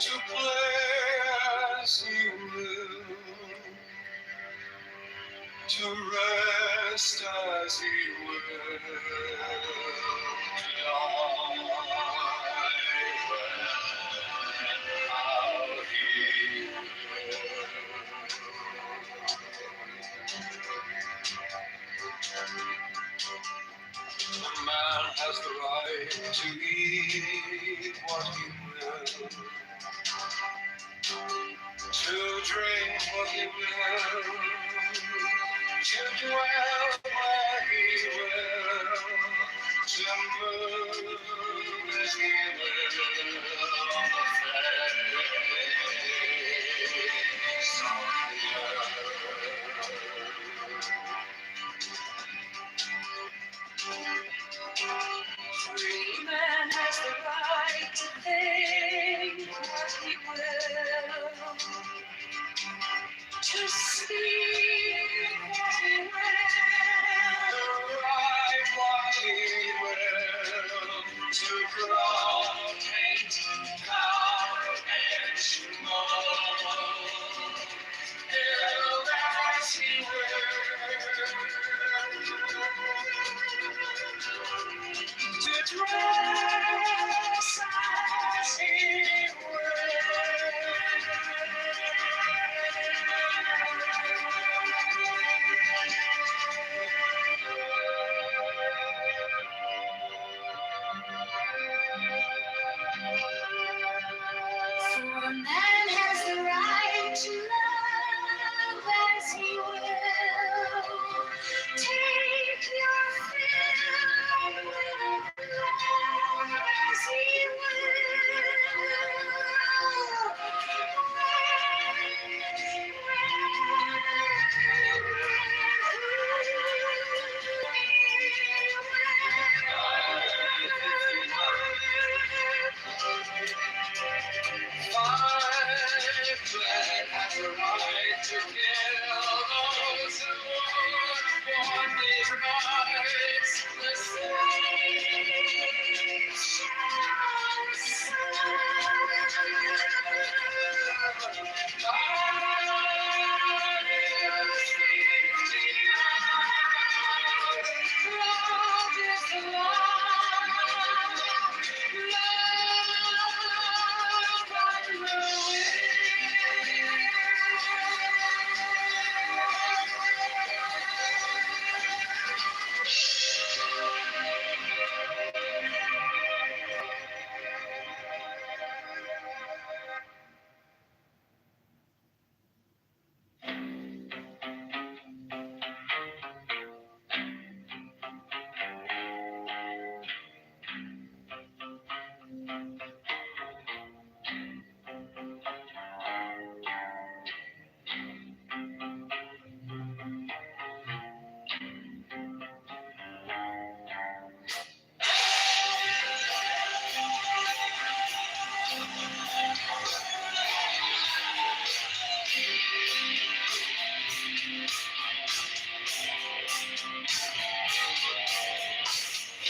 to play as he will, to rest as he will, to die when and how he will. The for he will to dwell where he will, to move as he will on the face of the earth. Free man has the right to think what he will, to speak what he will, to write what he will, to draw, paint, carve, etch, mold, build as he will, to dress as he For a man has the right to love as he will. Take your fill with love as he has the right to kill those who want these rights. The slave shall love is the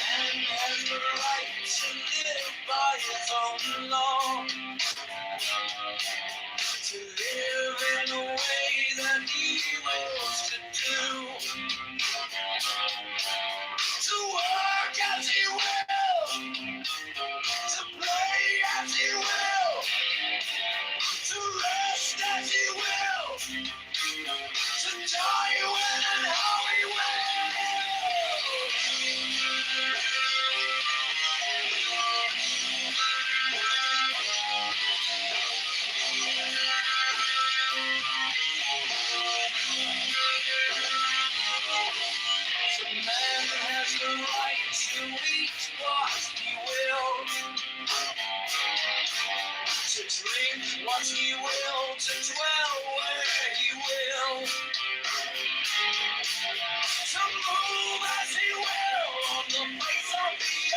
Man has the right to live by his own law, to live in a way that he wills to do, to work as he will, to play as he will, to rest as he will, to die when and how he will. The man has the right to eat what he will, to drink what he will, to dwell where he will, to move as he will on the face of the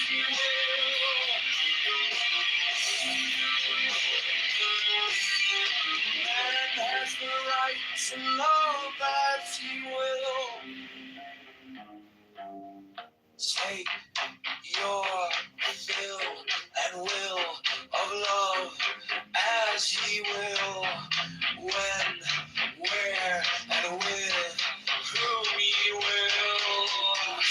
he will. Man has the right to love as he will. Take your fill and will of love as ye will. When, where, and with whom ye will.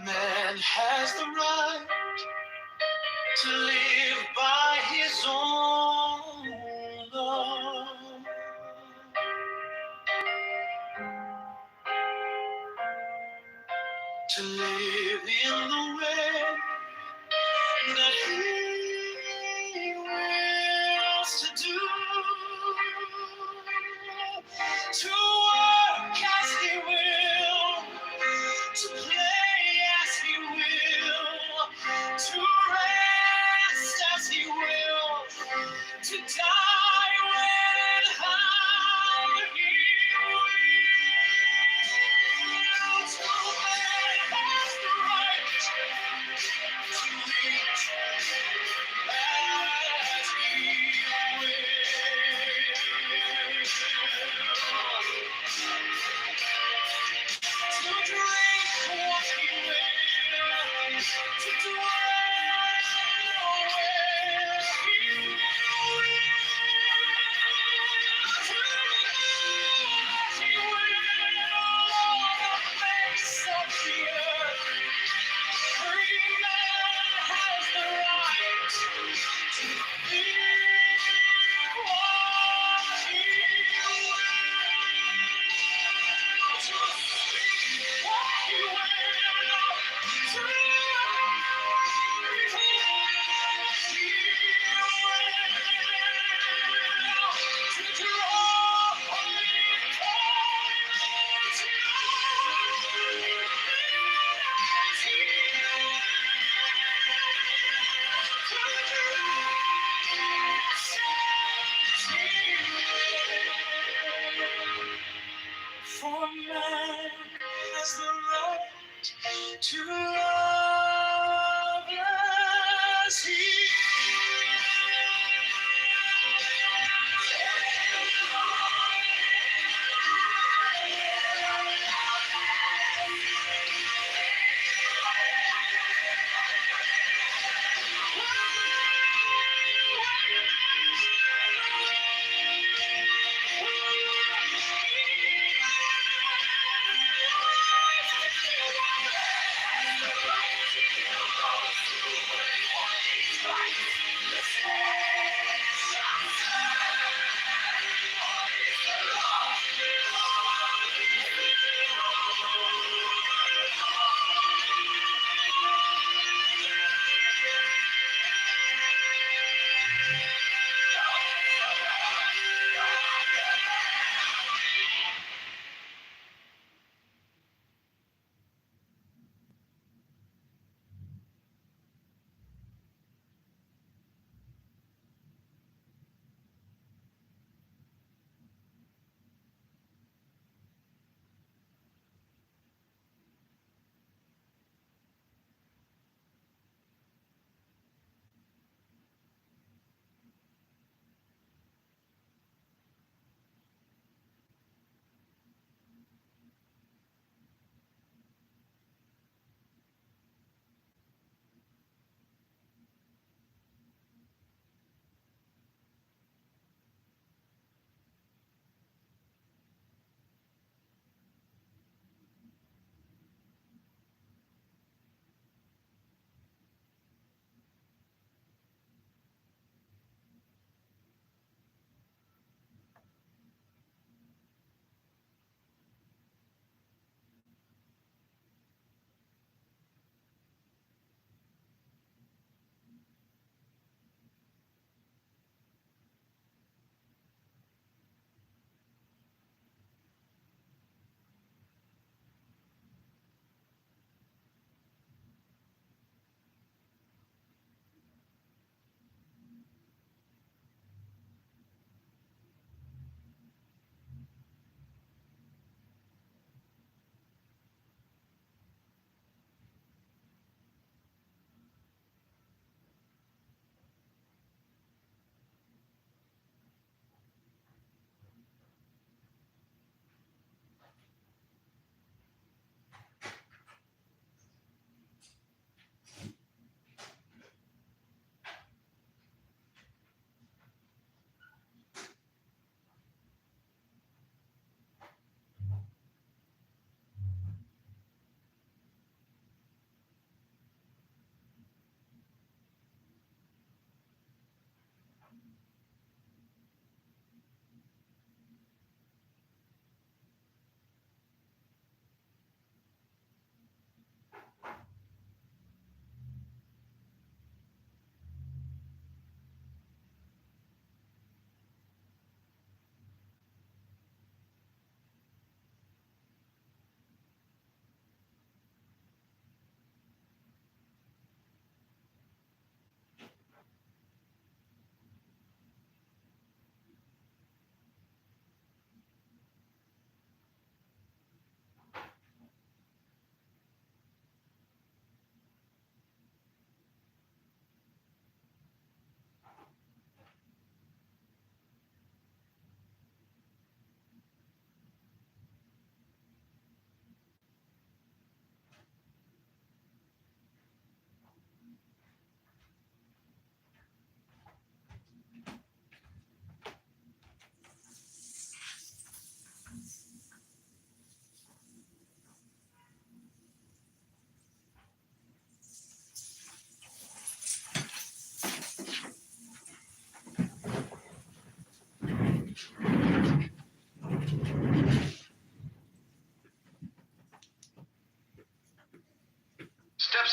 Man has the right to live by his own law. To live in the way that he wills to do. To work as he will, to play as he will, to rest as he will, to die when and how he will. To man has the right to live as he will. To drink what he will, to dwell where he will.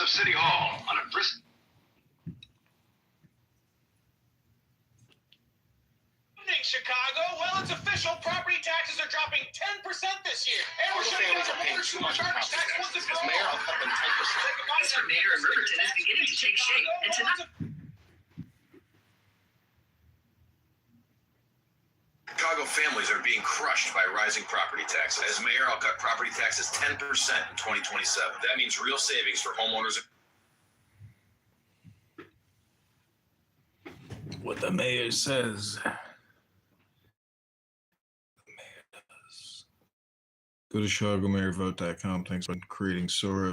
of City Hall on a brisk. Chicago, well, it's official. Property taxes are dropping 10% this year. And we're shutting down the motor school garbage tax once and for all. Mayor, I'll cut them 10%. This tornado in Riverton is beginning to take shape, and tonight. Chicago families are being crushed by rising property taxes. As mayor, I'll cut property taxes 10% in 2027. That means real savings for homeowners. What the mayor says. Go to ChicagoMayorVote.com. Thanks for creating Sora.